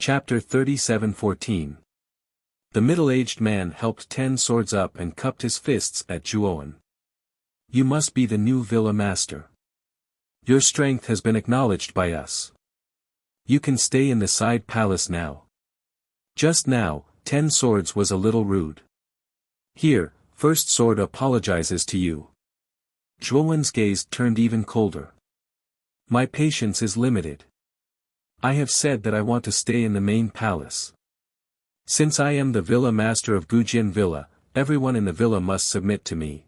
Chapter 37:14. The middle-aged man helped 10 swords up and cupped his fists at Zhuowen. You must be the new villa master. Your strength has been acknowledged by us. You can stay in the side palace now. Just now, 10 swords was a little rude. Here, first sword apologizes to you. Zhuowen's gaze turned even colder. My patience is limited. I have said that I want to stay in the main palace. Since I am the villa master of Gujin Villa, everyone in the villa must submit to me.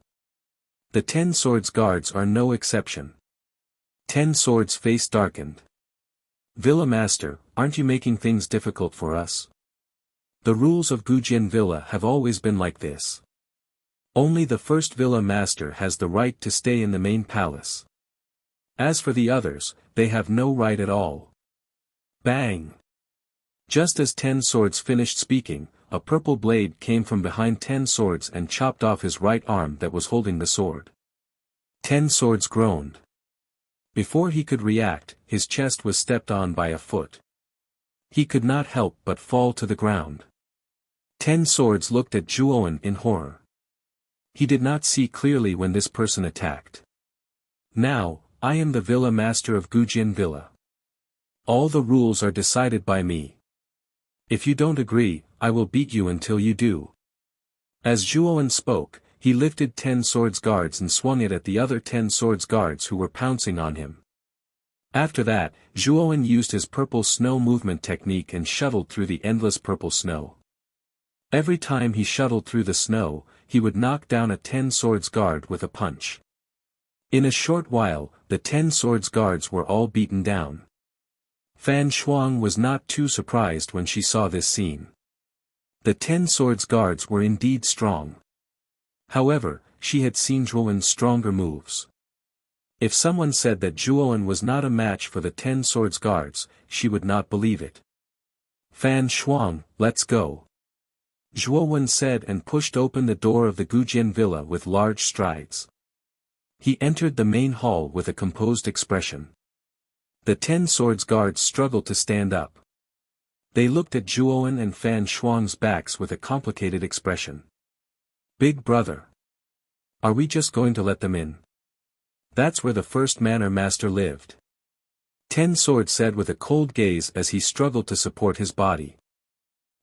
The 10 swords guards are no exception. 10 swords face darkened. Villa master, aren't you making things difficult for us? The rules of Gujin Villa have always been like this. Only the first villa master has the right to stay in the main palace. As for the others, they have no right at all. Bang! Just as 10 swords finished speaking, a purple blade came from behind 10 swords and chopped off his right arm that was holding the sword. 10 swords groaned. Before he could react, his chest was stepped on by a foot. He could not help but fall to the ground. 10 swords looked at Zhuowen in horror. He did not see clearly when this person attacked. Now, I am the villa master of Gujin Villa. All the rules are decided by me. If you don't agree, I will beat you until you do. As Zhuowen spoke, he lifted 10 swords guards and swung it at the other 10 swords guards who were pouncing on him. After that, Zhuowen used his purple snow movement technique and shuttled through the endless purple snow. Every time he shuttled through the snow, he would knock down a 10 swords guard with a punch. In a short while, the 10 swords guards were all beaten down. Fan Shuang was not too surprised when she saw this scene. The 10 swords guards were indeed strong. However, she had seen Zhuowen's stronger moves. If someone said that Zhuowen was not a match for the 10 swords guards, she would not believe it. Fan Shuang, let's go. Zhuowen said and pushed open the door of the Gujin Villa with large strides. He entered the main hall with a composed expression. The 10 swords guards struggled to stand up. They looked at Zhuowen and Fan Shuang's backs with a complicated expression. Big brother. Are we just going to let them in? That's where the first manor master lived. 10 swords said with a cold gaze as he struggled to support his body.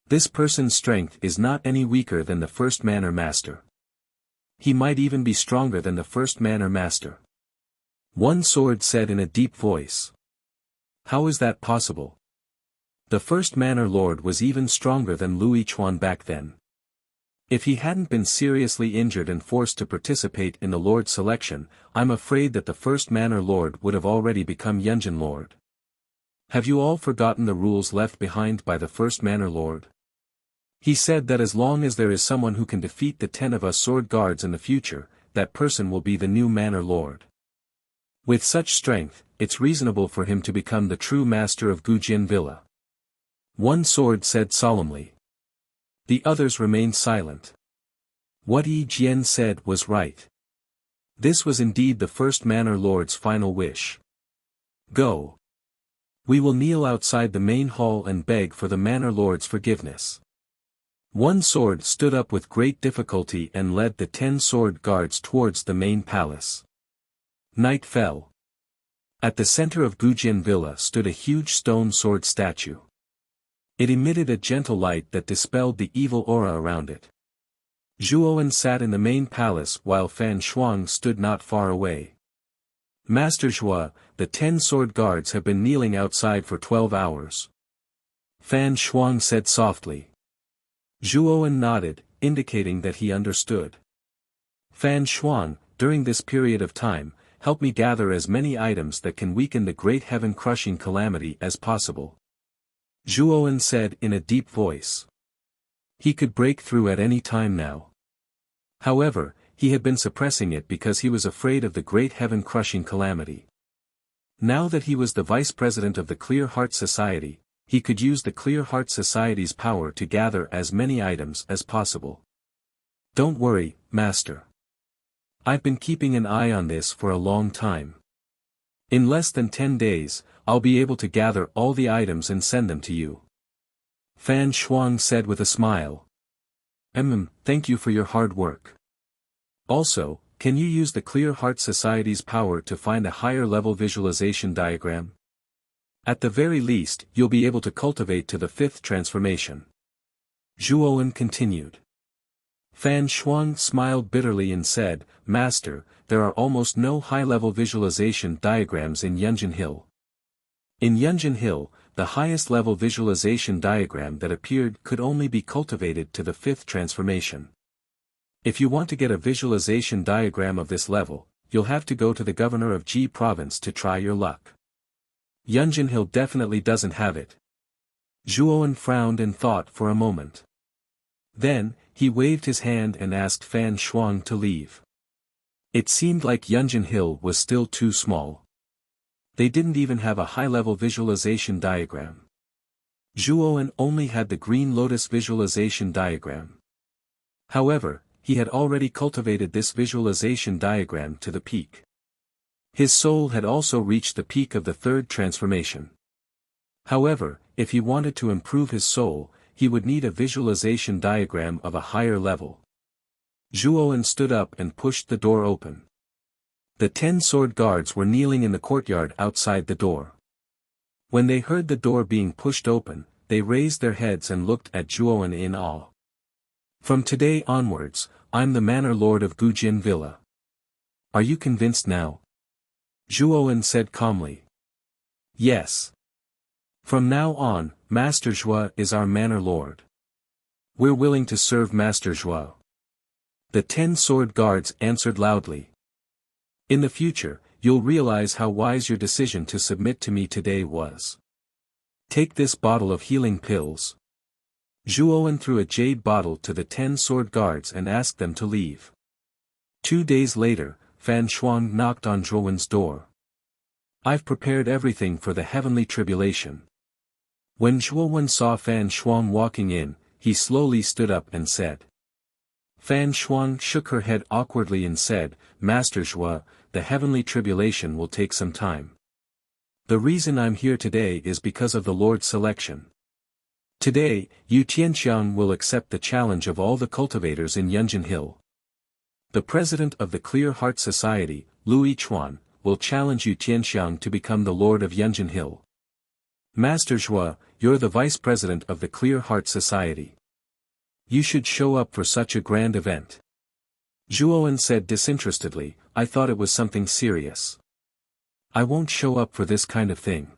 This person's strength is not any weaker than the first manor master. He might even be stronger than the first manor master. One sword said in a deep voice. How is that possible? The first manor lord was even stronger than Lu Yichuan back then. If he hadn't been seriously injured and forced to participate in the lord selection, I'm afraid that the first manor lord would have already become Yunjin lord. Have you all forgotten the rules left behind by the first manor lord? He said that as long as there is someone who can defeat the 10 of us sword guards in the future, that person will be the new manor lord. With such strength, it's reasonable for him to become the true master of Gujin Villa. One sword said solemnly. The others remained silent. What Yi Jian said was right. This was indeed the first manor lord's final wish. Go. We will kneel outside the main hall and beg for the manor lord's forgiveness. One sword stood up with great difficulty and led the 10 sword guards towards the main palace. Night fell. At the center of Gujin Villa stood a huge stone sword statue. It emitted a gentle light that dispelled the evil aura around it. Zhuowen sat in the main palace while Fan Shuang stood not far away. Master Zhuo, the 10 sword guards have been kneeling outside for 12 hours. Fan Shuang said softly. Zhuowen nodded, indicating that he understood. Fan Shuang, during this period of time, help me gather as many items that can weaken the great heaven-crushing calamity as possible. Zhuowen said in a deep voice. He could break through at any time now. However, he had been suppressing it because he was afraid of the great heaven-crushing calamity. Now that he was the vice president of the Clear Heart Society, he could use the Clear Heart Society's power to gather as many items as possible. Don't worry, Master. I've been keeping an eye on this for a long time. In less than 10 days, I'll be able to gather all the items and send them to you. Fan Shuang said with a smile. Thank you for your hard work. Also, can you use the Clear Heart Society's power to find a higher level visualization diagram? At the very least, you'll be able to cultivate to the 5th transformation. Zhuowen continued. Fan Shuang smiled bitterly and said, Master, there are almost no high-level visualization diagrams in Yunjin Hill. In Yunjin Hill, the highest level visualization diagram that appeared could only be cultivated to the 5th transformation. If you want to get a visualization diagram of this level, you'll have to go to the governor of Ji province to try your luck. Yunjin Hill definitely doesn't have it. Zhuowen frowned and thought for a moment. Then, he waved his hand and asked Fan Shuang to leave. It seemed like Yunjin Hill was still too small. They didn't even have a high-level visualization diagram. Zhuowen only had the Green Lotus visualization diagram. However, he had already cultivated this visualization diagram to the peak. His soul had also reached the peak of the 3rd transformation. However, if he wanted to improve his soul, he would need a visualization diagram of a higher level. Zhuowen stood up and pushed the door open. The 10 sword guards were kneeling in the courtyard outside the door. When they heard the door being pushed open, they raised their heads and looked at Zhuowen in awe. From today onwards, I'm the Manor Lord of Gujin Villa. Are you convinced now? Zhuowen said calmly. Yes. From now on, Master Zhua is our Manor Lord. We're willing to serve Master Zhua. The 10 sword guards answered loudly. In the future, you'll realize how wise your decision to submit to me today was. Take this bottle of healing pills. Zhuowen threw a jade bottle to the 10 sword guards and asked them to leave. 2 days later, Fan Shuang knocked on Zhuowen's door. I've prepared everything for the heavenly tribulation. When Zhuowen saw Fan Shuang walking in, he slowly stood up and said. Fan Shuang shook her head awkwardly and said, Master Zhua, the heavenly tribulation will take some time. The reason I'm here today is because of the Lord's selection. Today, Yu Tianxiang will accept the challenge of all the cultivators in Yunjin Hill. The president of the Clear Heart Society, Lu Yichuan, will challenge Yu Tianxiang to become the Lord of Yunjin Hill. Master Zhua, you're the vice president of the Clear Heart Society. You should show up for such a grand event. Zhuowen said disinterestedly, I thought it was something serious. I won't show up for this kind of thing.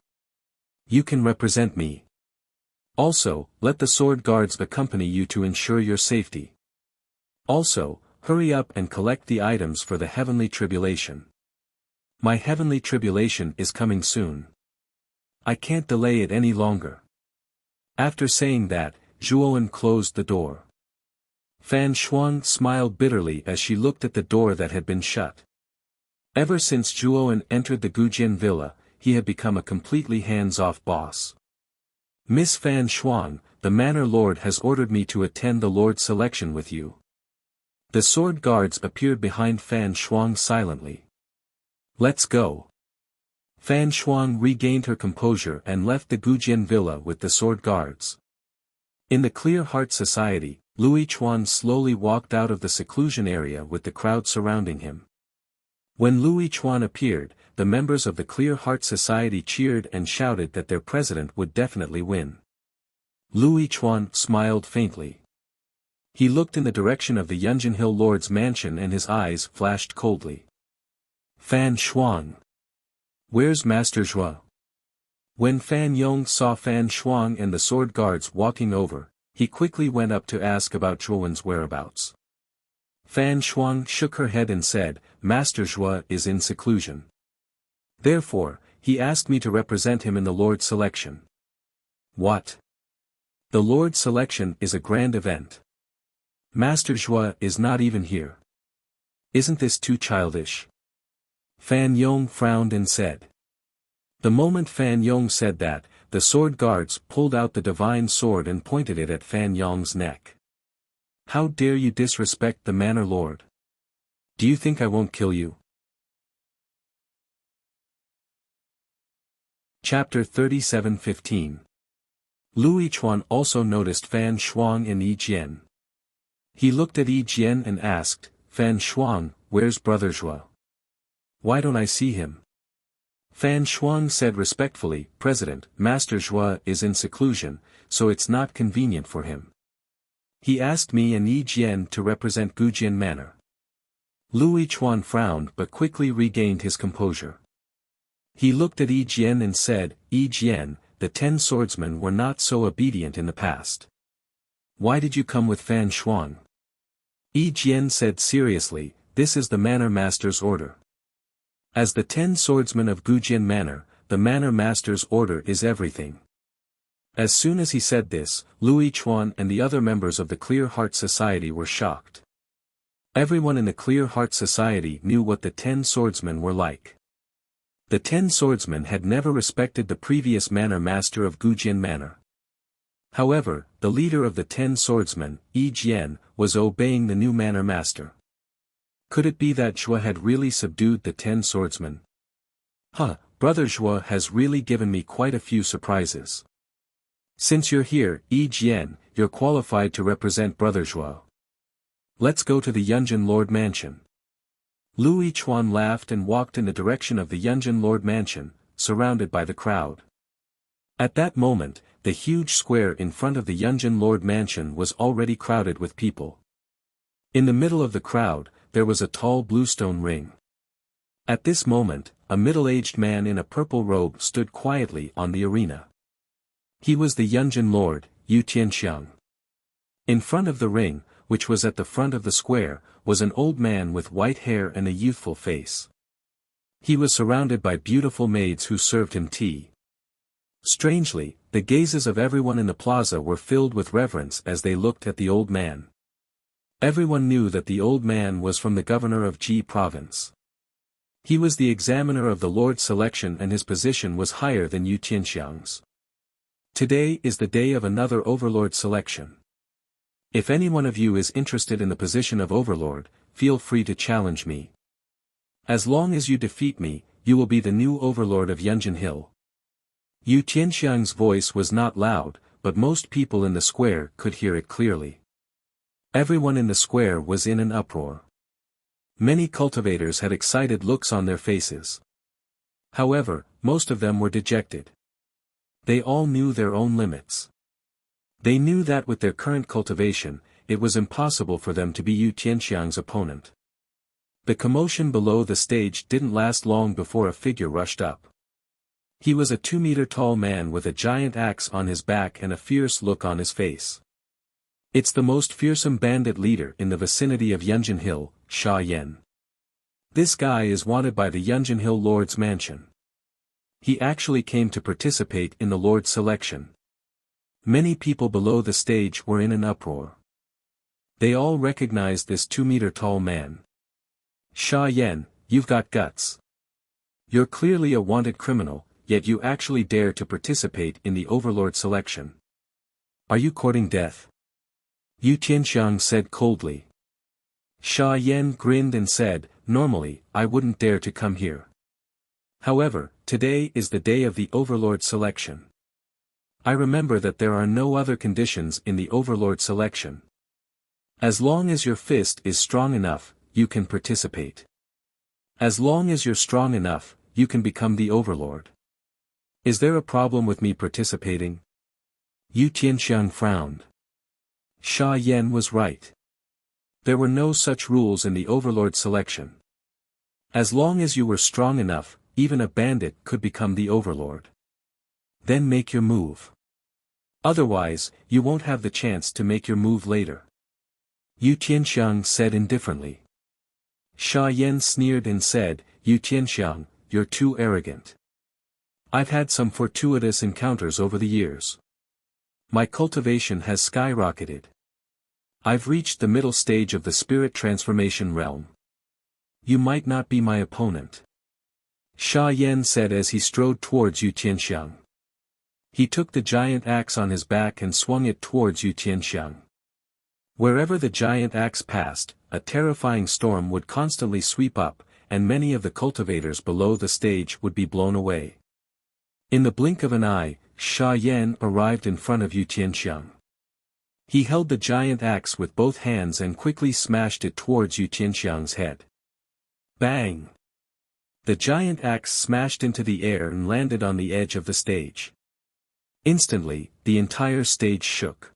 You can represent me. Also, let the sword guards accompany you to ensure your safety. Also, hurry up and collect the items for the heavenly tribulation. My heavenly tribulation is coming soon. I can't delay it any longer. After saying that, Zhuowen closed the door. Fan Shuang smiled bitterly as she looked at the door that had been shut. Ever since Zhuowen entered the Gujin villa, he had become a completely hands-off boss. Miss Fan Shuang, the Manor Lord has ordered me to attend the Lord's selection with you. The sword guards appeared behind Fan Shuang silently. Let's go. Fan Shuang regained her composure and left the Gujin villa with the sword guards. In the Clear Heart Society, Lu Yichuan slowly walked out of the seclusion area with the crowd surrounding him. When Lu Yichuan appeared, the members of the Clear Heart Society cheered and shouted that their president would definitely win. Lu Yichuan smiled faintly. He looked in the direction of the Yunjin Hill Lord's mansion and his eyes flashed coldly. Fan Shuang. Where's Master Zhua? When Fan Yong saw Fan Shuang and the sword guards walking over, he quickly went up to ask about Zhuowen's whereabouts. Fan Shuang shook her head and said, Master Zhua is in seclusion. Therefore, he asked me to represent him in the Lord's selection. What? The Lord's selection is a grand event. Master Zhua is not even here. Isn't this too childish? Fan Yong frowned and said. The moment Fan Yong said that, the sword guards pulled out the divine sword and pointed it at Fan Yong's neck. How dare you disrespect the Manor Lord? Do you think I won't kill you? Chapter 37:15. Lu Yichuan also noticed Fan Shuang and Yi Jian. He looked at Yi Jian and asked, Fan Shuang, where's Brother Zhua? Why don't I see him? Fan Shuang said respectfully, President, Master Zhua is in seclusion, so it's not convenient for him. He asked me and Yi Jian to represent Gujian Manor. Lu Yichuan frowned but quickly regained his composure. He looked at Yi Jian and said, Yi Jian, the 10 swordsmen were not so obedient in the past. Why did you come with Fan Shuang? Yi Jian said seriously, this is the Manor Master's order. As the 10 swordsmen of Gujian Manor, the Manor Master's order is everything. As soon as he said this, Lu Yichuan and the other members of the Clear Heart Society were shocked. Everyone in the Clear Heart Society knew what the 10 swordsmen were like. The 10 swordsmen had never respected the previous Manor Master of Gujian Manor. However, the leader of the 10 swordsmen, Yi Jian, was obeying the new Manor Master. Could it be that Zhua had really subdued the 10 swordsmen? Brother Zhua has really given me quite a few surprises. Since you're here, Yi Jian, you're qualified to represent Brother Zhua. Let's go to the Yunjin Lord Mansion. Lu Yichuan laughed and walked in the direction of the Yunjin Lord Mansion, surrounded by the crowd. At that moment, the huge square in front of the Yunjin Lord Mansion was already crowded with people. In the middle of the crowd, there was a tall bluestone ring. At this moment, a middle-aged man in a purple robe stood quietly on the arena. He was the Yunjin Lord, Yu Tianxiang. In front of the ring, which was at the front of the square, was an old man with white hair and a youthful face. He was surrounded by beautiful maids who served him tea. Strangely, the gazes of everyone in the plaza were filled with reverence as they looked at the old man. Everyone knew that the old man was from the governor of Ji province. He was the examiner of the Lord's selection and his position was higher than Yu Tianxiang's. Today is the day of another overlord selection. If any one of you is interested in the position of overlord, feel free to challenge me. As long as you defeat me, you will be the new overlord of Yunjin Hill. Yu Tianxiang's voice was not loud, but most people in the square could hear it clearly. Everyone in the square was in an uproar. Many cultivators had excited looks on their faces. However, most of them were dejected. They all knew their own limits. They knew that with their current cultivation, it was impossible for them to be Yu Tianxiang's opponent. The commotion below the stage didn't last long before a figure rushed up. He was a 2-meter-tall man with a giant axe on his back and a fierce look on his face. It's the most fearsome bandit leader in the vicinity of Yunjin Hill, Sha Yan. This guy is wanted by the Yunjin Hill Lord's mansion. He actually came to participate in the Lord's selection. Many people below the stage were in an uproar. They all recognized this 2-meter-tall man. Sha Yan, you've got guts. You're clearly a wanted criminal, yet you actually dare to participate in the overlord selection. Are you courting death? Yu Tianxiang said coldly. Sha Yan grinned and said, normally, I wouldn't dare to come here. However, today is the day of the overlord selection. I remember that there are no other conditions in the overlord selection. As long as your fist is strong enough, you can participate. As long as you're strong enough, you can become the overlord. Is there a problem with me participating? Yu Tianxiang frowned. Sha Yan was right. There were no such rules in the overlord selection. As long as you were strong enough, even a bandit could become the overlord. Then make your move. Otherwise, you won't have the chance to make your move later. Yu Tianxiang said indifferently. Sha Yan sneered and said, Yu Tianxiang, you're too arrogant. I've had some fortuitous encounters over the years. My cultivation has skyrocketed. I've reached the middle stage of the spirit transformation realm. You might not be my opponent. Sha Yan said as he strode towards Yu Tianxiang. He took the giant axe on his back and swung it towards Yu Tianxiang. Wherever the giant axe passed, a terrifying storm would constantly sweep up, and many of the cultivators below the stage would be blown away. In the blink of an eye, Sha Yan arrived in front of Yu Tianxiang. He held the giant axe with both hands and quickly smashed it towards Yu Tianxiang's head. Bang! The giant axe smashed into the air and landed on the edge of the stage. Instantly, the entire stage shook.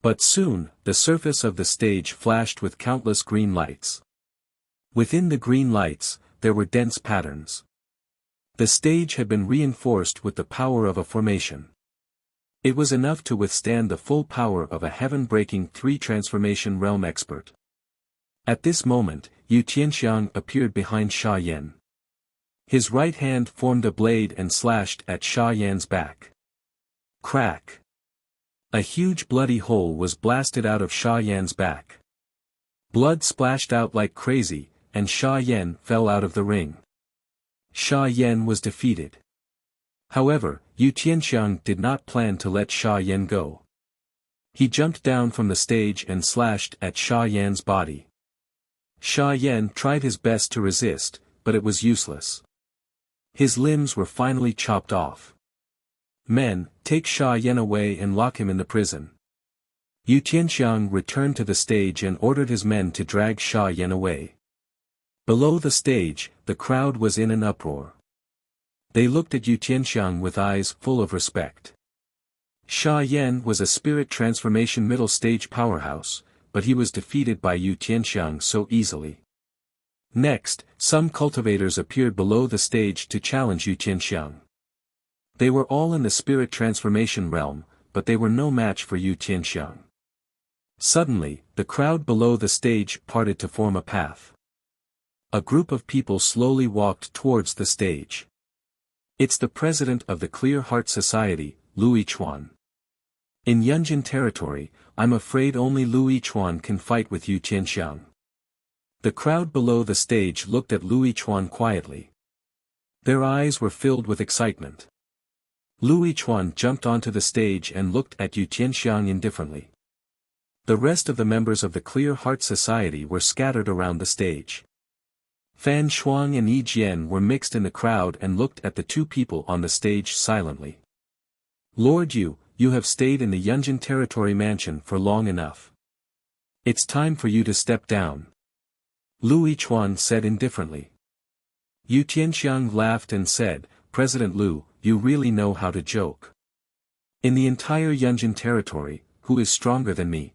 But soon, the surface of the stage flashed with countless green lights. Within the green lights, there were dense patterns. The stage had been reinforced with the power of a formation. It was enough to withstand the full power of a heaven-breaking three-transformation realm expert. At this moment, Yu Tianxiang appeared behind Sha Yan. His right hand formed a blade and slashed at Sha Yan's back. Crack! A huge bloody hole was blasted out of Sha Yan's back. Blood splashed out like crazy, and Sha Yan fell out of the ring. Sha Yan was defeated. However, Yu Tianxiang did not plan to let Sha Yan go. He jumped down from the stage and slashed at Sha Yan's body. Sha Yan tried his best to resist, but it was useless. His limbs were finally chopped off. Men, take Sha Yan away and lock him in the prison. Yu Tianxiang returned to the stage and ordered his men to drag Sha Yan away. Below the stage, the crowd was in an uproar. They looked at Yu Tianxiang with eyes full of respect. Sha Yan was a spirit transformation middle stage powerhouse, but he was defeated by Yu Tianxiang so easily. Next, some cultivators appeared below the stage to challenge Yu Tianxiang. They were all in the spirit transformation realm, but they were no match for Yu Tianxiang. Suddenly, the crowd below the stage parted to form a path. A group of people slowly walked towards the stage. It's the president of the Clear Heart Society, Lu Yichuan. In Yunjin territory, I'm afraid only Lu Yichuan can fight with Yu Tianxiang. The crowd below the stage looked at Lu Yichuan quietly. Their eyes were filled with excitement. Lu Yichuan jumped onto the stage and looked at Yu Tianxiang indifferently. The rest of the members of the Clear Heart Society were scattered around the stage. Fan Shuang and Yi Jian were mixed in the crowd and looked at the two people on the stage silently. Lord Yu, you have stayed in the Yunjin territory mansion for long enough. It's time for you to step down. Lu Yichuan said indifferently. Yu Tianxiang laughed and said, President Lu, you really know how to joke. In the entire Yunjin territory, who is stronger than me?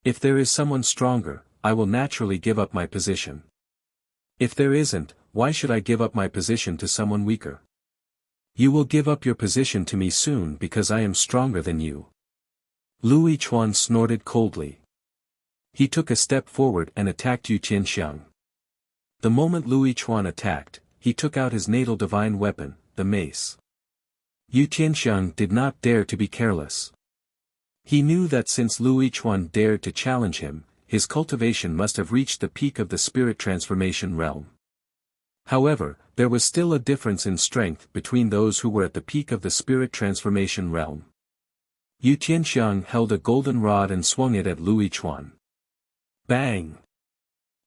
If there is someone stronger, I will naturally give up my position. If there isn't, why should I give up my position to someone weaker? You will give up your position to me soon because I am stronger than you. Lu Yichuan snorted coldly. He took a step forward and attacked Yu Tianxiang. The moment Lu Yichuan attacked, he took out his natal divine weapon, the mace. Yu Tianxiang did not dare to be careless. He knew that since Lu Yichuan dared to challenge him, his cultivation must have reached the peak of the spirit transformation realm. However, there was still a difference in strength between those who were at the peak of the spirit transformation realm. Yu Tianxiang held a golden rod and swung it at Lu Yichuan. Bang!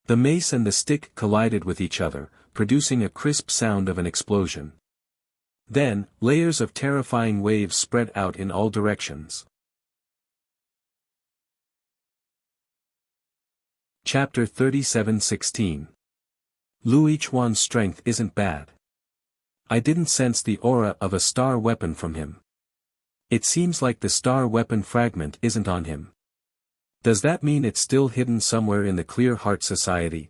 The mace and the stick collided with each other, producing a crisp sound of an explosion. Then, layers of terrifying waves spread out in all directions. Chapter 37:16. Lu Yichuan's strength isn't bad. I didn't sense the aura of a star weapon from him. It seems like the star weapon fragment isn't on him. Does that mean it's still hidden somewhere in the Clear Heart Society?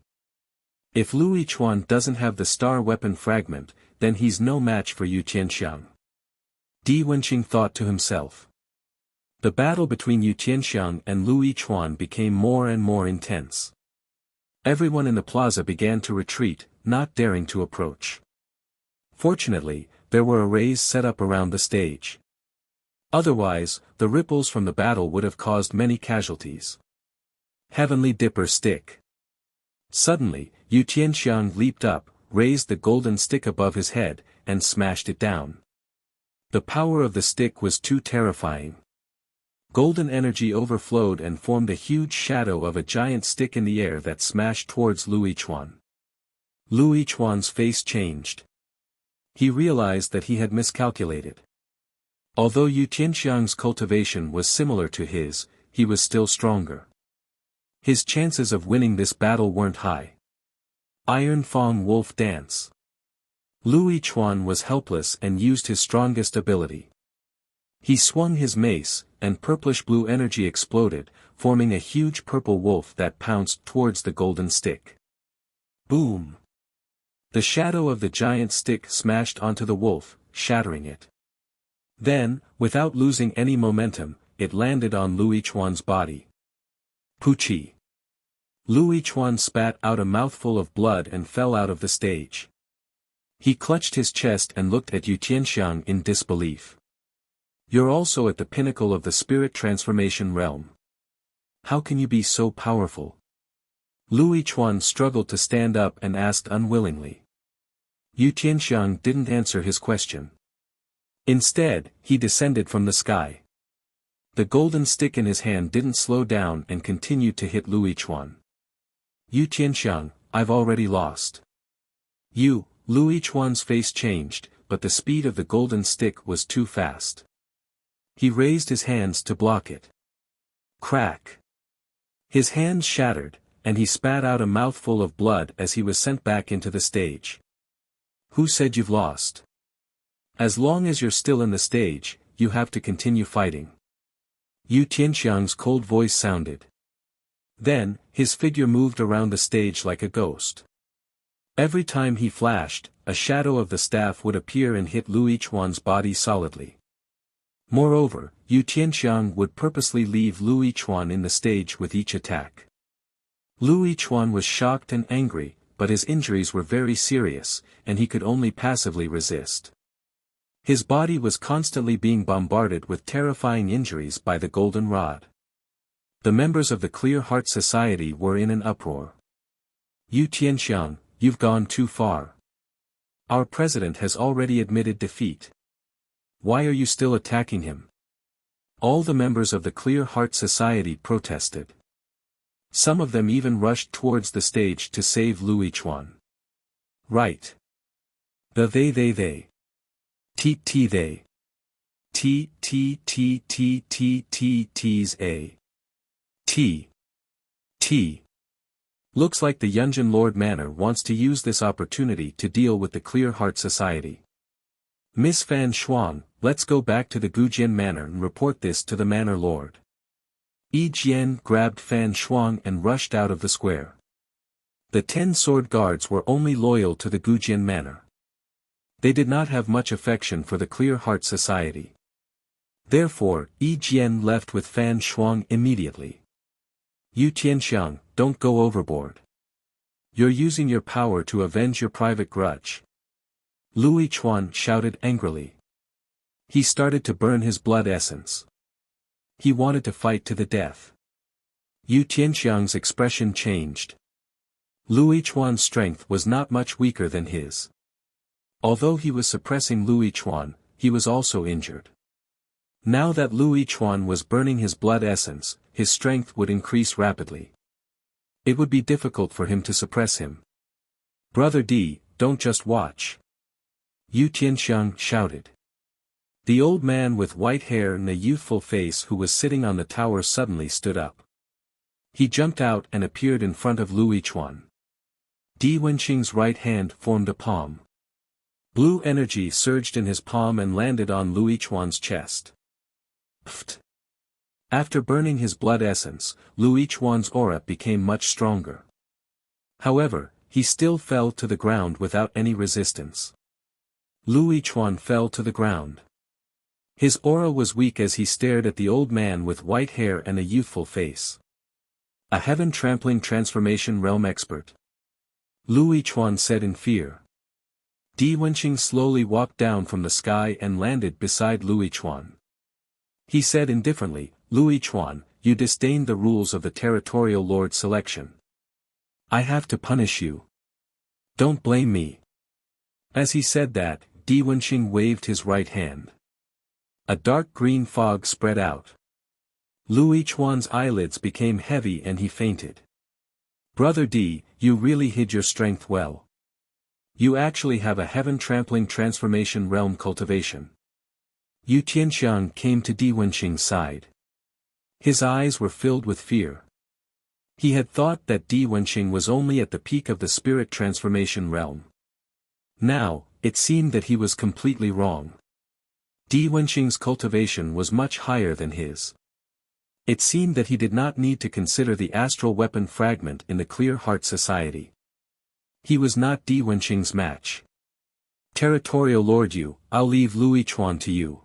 If Lu Yichuan doesn't have the star weapon fragment, then he's no match for Yu Tianxiang. Di Wenqing thought to himself. The battle between Yu Tianxiang and Lu Yichuan became more and more intense. Everyone in the plaza began to retreat, not daring to approach. Fortunately, there were arrays set up around the stage. Otherwise, the ripples from the battle would have caused many casualties. Heavenly Dipper Stick. Suddenly, Yu Tianxiang leaped up, raised the golden stick above his head, and smashed it down. The power of the stick was too terrifying. Golden energy overflowed and formed a huge shadow of a giant stick in the air that smashed towards Lu Yichuan. Lu Yichuan's face changed. He realized that he had miscalculated. Although Yu Tianxiang's cultivation was similar to his, he was still stronger. His chances of winning this battle weren't high. Iron Fang Wolf Dance. Lu Yichuan was helpless and used his strongest ability. He swung his mace, and purplish-blue energy exploded, forming a huge purple wolf that pounced towards the golden stick. Boom! The shadow of the giant stick smashed onto the wolf, shattering it. Then, without losing any momentum, it landed on Lu Yichuan's body. Poochie! Lu Yichuan spat out a mouthful of blood and fell out of the stage. He clutched his chest and looked at Yu Tianxiang in disbelief. You're also at the pinnacle of the spirit transformation realm. How can you be so powerful? Lu Yichuan struggled to stand up and asked unwillingly. Yu Tianxiang didn't answer his question. Instead, he descended from the sky. The golden stick in his hand didn't slow down and continued to hit Lu Yichuan. Yu Tianxiang, I've already lost. Lu Yichuan's face changed, but the speed of the golden stick was too fast. He raised his hands to block it. Crack! His hands shattered, and he spat out a mouthful of blood as he was sent back into the stage. Who said you've lost? As long as you're still in the stage, you have to continue fighting. Yu Tianxiang's cold voice sounded. Then, his figure moved around the stage like a ghost. Every time he flashed, a shadow of the staff would appear and hit Lu Yichuan's body solidly. Moreover, Yu Tianxiang would purposely leave Lu Yichuan in the stage with each attack. Lu Yichuan was shocked and angry, but his injuries were very serious, and he could only passively resist. His body was constantly being bombarded with terrifying injuries by the golden rod. The members of the Clear Heart Society were in an uproar. Yu Tianxiang, you've gone too far. Our president has already admitted defeat. Why are you still attacking him? All the members of the Clear Heart Society protested. Some of them even rushed towards the stage to save Lu Yichuan. Right. They. They. T's a. T. Looks like the Yunjin Lord Manor wants to use this opportunity to deal with the Clear Heart Society. Miss Fan Shuang, let's go back to the Gujin Manor and report this to the Manor Lord. Yi Jian grabbed Fan Shuang and rushed out of the square. The 10 sword guards were only loyal to the Gujin Manor. They did not have much affection for the Clear Heart Society. Therefore, Yi Jian left with Fan Shuang immediately. Yu Tianxiang, don't go overboard. You're using your power to avenge your private grudge. Lu Yichuan shouted angrily. He started to burn his blood essence. He wanted to fight to the death. Yu Tianxiang's expression changed. Lu Yichuan's strength was not much weaker than his. Although he was suppressing Lu Yichuan, he was also injured. Now that Lu Yichuan was burning his blood essence, his strength would increase rapidly. It would be difficult for him to suppress him. Brother D, don't just watch. Yu Tianxiang shouted. The old man with white hair and a youthful face who was sitting on the tower suddenly stood up. He jumped out and appeared in front of Lu Yichuan. Di Wenqing's right hand formed a palm. Blue energy surged in his palm and landed on Lu Yichuan's chest. Pfft. After burning his blood essence, Lu Yichuan's aura became much stronger. However, he still fell to the ground without any resistance. Lu Yichuan fell to the ground. His aura was weak as he stared at the old man with white hair and a youthful face. A heaven-trampling transformation realm expert. Lu Yichuan said in fear. Di Wenqing slowly walked down from the sky and landed beside Lu Yichuan. He said indifferently, Lu Yichuan, you disdained the rules of the territorial lord selection. I have to punish you. Don't blame me. As he said that, Di Wenqing waved his right hand. A dark green fog spread out. Lu Yichuan's eyelids became heavy and he fainted. Brother D, you really hid your strength well. You actually have a heaven-trampling transformation realm cultivation. Yu Tianxiang came to Di Wenqing's side. His eyes were filled with fear. He had thought that Di Wenqing was only at the peak of the spirit transformation realm. Now, it seemed that he was completely wrong. Di Wenqing's cultivation was much higher than his. It seemed that he did not need to consider the astral weapon fragment in the Clear Heart Society. He was not Di Wenqing's match. Territorial Lord Yu, I'll leave Louis Chuan to you.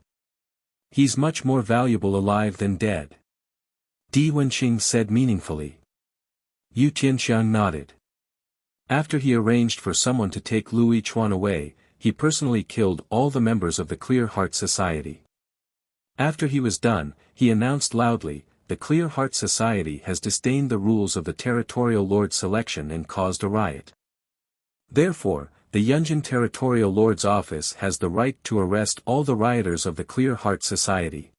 He's much more valuable alive than dead. Di Wenqing said meaningfully. Yu Tianxiang nodded. After he arranged for someone to take Louis Chuan away, he personally killed all the members of the Clear Heart Society. After he was done, he announced loudly, "The Clear Heart Society has disdained the rules of the Territorial Lord selection and caused a riot. Therefore, the Yunjin Territorial Lord's office has the right to arrest all the rioters of the Clear Heart Society.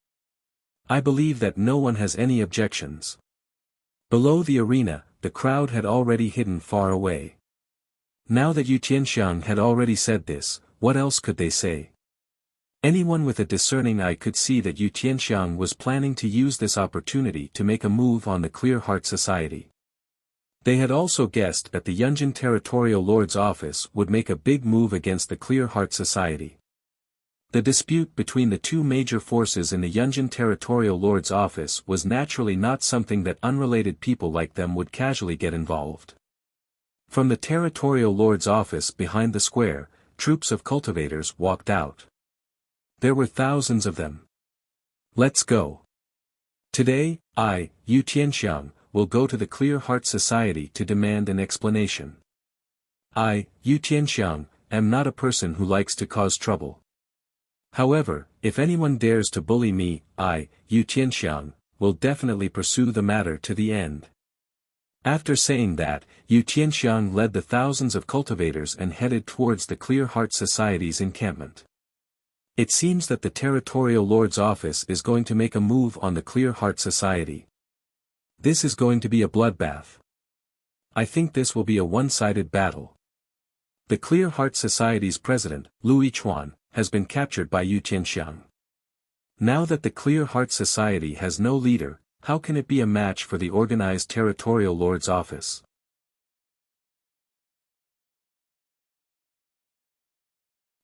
I believe that no one has any objections." Below the arena, the crowd had already hidden far away. Now that Yu Tianxiang had already said this, what else could they say? Anyone with a discerning eye could see that Yu Tianxiang was planning to use this opportunity to make a move on the Clear Heart Society. They had also guessed that the Yunjin Territorial Lord's office would make a big move against the Clear Heart Society. The dispute between the two major forces in the Yunjin Territorial Lord's office was naturally not something that unrelated people like them would casually get involved. From the Territorial Lord's office behind the square, troops of cultivators walked out. There were thousands of them. Let's go. Today, I, Yu Tianxiang, will go to the Clear Heart Society to demand an explanation. I, Yu Tianxiang, am not a person who likes to cause trouble. However, if anyone dares to bully me, I, Yu Tianxiang, will definitely pursue the matter to the end. After saying that, Yu Tianxiang led the thousands of cultivators and headed towards the Clear Heart Society's encampment. It seems that the Territorial Lord's office is going to make a move on the Clear Heart Society. This is going to be a bloodbath. I think this will be a one-sided battle. The Clear Heart Society's president, Louis Chuan, has been captured by Yu Tianxiang. Now that the Clear Heart Society has no leader, how can it be a match for the organized Territorial Lord's office?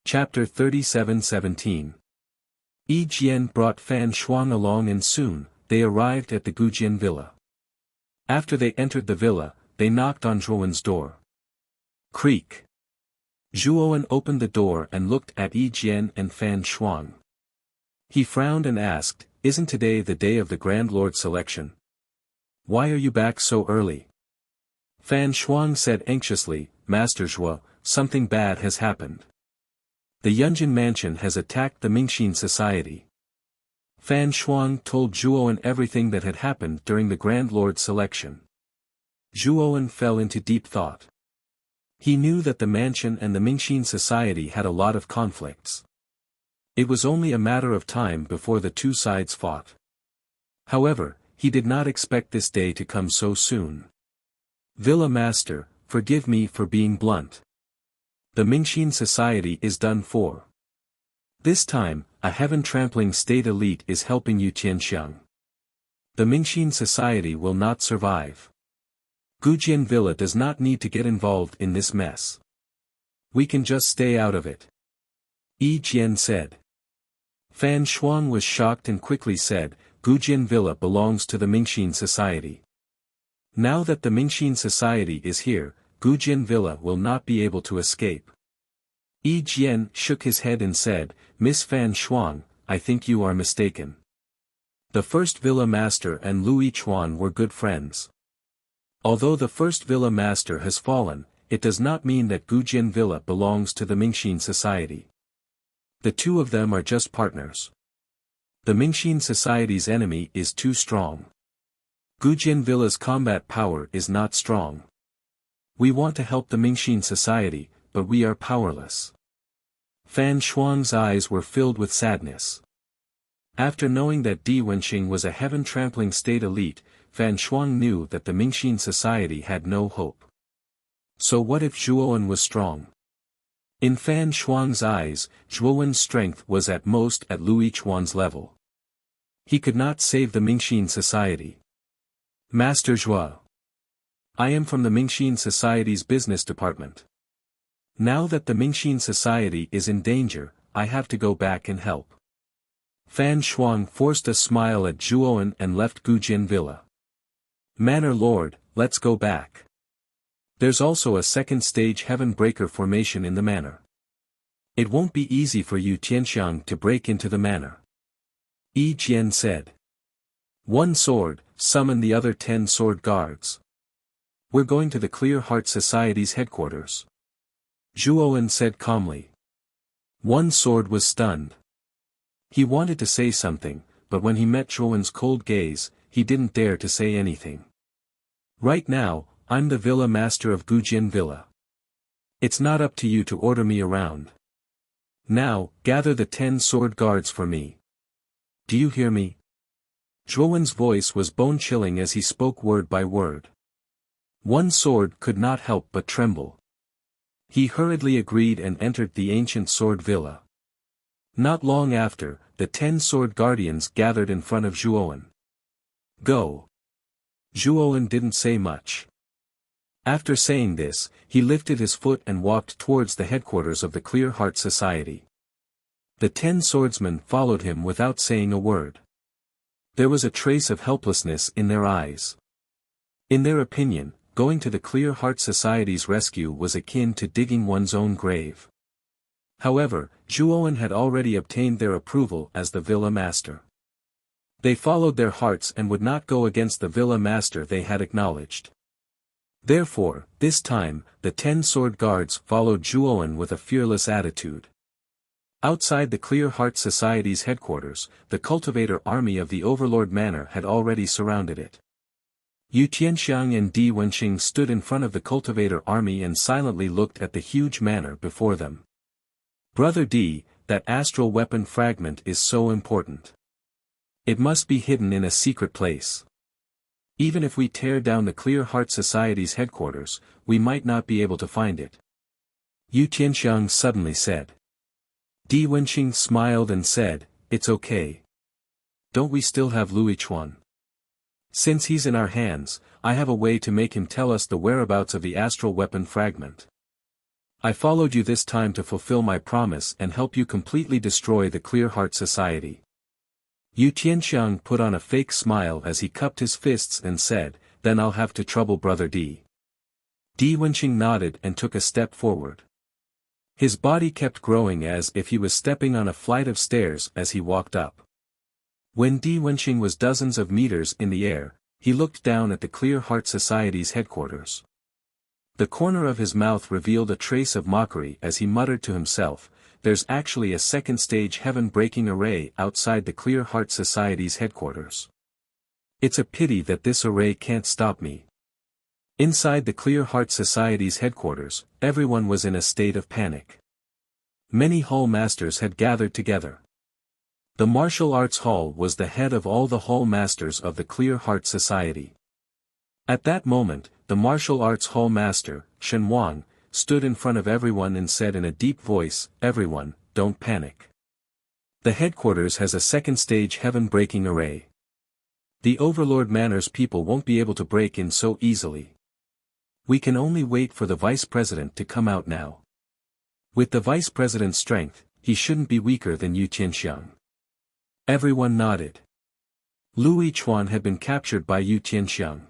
Chapter 37:17. Yi Jian brought Fan Shuang along and soon, they arrived at the Gujian villa. After they entered the villa, they knocked on Zhuowen's door. Creak. Zhuowen opened the door and looked at Yi Jian and Fan Shuang. He frowned and asked, "Isn't today the day of the Grand Lord selection? Why are you back so early?" Fan Shuang said anxiously, "Master Zhuo, something bad has happened. The Yunjin mansion has attacked the Mingxin Society." Fan Shuang told Zhuowen everything that had happened during the Grand Lord selection. Zhuowen fell into deep thought. He knew that the mansion and the Mingxin Society had a lot of conflicts. It was only a matter of time before the two sides fought. However, he did not expect this day to come so soon. "Villa Master, forgive me for being blunt. The Mingxin Society is done for. This time, a heaven-trampling state elite is helping Yu Tianxiang. The Mingxin Society will not survive. Gujian Villa does not need to get involved in this mess. We can just stay out of it," Yi Jian said. Fan Shuang was shocked and quickly said, "Gujian Villa belongs to the Mingxin Society. Now that the Mingxin Society is here, Gujian Villa will not be able to escape." Yi Jian shook his head and said, "Miss Fan Shuang, I think you are mistaken. The first Villa Master and Louis Chuan were good friends. Although the first Villa Master has fallen, it does not mean that Gujian Villa belongs to the Mingxin Society. The two of them are just partners. The Mingxin Society's enemy is too strong. Gujian Villa's combat power is not strong. We want to help the Mingxin Society, but we are powerless." Fan Shuang's eyes were filled with sadness. After knowing that Di Wenqing was a heaven-trampling state elite, Fan Shuang knew that the Mingxin Society had no hope. So what if Zhuowen was strong? In Fan Shuang's eyes, Zhuowen's strength was at most at Lu Yichuan's level. He could not save the Mingxin Society. Master Zhuo. I am from the Mingxin Society's business department. Now that the Mingxin Society is in danger, I have to go back and help. Fan Shuang forced a smile at Zhuowen and left Gujin Villa. Manor Lord, let's go back. There's also a second stage Heaven Breaker formation in the manor. It won't be easy for you Tianxiang to break into the manor. Yi Jian said. One sword, summon the other 10 sword guards. We're going to the Clear Heart Society's headquarters. Zhuowen said calmly. One sword was stunned. He wanted to say something, but when he met Zhuowen's cold gaze, he didn't dare to say anything. Right now, I'm the Villa Master of Gujin Villa. It's not up to you to order me around. Now, gather the 10 sword guards for me. Do you hear me? Zhuowen's voice was bone-chilling as he spoke word by word. One sword could not help but tremble. He hurriedly agreed and entered the ancient sword villa. Not long after, the 10 sword guardians gathered in front of Zhuowen. Go. Zhuowen didn't say much. After saying this, he lifted his foot and walked towards the headquarters of the Clear Heart Society. The 10 swordsmen followed him without saying a word. There was a trace of helplessness in their eyes. In their opinion, going to the Clear Heart Society's rescue was akin to digging one's own grave. However, Zhuowen had already obtained their approval as the Villa Master. They followed their hearts and would not go against the Villa Master they had acknowledged. Therefore, this time, the 10 sword guards followed Zhuowen with a fearless attitude. Outside the Clear Heart Society's headquarters, the cultivator army of the Overlord Manor had already surrounded it. Yu Tianxiang and Di Wenxing stood in front of the cultivator army and silently looked at the huge manor before them. Brother Di, that astral weapon fragment is so important. It must be hidden in a secret place. Even if we tear down the Clear Heart Society's headquarters, we might not be able to find it. Yu Tianxiang suddenly said. Di Wenxing smiled and said, it's okay. Don't we still have Lu Yichuan? Since he's in our hands, I have a way to make him tell us the whereabouts of the astral weapon fragment. I followed you this time to fulfill my promise and help you completely destroy the Clear Heart Society. Yu Tianxiang put on a fake smile as he cupped his fists and said, then I'll have to trouble Brother Di. Di Wenxing nodded and took a step forward. His body kept growing as if he was stepping on a flight of stairs as he walked up. When Di Wenxing was dozens of meters in the air, he looked down at the Clear Heart Society's headquarters. The corner of his mouth revealed a trace of mockery as he muttered to himself, there's actually a second stage heaven-breaking array outside the Clear Heart Society's headquarters. It's a pity that this array can't stop me. Inside the Clear Heart Society's headquarters, everyone was in a state of panic. Many hall masters had gathered together. The martial arts hall was the head of all the hall masters of the Clear Heart Society. At that moment, the martial arts hall master, Shen Wang, stood in front of everyone and said in a deep voice, everyone, don't panic. The headquarters has a second stage heaven-breaking array. The Overlord Manor's people won't be able to break in so easily. We can only wait for the vice president to come out now. With the vice president's strength, he shouldn't be weaker than Yu Tianxiang. Everyone nodded. Lu Yichuan had been captured by Yu Tianxiang.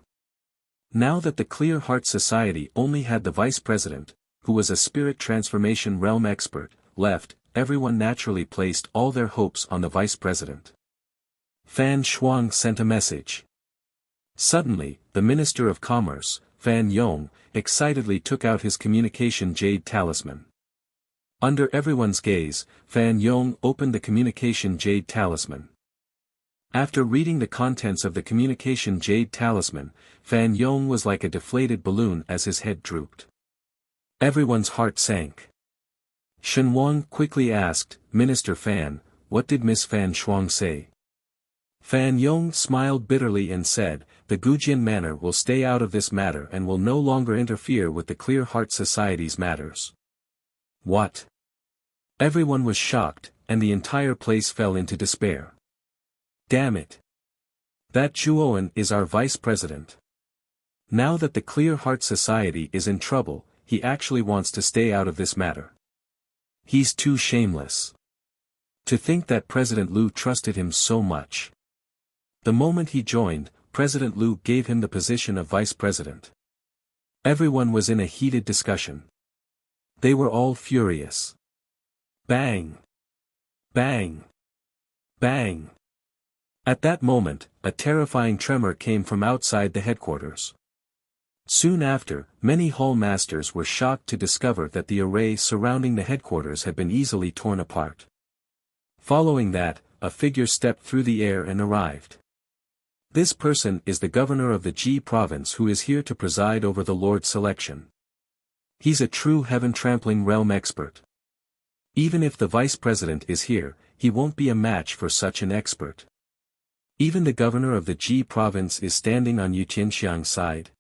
Now that the Clear Heart Society only had the vice president, who was a spirit transformation realm expert, left, everyone naturally placed all their hopes on the vice president. Fan Shuang sent a message. Suddenly, the Minister of Commerce, Fan Yong, excitedly took out his communication jade talisman. Under everyone's gaze, Fan Yong opened the communication jade talisman. After reading the contents of the communication jade talisman, Fan Yong was like a deflated balloon as his head drooped. Everyone's heart sank. Shen Wang quickly asked, Minister Fan, what did Miss Fan Shuang say? Fan Yong smiled bitterly and said, the Gujin Manor will stay out of this matter and will no longer interfere with the Clear Heart Society's matters. What? Everyone was shocked, and the entire place fell into despair. Damn it! That Zhuowen is our vice president. Now that the Clear Heart Society is in trouble, he actually wants to stay out of this matter. He's too shameless. To think that President Liu trusted him so much. The moment he joined, President Liu gave him the position of vice president. Everyone was in a heated discussion. They were all furious. Bang! Bang! Bang! At that moment, a terrifying tremor came from outside the headquarters. Soon after, many hall masters were shocked to discover that the array surrounding the headquarters had been easily torn apart. Following that, a figure stepped through the air and arrived. This person is the governor of the Ji province who is here to preside over the Lord selection. He's a true heaven-trampling realm expert. Even if the vice president is here, he won't be a match for such an expert. Even the governor of the Ji province is standing on Yu Tianxiang's side.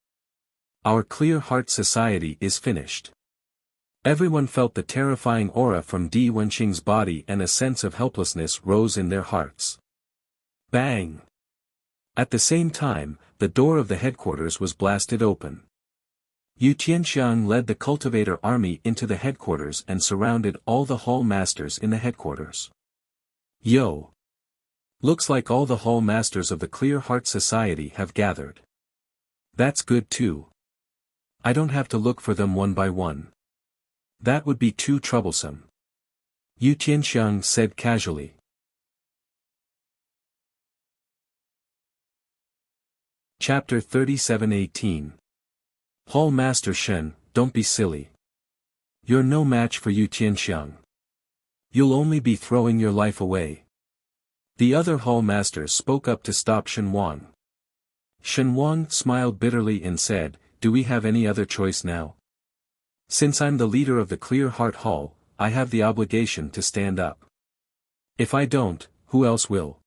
Our Clear Heart Society is finished. Everyone felt the terrifying aura from Di Wenqing's body and a sense of helplessness rose in their hearts. Bang! At the same time, the door of the headquarters was blasted open. Yu Tianxiang led the cultivator army into the headquarters and surrounded all the hall masters in the headquarters. Yo! Looks like all the hall masters of the Clear Heart Society have gathered. That's good too. I don't have to look for them one by one. That would be too troublesome. Yu Tianxiang said casually. Chapter 37:18. Hall Master Shen, don't be silly. You're no match for Yu Tianxiang. You'll only be throwing your life away. The other hall masters spoke up to stop Shen Wang. Shen Wang smiled bitterly and said, do we have any other choice now? Since I'm the leader of the Clear Heart Hall, I have the obligation to stand up. If I don't, who else will?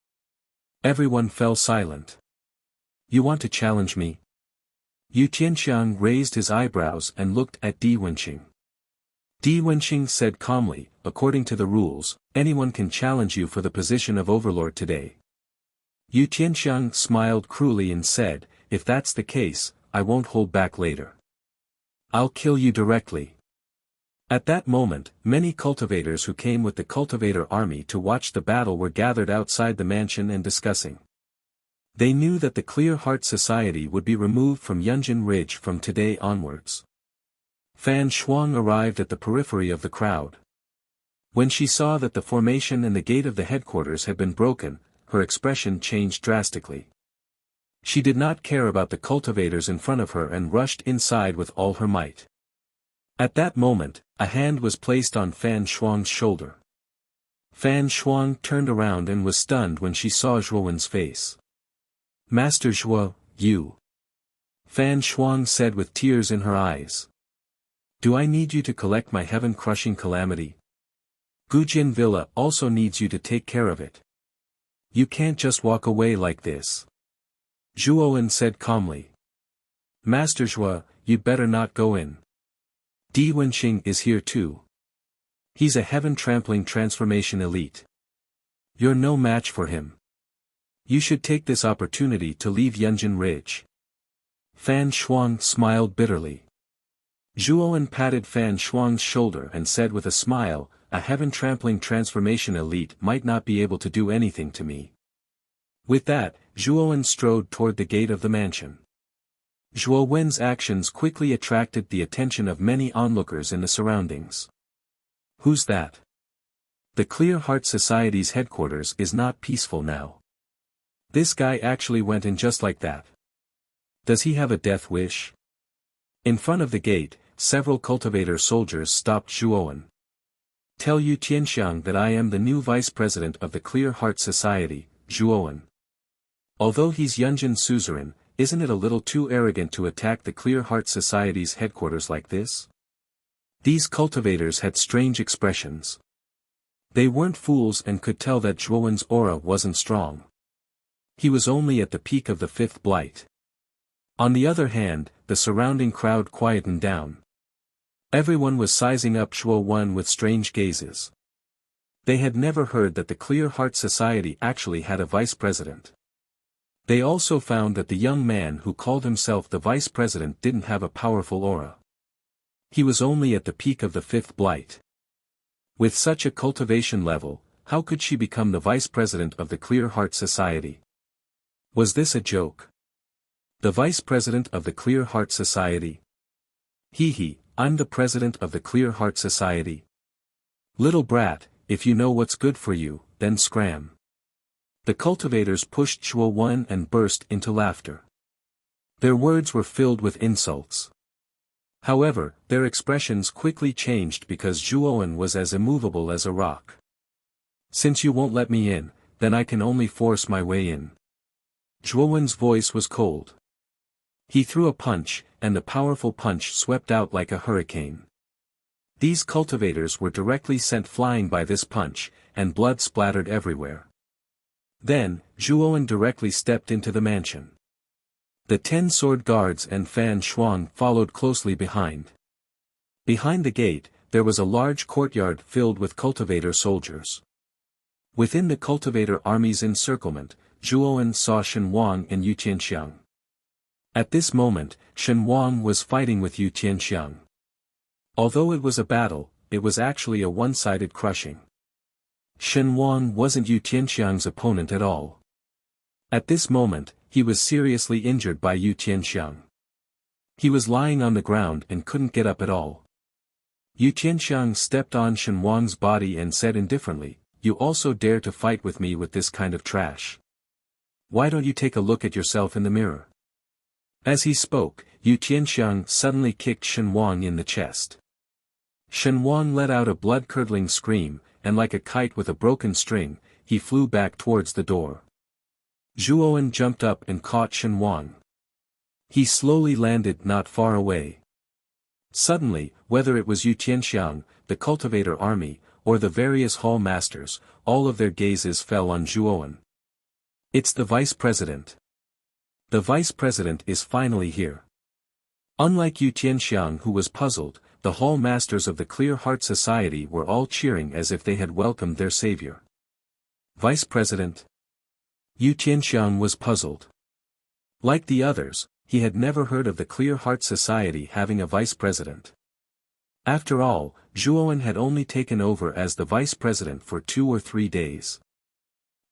Everyone fell silent. You want to challenge me? Yu Tianxiang raised his eyebrows and looked at Di Wenqing. Di Wenqing said calmly, according to the rules, anyone can challenge you for the position of overlord today. Yu Tianxiang smiled cruelly and said, if that's the case, I won't hold back later. I'll kill you directly. At that moment, many cultivators who came with the cultivator army to watch the battle were gathered outside the mansion and discussing. They knew that the Clear Heart Society would be removed from Yunjin Ridge from today onwards. Fan Shuang arrived at the periphery of the crowd. When she saw that the formation and the gate of the headquarters had been broken, her expression changed drastically. She did not care about the cultivators in front of her and rushed inside with all her might. At that moment, a hand was placed on Fan Shuang's shoulder. Fan Shuang turned around and was stunned when she saw Zhuowen's face. Master Zhuo, you. Fan Shuang said with tears in her eyes. Do I need you to collect my heaven-crushing calamity? Gujin Villa also needs you to take care of it. You can't just walk away like this. Zhuowen said calmly. Master Zhuo, you'd better not go in. Di Wenqing is here too. He's a heaven-trampling transformation elite. You're no match for him. You should take this opportunity to leave Yunjin Ridge. Fan Shuang smiled bitterly. Zhuowen patted Fan Shuang's shoulder and said with a smile, a heaven-trampling transformation elite might not be able to do anything to me. With that, Zhuowen strode toward the gate of the mansion. Zhuowen's actions quickly attracted the attention of many onlookers in the surroundings. Who's that? The Clear Heart Society's headquarters is not peaceful now. This guy actually went in just like that. Does he have a death wish? In front of the gate, several cultivator soldiers stopped Zhuowen. Tell Yu Tianxiang that I am the new vice president of the Clear Heart Society, Zhuowen. Although he's Yunjin's suzerain, isn't it a little too arrogant to attack the Clear Heart Society's headquarters like this? These cultivators had strange expressions. They weren't fools and could tell that Zhuowen's aura wasn't strong. He was only at the peak of the fifth blight. On the other hand, the surrounding crowd quietened down. Everyone was sizing up Shuo Wen with strange gazes. They had never heard that the Clear Heart Society actually had a vice president. They also found that the young man who called himself the vice president didn't have a powerful aura. He was only at the peak of the fifth blight. With such a cultivation level, how could she become the vice president of the Clear Heart Society? Was this a joke? The vice president of the Clear Heart Society? I'm the president of the Clear Heart Society. Little brat, if you know what's good for you, then scram. The cultivators pushed Shuo Wen and burst into laughter. Their words were filled with insults. However, their expressions quickly changed because Shuo Wen was as immovable as a rock. Since you won't let me in, then I can only force my way in. Shuo Wen's voice was cold. He threw a punch, and the powerful punch swept out like a hurricane. These cultivators were directly sent flying by this punch, and blood splattered everywhere. Then, Shuo Wen directly stepped into the mansion. The 10 sword guards and Fan Shuang followed closely behind. Behind the gate, there was a large courtyard filled with cultivator soldiers. Within the cultivator army's encirclement, Shuo Wen saw Shen Wang and Yu Tianxiang. At this moment, Shen Wang was fighting with Yu Tianxiang. Although it was a battle, it was actually a one-sided crushing. Shen Wang wasn't Yu Tianxiang's opponent at all. At this moment, he was seriously injured by Yu Tianxiang. He was lying on the ground and couldn't get up at all. Yu Tianxiang stepped on Shen Wang's body and said indifferently, "You also dare to fight with me with this kind of trash? Why don't you take a look at yourself in the mirror?" As he spoke, Yu Tianxiang suddenly kicked Shen Wang in the chest. Shen Wang let out a blood-curdling scream, and like a kite with a broken string, he flew back towards the door. Shuo Wen jumped up and caught Shen Wang. He slowly landed not far away. Suddenly, whether it was Yu Tianxiang, the cultivator army, or the various hall masters, all of their gazes fell on Shuo Wen. It's the vice president. The vice president is finally here. Unlike Yu Tianxiang, who was puzzled, the hall masters of the Clear Heart Society were all cheering as if they had welcomed their savior. Vice president? Yu Tianxiang was puzzled. Like the others, he had never heard of the Clear Heart Society having a vice president. After all, Shuo Wen had only taken over as the vice president for 2 or 3 days.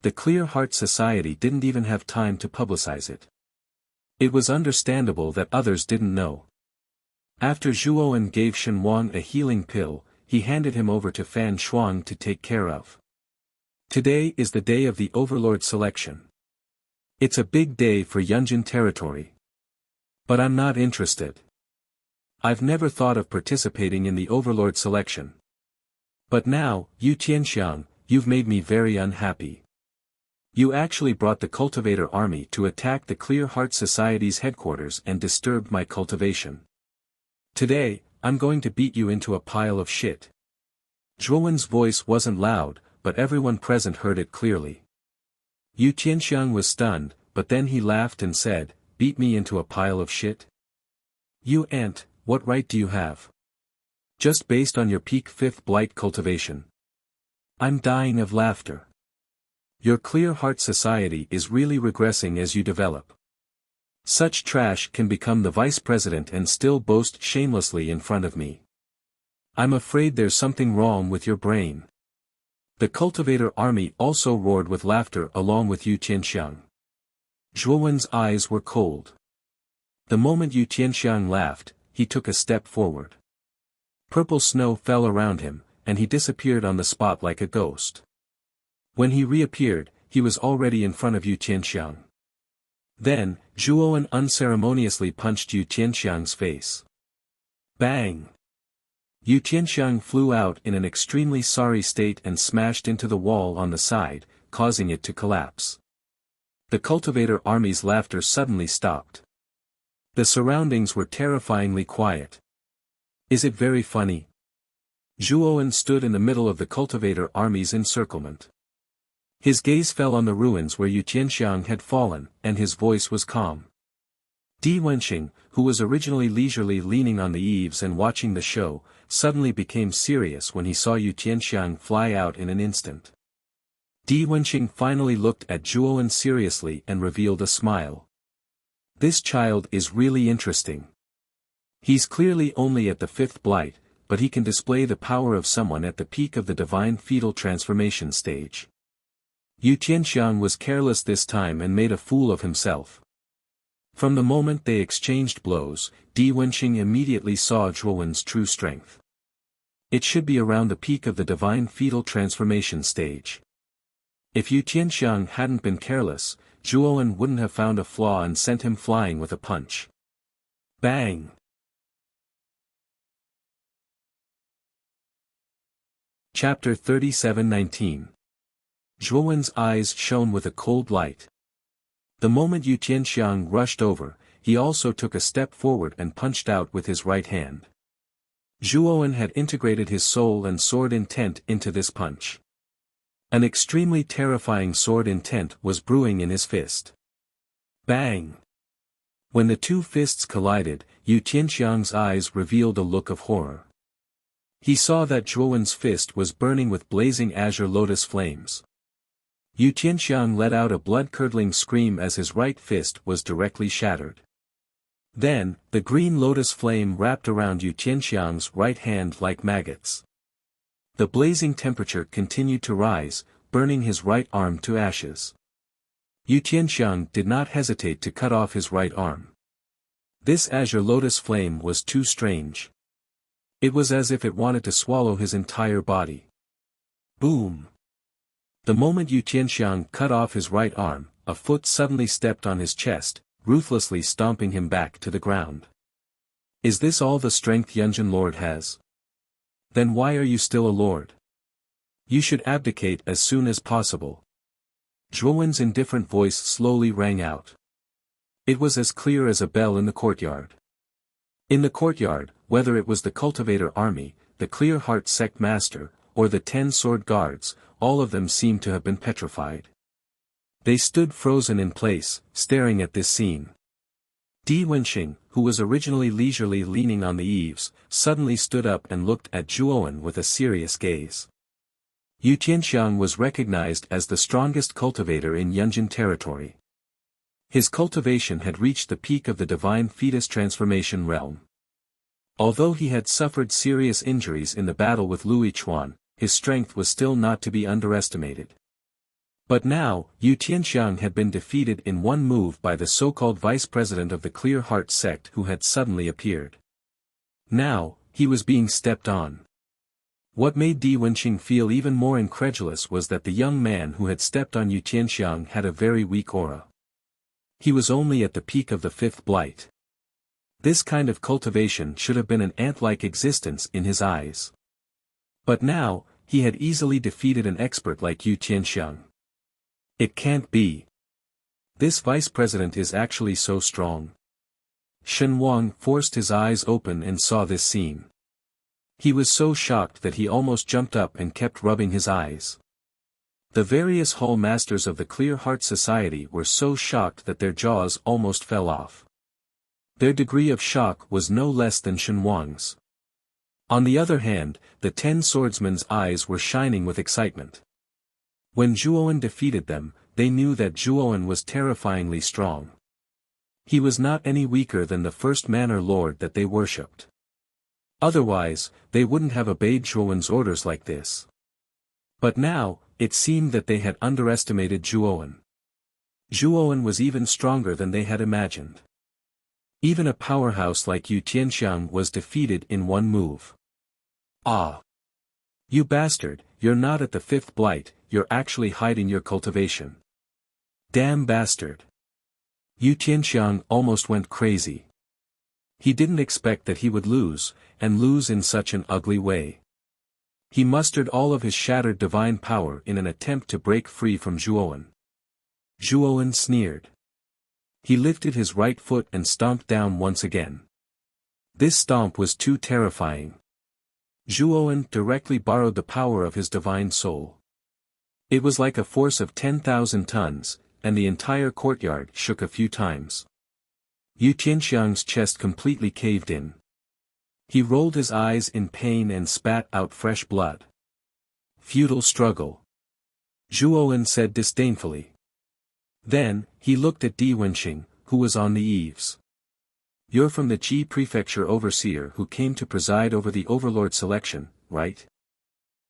The Clear Heart Society didn't even have time to publicize it. It was understandable that others didn't know. After Shuo Wen gave Shen Wang a healing pill, he handed him over to Fan Shuang to take care of. Today is the day of the Overlord selection. It's a big day for Yunjin territory. But I'm not interested. I've never thought of participating in the Overlord selection. But now, Yu Tianxiang, you've made me very unhappy. You actually brought the cultivator army to attack the Clear Heart Society's headquarters and disturbed my cultivation. Today, I'm going to beat you into a pile of shit. Shuo Wen's voice wasn't loud, but everyone present heard it clearly. Yu Tianxiang was stunned, but then he laughed and said, "Beat me into a pile of shit? You ant, what right do you have? Just based on your peak 5th blight cultivation." I'm dying of laughter. Your Clear Heart Society is really regressing as you develop. Such trash can become the vice president and still boast shamelessly in front of me. I'm afraid there's something wrong with your brain. The cultivator army also roared with laughter along with Yu Tianxiang. Shuo Wen's eyes were cold. The moment Yu Tianxiang laughed, he took a step forward. Purple snow fell around him, and he disappeared on the spot like a ghost. When he reappeared, he was already in front of Yu Tianxiang. Then, Shuo Wen unceremoniously punched Yu Tianxiang's face. Bang! Yu Tianxiang flew out in an extremely sorry state and smashed into the wall on the side, causing it to collapse. The cultivator army's laughter suddenly stopped. The surroundings were terrifyingly quiet. Is it very funny? Shuo Wen stood in the middle of the cultivator army's encirclement. His gaze fell on the ruins where Yu Tianxiang had fallen, and his voice was calm. Di Wenxing, who was originally leisurely leaning on the eaves and watching the show, suddenly became serious when he saw Yu Tianxiang fly out in an instant. Di Wenxing finally looked at Zhuowen seriously and revealed a smile. This child is really interesting. He's clearly only at the 5th blight, but he can display the power of someone at the peak of the divine fetal transformation stage. Yu Tianxiang was careless this time and made a fool of himself. From the moment they exchanged blows, Di Wenxing immediately saw Zhuowen's true strength. It should be around the peak of the divine fetal transformation stage. If Yu Tianxiang hadn't been careless, Zhuowen wouldn't have found a flaw and sent him flying with a punch. Bang! Chapter 37:19. Zhuowen's eyes shone with a cold light. The moment Yu Tianxiang rushed over, he also took a step forward and punched out with his right hand. Zhuowen had integrated his soul and sword intent into this punch. An extremely terrifying sword intent was brewing in his fist. Bang! When the two fists collided, Yu Tianxiang's eyes revealed a look of horror. He saw that Zhuowen's fist was burning with blazing azure lotus flames. Yu Tianxiang let out a blood-curdling scream as his right fist was directly shattered. Then, the green lotus flame wrapped around Yu Tianxiang's right hand like maggots. The blazing temperature continued to rise, burning his right arm to ashes. Yu Tianxiang did not hesitate to cut off his right arm. This azure lotus flame was too strange. It was as if it wanted to swallow his entire body. Boom! The moment Yu Tianxiang cut off his right arm, a foot suddenly stepped on his chest, ruthlessly stomping him back to the ground. Is this all the strength Yunjin Lord has? Then why are you still a lord? You should abdicate as soon as possible. Zhuowen's indifferent voice slowly rang out. It was as clear as a bell in the courtyard. In the courtyard, whether it was the cultivator army, the Clear Heart sect master, or the 10 sword guards, all of them seemed to have been petrified. They stood frozen in place, staring at this scene. Di Wenxing, who was originally leisurely leaning on the eaves, suddenly stood up and looked at Zhuowen with a serious gaze. Yu Tianxiang was recognized as the strongest cultivator in Yunjin territory. His cultivation had reached the peak of the divine fetus transformation realm. Although he had suffered serious injuries in the battle with Lui Chuan, his strength was still not to be underestimated. But now, Yu Tianxiang had been defeated in one move by the so-called vice president of the Clear Heart sect who had suddenly appeared. Now, he was being stepped on. What made Di Wenxing feel even more incredulous was that the young man who had stepped on Yu Tianxiang had a very weak aura. He was only at the peak of the 5th blight. This kind of cultivation should have been an ant-like existence in his eyes. But now, he had easily defeated an expert like Yu Tianxiang. It can't be. This vice president is actually so strong. Shen Wang forced his eyes open and saw this scene. He was so shocked that he almost jumped up and kept rubbing his eyes. The various hall masters of the Clear Heart Society were so shocked that their jaws almost fell off. Their degree of shock was no less than Shen Wang's. On the other hand, the 10 swordsmen's eyes were shining with excitement. When Zhuowen defeated them, they knew that Zhuowen was terrifyingly strong. He was not any weaker than the first manor lord that they worshipped. Otherwise, they wouldn't have obeyed Zhuowen's orders like this. But now, it seemed that they had underestimated Zhuowen. Zhuowen was even stronger than they had imagined. Even a powerhouse like Yu Tianxiang was defeated in one move. Ah! You bastard, you're not at the 5th blight, you're actually hiding your cultivation. Damn bastard! Yu Tianxiang almost went crazy. He didn't expect that he would lose, and lose in such an ugly way. He mustered all of his shattered divine power in an attempt to break free from Zhuowen. Zhuowen sneered. He lifted his right foot and stomped down once again. This stomp was too terrifying. Zhuowen directly borrowed the power of his divine soul. It was like a force of 10,000 tons, and the entire courtyard shook a few times. Yu Tianxiang's chest completely caved in. He rolled his eyes in pain and spat out fresh blood. Futile struggle. Zhuowen said disdainfully. Then, he looked at Di Wenxing, who was on the eaves. You're from the Ji Prefecture overseer who came to preside over the overlord selection, right?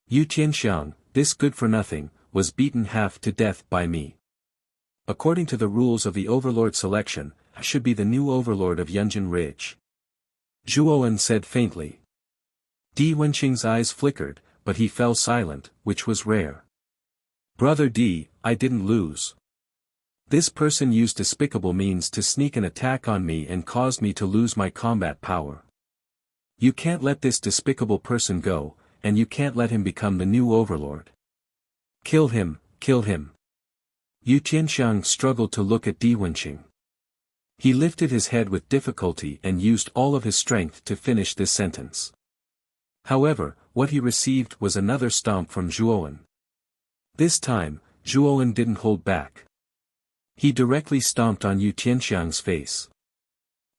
Yu Tianxiang, this good-for-nothing, was beaten half to death by me. According to the rules of the overlord selection, I should be the new overlord of Yunjin Ridge. Zhuowen said faintly. Di Wenxing's eyes flickered, but he fell silent, which was rare. Brother Di, I didn't lose. This person used despicable means to sneak an attack on me and caused me to lose my combat power. You can't let this despicable person go, and you can't let him become the new overlord. Kill him, kill him. Yu Tianxiang struggled to look at Di Wenxing. He lifted his head with difficulty and used all of his strength to finish this sentence. However, what he received was another stomp from Zhuowen. This time, Zhuowen didn't hold back. He directly stomped on Yu Tianxiang's face.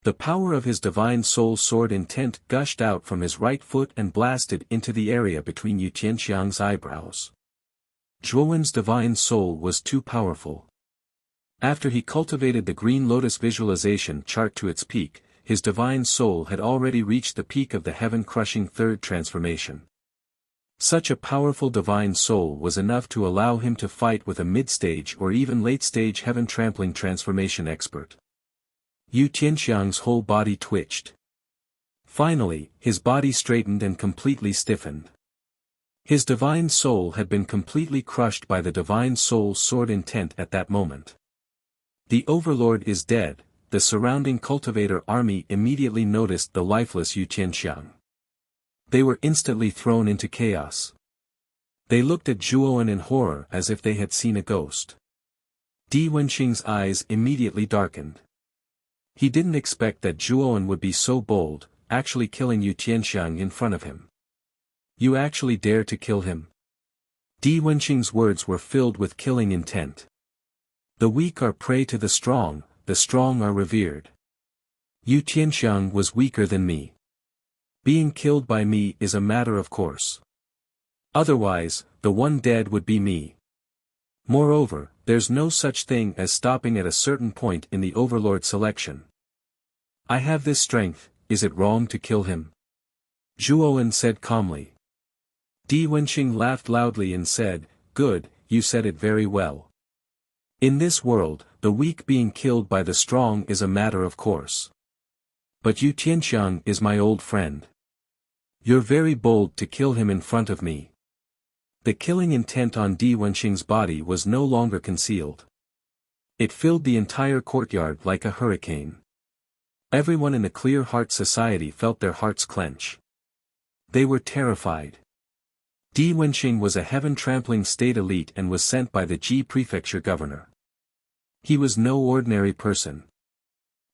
The power of his divine soul sword intent gushed out from his right foot and blasted into the area between Yu Tianxiang's eyebrows. Zhuowen's divine soul was too powerful. After he cultivated the green lotus visualization chart to its peak, his divine soul had already reached the peak of the heaven-crushing third transformation. Such a powerful divine soul was enough to allow him to fight with a mid-stage or even late-stage heaven-trampling transformation expert. Yu Tianxiang's whole body twitched. Finally, his body straightened and completely stiffened. His divine soul had been completely crushed by the divine soul sword intent at that moment. The overlord is dead. The surrounding cultivator army immediately noticed the lifeless Yu Tianxiang. They were instantly thrown into chaos. They looked at Zhuowen in horror as if they had seen a ghost. Di Wenxing's eyes immediately darkened. He didn't expect that Zhuowen would be so bold, actually killing Yu Tianxiang in front of him. You actually dare to kill him? Di Wenxing's words were filled with killing intent. The weak are prey to the strong are revered. Yu Tianxiang was weaker than me. Being killed by me is a matter of course. Otherwise, the one dead would be me. Moreover, there's no such thing as stopping at a certain point in the overlord selection. I have this strength, is it wrong to kill him? Zhuowen said calmly. Di Wenxing laughed loudly and said, Good, you said it very well. In this world, the weak being killed by the strong is a matter of course. But Yu Tianxiang is my old friend. You're very bold to kill him in front of me. The killing intent on Di Wenxing's body was no longer concealed. It filled the entire courtyard like a hurricane. Everyone in the Clear Heart Society felt their hearts clench. They were terrified. Di Wenxing was a heaven-trampling state elite and was sent by the Ji Prefecture governor. He was no ordinary person.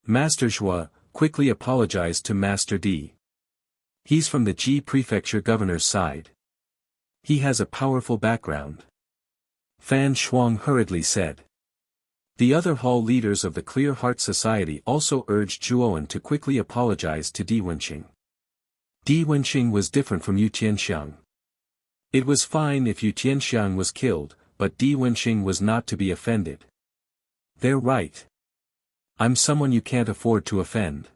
Master Zhua quickly apologized to Master Di. He's from the Ji Prefecture governor's side. He has a powerful background. Fan Shuang hurriedly said. The other hall leaders of the Clear Heart Society also urged Zhuowen to quickly apologize to Di Wenxing. Di Wenxing was different from Yu Tianxiang. It was fine if Yu Tianxiang was killed, but Di Wenxing was not to be offended. They're right. I'm someone you can't afford to offend.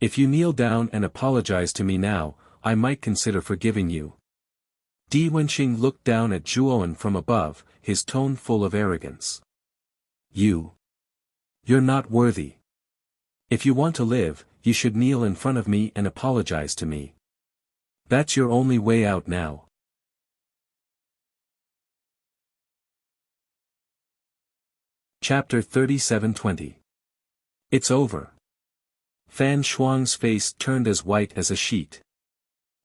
If you kneel down and apologize to me now, I might consider forgiving you. Di Wenxing looked down at Zhuowen from above, his tone full of arrogance. You're not worthy. If you want to live, you should kneel in front of me and apologize to me. That's your only way out now. Chapter 37:20. It's over. Fan Shuang's face turned as white as a sheet.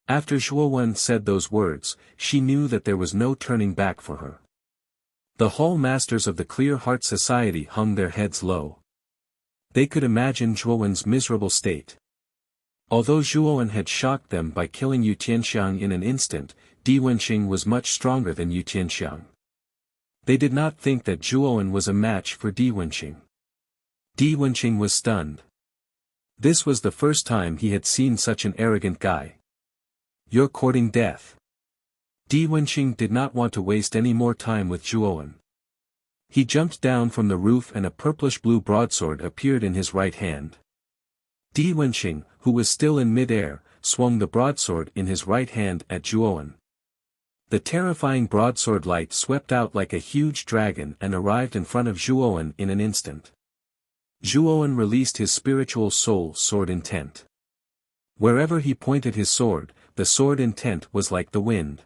After Zhuowen said those words, she knew that there was no turning back for her. The hall masters of the Clear Heart Society hung their heads low. They could imagine Zhuowen's miserable state. Although Zhuowen had shocked them by killing Yu Tianxiang in an instant, Di Wenxing was much stronger than Yu Tianxiang. They did not think that Zhuowen was a match for Di Wenxing. Di Wenxing was stunned. This was the first time he had seen such an arrogant guy. "You're courting death." Di Wenqing did not want to waste any more time with Zhuowen. He jumped down from the roof and a purplish-blue broadsword appeared in his right hand. Di Wenqing, who was still in mid-air, swung the broadsword in his right hand at Zhuowen. The terrifying broadsword light swept out like a huge dragon and arrived in front of Zhuowen in an instant. Zhuowen released his spiritual soul sword intent. Wherever he pointed his sword, the sword intent was like the wind.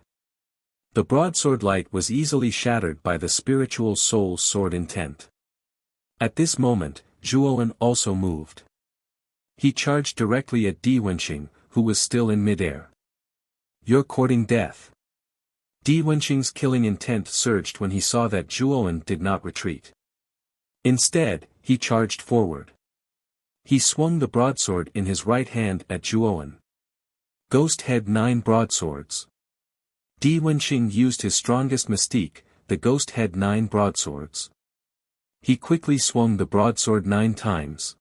The broadsword light was easily shattered by the spiritual soul sword intent. At this moment, Zhuowen also moved. He charged directly at Di Wenqing, who was still in midair. "You're courting death." Di Wenqing's killing intent surged when he saw that Zhuowen did not retreat. Instead, he charged forward. He swung the broadsword in his right hand at Zhuowen. Ghost Head 9 broadswords. Di Wenqing used his strongest mystique, the Ghost Head 9 broadswords. He quickly swung the broadsword 9 times.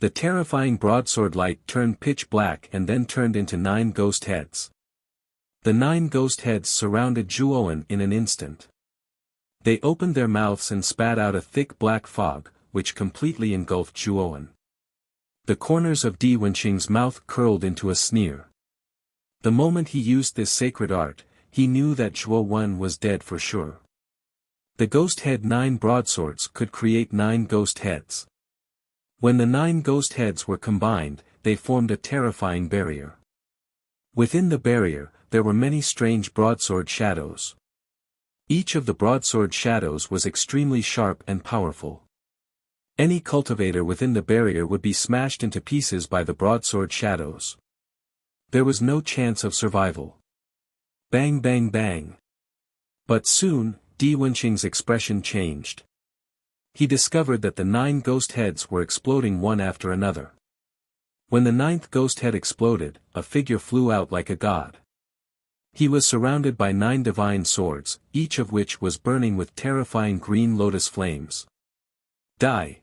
The terrifying broadsword light turned pitch black and then turned into 9 ghost heads. The 9 ghost heads surrounded Zhuowen in an instant. They opened their mouths and spat out a thick black fog, which completely engulfed Zhuowen. The corners of Di Wenqing's mouth curled into a sneer. The moment he used this sacred art, he knew that Zhuowen was dead for sure. The Ghost Head 9 broadswords could create 9 ghost heads. When the 9 ghost heads were combined, they formed a terrifying barrier. Within the barrier, there were many strange broadsword shadows. Each of the broadsword shadows was extremely sharp and powerful. Any cultivator within the barrier would be smashed into pieces by the broadsword shadows. There was no chance of survival. Bang bang bang. But soon, Di Wenqing's expression changed. He discovered that the 9 ghost heads were exploding one after another. When the 9th ghost head exploded, a figure flew out like a god. He was surrounded by 9 divine swords, each of which was burning with terrifying green lotus flames. "Die!"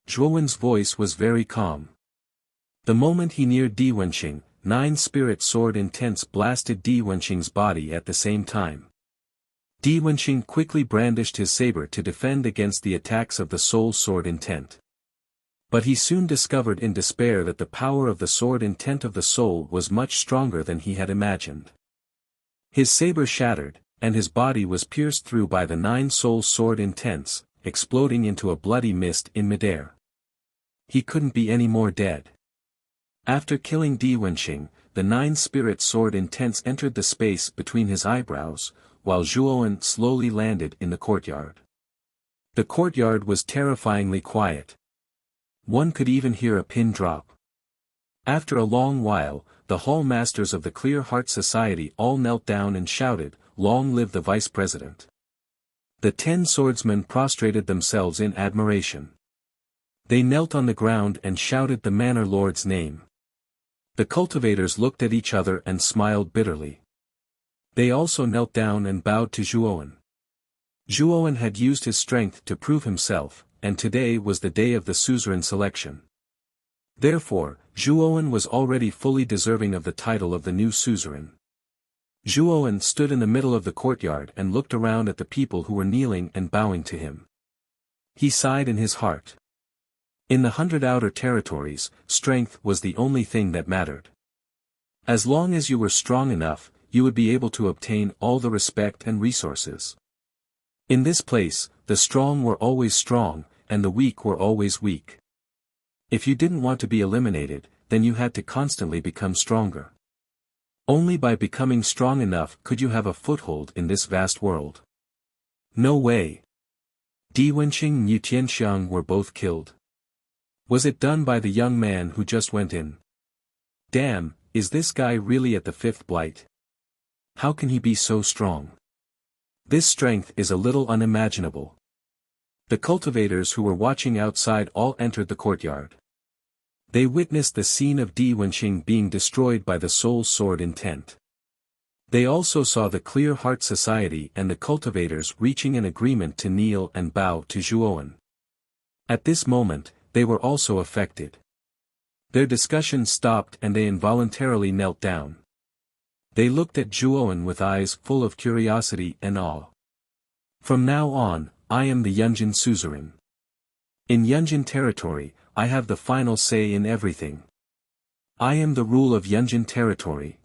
Zhuowen's voice was very calm. The moment he neared Di Wenqing, 9 spirit sword intents blasted Di Wenqing's body at the same time. Di Wenqing quickly brandished his saber to defend against the attacks of the soul sword intent. But he soon discovered in despair that the power of the sword intent of the soul was much stronger than he had imagined. His saber shattered, and his body was pierced through by the 9 soul sword intents, exploding into a bloody mist in midair. He couldn't be any more dead. After killing Di Wenqing, the 9 spirit sword intents entered the space between his eyebrows, while Zhuowen slowly landed in the courtyard. The courtyard was terrifyingly quiet. One could even hear a pin drop. After a long while, the hall masters of the Clear Heart Society all knelt down and shouted, "Long live the Vice President." The 10 swordsmen prostrated themselves in admiration. They knelt on the ground and shouted the Manor Lord's name. The cultivators looked at each other and smiled bitterly. They also knelt down and bowed to Zhuowen. Zhuowen had used his strength to prove himself, and today was the day of the suzerain selection. Therefore, Zhuowen was already fully deserving of the title of the new suzerain. Zhuowen stood in the middle of the courtyard and looked around at the people who were kneeling and bowing to him. He sighed in his heart. In the 100 outer territories, strength was the only thing that mattered. As long as you were strong enough, you would be able to obtain all the respect and resources. In this place, the strong were always strong, and the weak were always weak. If you didn't want to be eliminated, then you had to constantly become stronger. Only by becoming strong enough could you have a foothold in this vast world. No way. Di Wenqing and Yu Tianxiang were both killed. Was it done by the young man who just went in? Damn, is this guy really at the 5th blight? How can he be so strong? This strength is a little unimaginable. The cultivators who were watching outside all entered the courtyard. They witnessed the scene of Di Wenqing being destroyed by the soul sword intent. They also saw the Clear Heart Society and the cultivators reaching an agreement to kneel and bow to Zhuowen. At this moment, they were also affected. Their discussion stopped and they involuntarily knelt down. They looked at Zhuowen with eyes full of curiosity and awe. From now on, I am the Yunjin suzerain. In Yunjin territory, I have the final say in everything. I am the rule of Yunjin territory.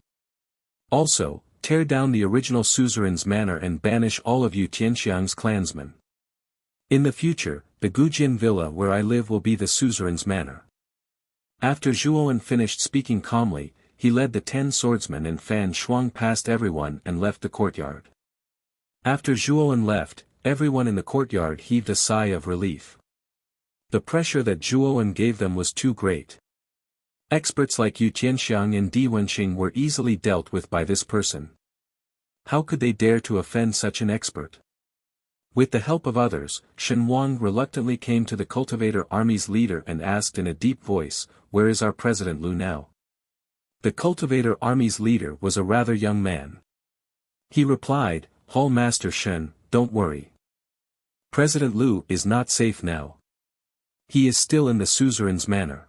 Also, tear down the original suzerain's manor and banish all of Yu Tianxiang's clansmen. In the future, the Gujin villa where I live will be the suzerain's manor. After Zhuowen finished speaking calmly, he led the 10 swordsmen and Fan Shuang past everyone and left the courtyard. After Zhuowen left, everyone in the courtyard heaved a sigh of relief. The pressure that Zhuowen gave them was too great. Experts like Yu Tianxiang and Di Wenxing were easily dealt with by this person. How could they dare to offend such an expert? With the help of others, Shen Wang reluctantly came to the cultivator army's leader and asked in a deep voice, "Where is our President Lu now?" The cultivator army's leader was a rather young man. He replied, "Hall Master Shen, don't worry. President Lu is not safe now. He is still in the suzerain's manor."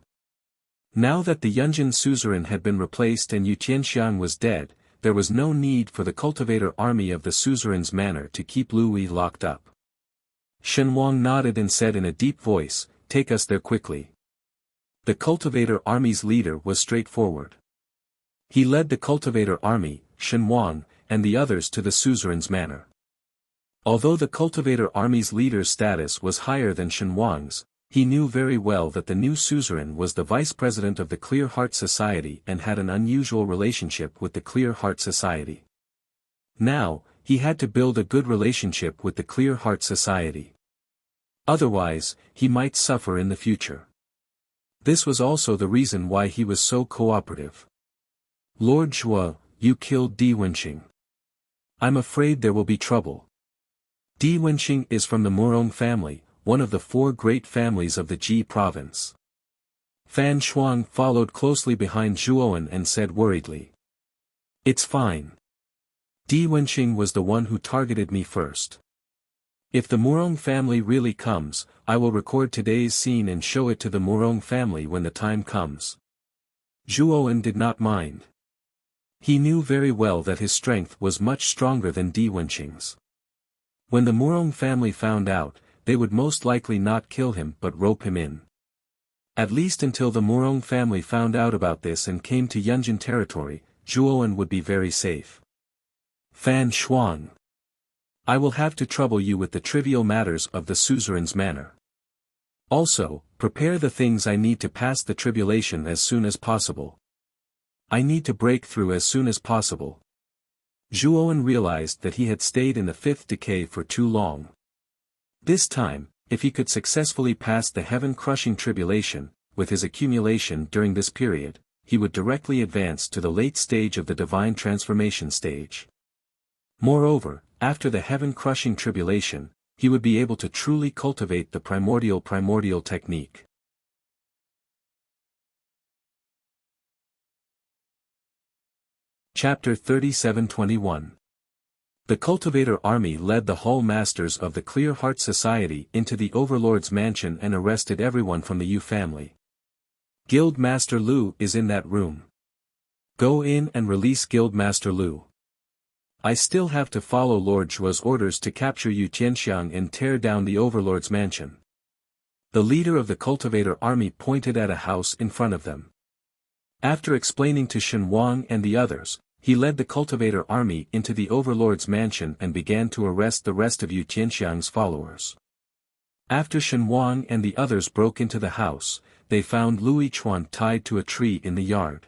Now that the Yunjin suzerain had been replaced and Yu Tianxiang was dead, there was no need for the cultivator army of the suzerain's manor to keep Lu Yi locked up. Shen Wang nodded and said in a deep voice, "Take us there quickly." The cultivator army's leader was straightforward. He led the cultivator army, Shen Wang, and the others to the suzerain's manor. Although the cultivator army's leader's status was higher than Shen Wang's, he knew very well that the new suzerain was the vice president of the Clear Heart Society and had an unusual relationship with the Clear Heart Society. Now, he had to build a good relationship with the Clear Heart Society. Otherwise, he might suffer in the future. This was also the reason why he was so cooperative. "Lord Zhuo, you killed Di Wenxing. I'm afraid there will be trouble. Di Wenxing is from the Murong family, one of the 4 great families of the Ji province." Fan Shuang followed closely behind Zhuowen and said worriedly, "It's fine. Di Wenxing was the one who targeted me first. If the Murong family really comes, I will record today's scene and show it to the Murong family when the time comes." Zhuowen did not mind. He knew very well that his strength was much stronger than Di Wenxing's. When the Murong family found out, they would most likely not kill him but rope him in. At least until the Murong family found out about this and came to Yunjin territory, Zhuowen would be very safe. "Fan Shuang. I will have to trouble you with the trivial matters of the suzerain's manor. Also, prepare the things I need to pass the tribulation as soon as possible. I need to break through as soon as possible." Zhuowen realized that he had stayed in the 5th decade for too long. This time, if he could successfully pass the heaven-crushing tribulation, with his accumulation during this period, he would directly advance to the late stage of the divine transformation stage. Moreover, after the heaven-crushing tribulation, he would be able to truly cultivate the primordial technique. Chapter 37-21. The cultivator army led the Hall Masters of the Clear Heart Society into the Overlord's mansion and arrested everyone from the Yu family. "Guild Master Lu is in that room. Go in and release Guild Master Lu. I still have to follow Lord Zhuo's orders to capture Yu Tianxiang and tear down the Overlord's mansion." The leader of the cultivator army pointed at a house in front of them. After explaining to Shen Wang and the others, he led the cultivator army into the Overlord's mansion and began to arrest the rest of Yu Tianxiang's followers. After Shen Wang and the others broke into the house, they found Lu Yichuan tied to a tree in the yard.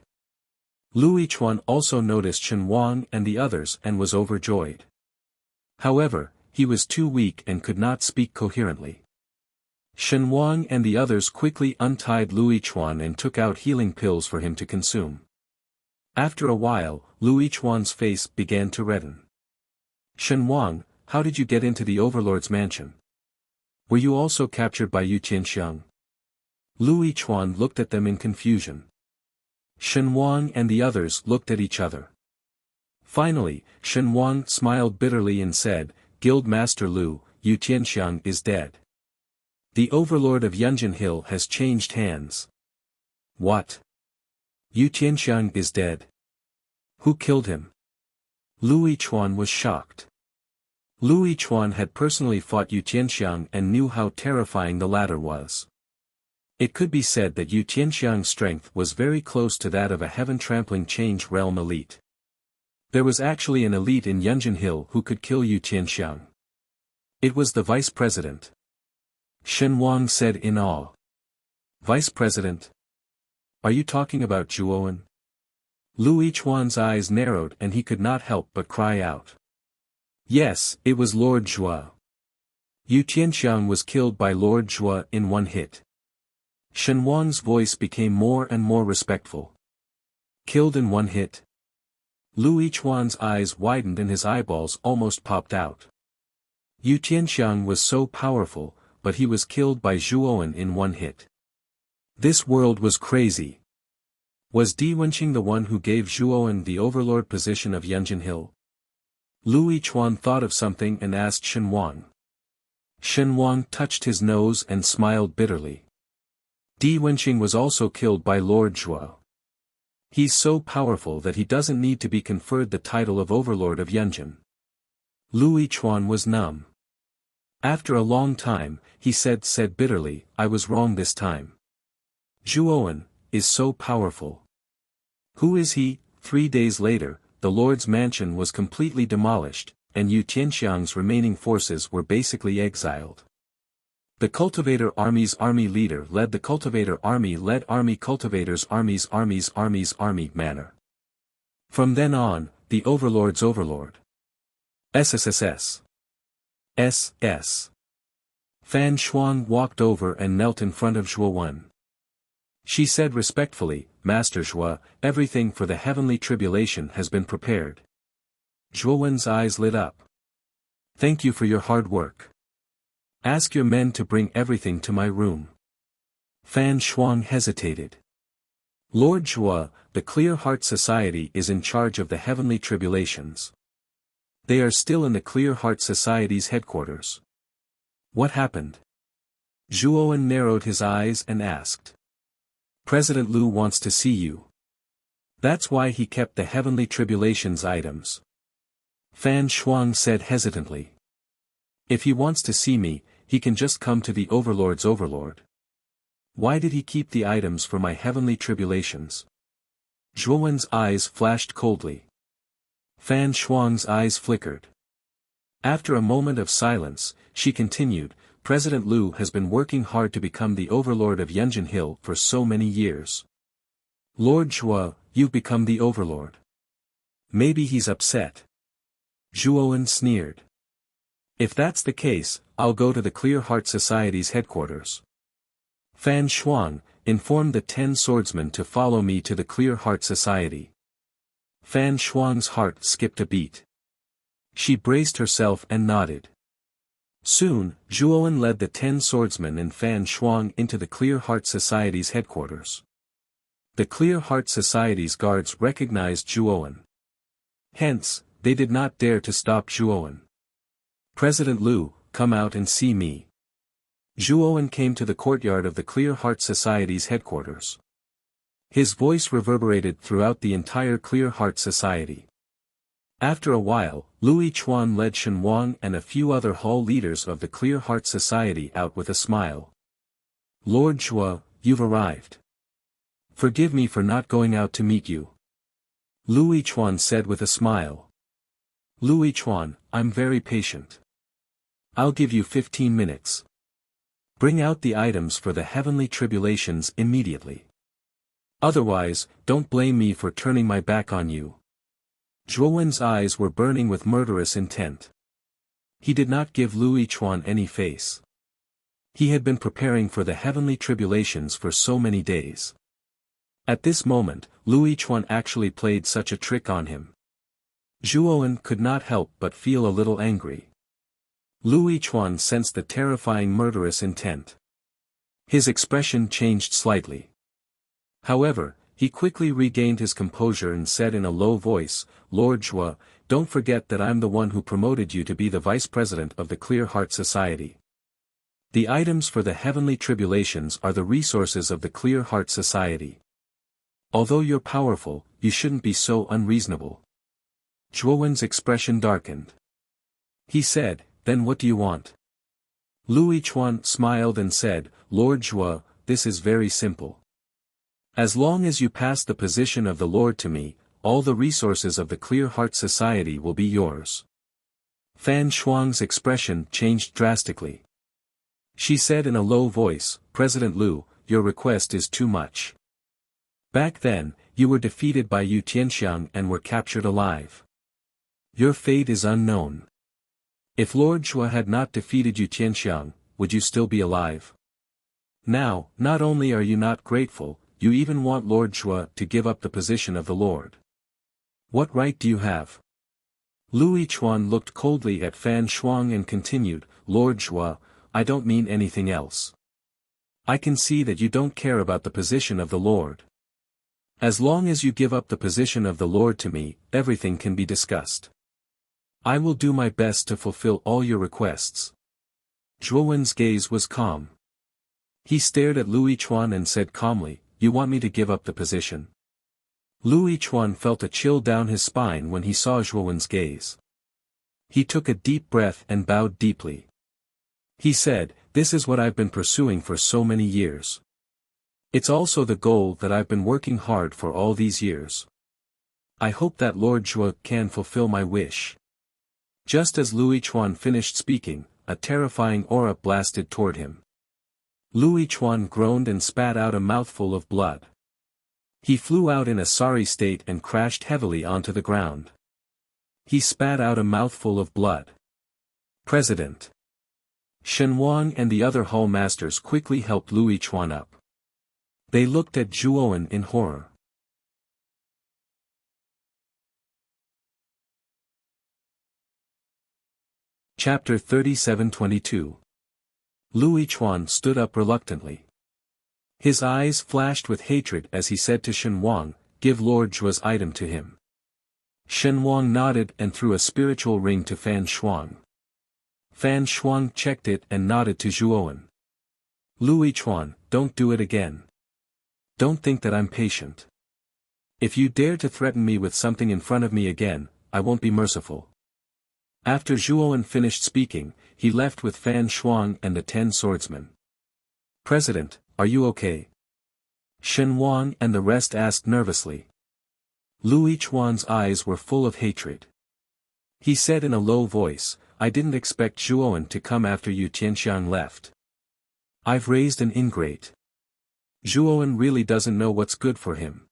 Lu Yichuan also noticed Shen Wang and the others and was overjoyed. However, he was too weak and could not speak coherently. Shen Wang and the others quickly untied Lu Yichuan and took out healing pills for him to consume. After a while, Lu Yichuan's face began to redden. "Shen Wang, how did you get into the Overlord's mansion? Were you also captured by Yu Tianxiang?" Lu Yichuan looked at them in confusion. Shen Wang and the others looked at each other. Finally, Shen Wang smiled bitterly and said, "Guild Master Lu, Yu Tianxiang is dead. The Overlord of Yunjin Hill has changed hands. What? Yu Tianxiang is dead. Who killed him? Lu Yichuan was shocked. Lu Yichuan had personally fought Yu Tianxiang and knew how terrifying the latter was. It could be said that Yu Tianxiang's strength was very close to that of a heaven-trampling change realm elite. There was actually an elite in Yunjin Hill who could kill Yu Tianxiang. It was the vice president. Shen Wang said in awe. Vice president? Are you talking about Zhuowen? Lu Yichuan's eyes narrowed and he could not help but cry out. Yes, it was Lord Zhuo. Yu Tianxiang was killed by Lord Zhuo in one hit. Shen Wang's voice became more and more respectful. Killed in one hit? Lu Yichuan's eyes widened and his eyeballs almost popped out. Yu Tianxiang was so powerful, but he was killed by Zhuowen in one hit. This world was crazy. Was Di Wenqing the one who gave Zhuowen the overlord position of Yunjin Hill? Lu Yichuan thought of something and asked Shen Wang. Shen Wang touched his nose and smiled bitterly. Di Wenqing was also killed by Lord Zhuo. He's so powerful that he doesn't need to be conferred the title of Overlord of Yunjin. Lu Yichuan was numb. After a long time, he said bitterly, I was wrong this time. Zhuowen is so powerful. Who is he? 3 days later, the Lord's mansion was completely demolished, and Yu Tianxiang's remaining forces were basically exiled. The Cultivator Army's army leader led the Cultivator Army led Army Cultivators Army's army manner. From then on, the Overlord's Overlord. SSSS. SS. Fan Shuang walked over and knelt in front of Zhuowen. She said respectfully, Master Zhuo, everything for the heavenly tribulation has been prepared. Zhuowen's eyes lit up. Thank you for your hard work. Ask your men to bring everything to my room. Fan Shuang hesitated. Lord Zhuo, the Clear Heart Society is in charge of the heavenly tribulations. They are still in the Clear Heart Society's headquarters. What happened? Zhuowen narrowed his eyes and asked. President Lu wants to see you. That's why he kept the heavenly tribulations items. Fan Shuang said hesitantly. If he wants to see me, he can just come to the Overlord's Overlord. Why did he keep the items for my heavenly tribulations? Zhuowen's eyes flashed coldly. Fan Shuang's eyes flickered. After a moment of silence, she continued, President Lu has been working hard to become the Overlord of Yunjin Hill for so many years. Lord Zhuo, you've become the Overlord. Maybe he's upset. Zhuowen sneered. If that's the case, I'll go to the Clear Heart Society's headquarters. Fan Shuang, inform the 10 swordsmen to follow me to the Clear Heart Society. Fan Shuang's heart skipped a beat. She braced herself and nodded. Soon, Zhuowen led the 10 swordsmen and Fan Shuang into the Clear Heart Society's headquarters. The Clear Heart Society's guards recognized Zhuowen. Hence, they did not dare to stop Zhuowen. President Lu, come out and see me. Zhuowen came to the courtyard of the Clear Heart Society's headquarters. His voice reverberated throughout the entire Clear Heart Society. After a while, Lu Yichuan led Shen Wang and a few other hall leaders of the Clear Heart Society out with a smile. Lord Zhuo, you've arrived. Forgive me for not going out to meet you. Lu Yichuan said with a smile. Lu Yichuan, I'm very patient. I'll give you 15 minutes. Bring out the items for the heavenly tribulations immediately. Otherwise, don't blame me for turning my back on you. Zhuowen's eyes were burning with murderous intent. He did not give Lu Yichuan any face. He had been preparing for the heavenly tribulations for so many days. At this moment, Lu Yichuan actually played such a trick on him. Zhuowen could not help but feel a little angry. Lu Yichuan sensed the terrifying murderous intent. His expression changed slightly. However, he quickly regained his composure and said in a low voice, Lord Zhuo, don't forget that I'm the one who promoted you to be the vice president of the Clear Heart Society. The items for the heavenly tribulations are the resources of the Clear Heart Society. Although you're powerful, you shouldn't be so unreasonable. Zhuowen's expression darkened. He said, then what do you want? Lu Yichuan smiled and said, Lord Zhuo, this is very simple. As long as you pass the position of the Lord to me, all the resources of the Clear Heart Society will be yours. Fan Shuang's expression changed drastically. She said in a low voice, President Lu, your request is too much. Back then, you were defeated by Yu Tianxiang and were captured alive. Your fate is unknown. If Lord Zhuo had not defeated Yu Tianxiang, would you still be alive? Now, not only are you not grateful, you even want Lord Zhuo to give up the position of the Lord. What right do you have? Lu Yichuan looked coldly at Fan Shuang and continued, Lord Zhuo, I don't mean anything else. I can see that you don't care about the position of the Lord. As long as you give up the position of the Lord to me, everything can be discussed. I will do my best to fulfill all your requests. Zhuowen's gaze was calm. He stared at Lu Yichuan and said calmly, you want me to give up the position? Lu Yichuan felt a chill down his spine when he saw Zhuowen's gaze. He took a deep breath and bowed deeply. He said, this is what I've been pursuing for so many years. It's also the goal that I've been working hard for all these years. I hope that Lord Zhuo can fulfill my wish. Just as Lu Yichuan finished speaking, a terrifying aura blasted toward him. Lu Yichuan groaned and spat out a mouthful of blood. He flew out in a sorry state and crashed heavily onto the ground. He spat out a mouthful of blood. President Shen Wang and the other hall masters quickly helped Lu Yichuan up. They looked at Zhuowen in horror. Chapter 37-22. Lu Yichuan stood up reluctantly. His eyes flashed with hatred as he said to Shen Wang, give Lord Zhuo's item to him. Shen Wang nodded and threw a spiritual ring to Fan Shuang. Fan Shuang checked it and nodded to Zhuowen. Lu Yichuan, don't do it again. Don't think that I'm patient. If you dare to threaten me with something in front of me again, I won't be merciful. After Zhuowen finished speaking, he left with Fan Shuang and the 10 swordsmen. President, are you okay? Shen Wang and the rest asked nervously. Lu Yichuan's eyes were full of hatred. He said in a low voice, I didn't expect Zhuowen to come after Yu Tianxiang left. I've raised an ingrate. Zhuowen really doesn't know what's good for him.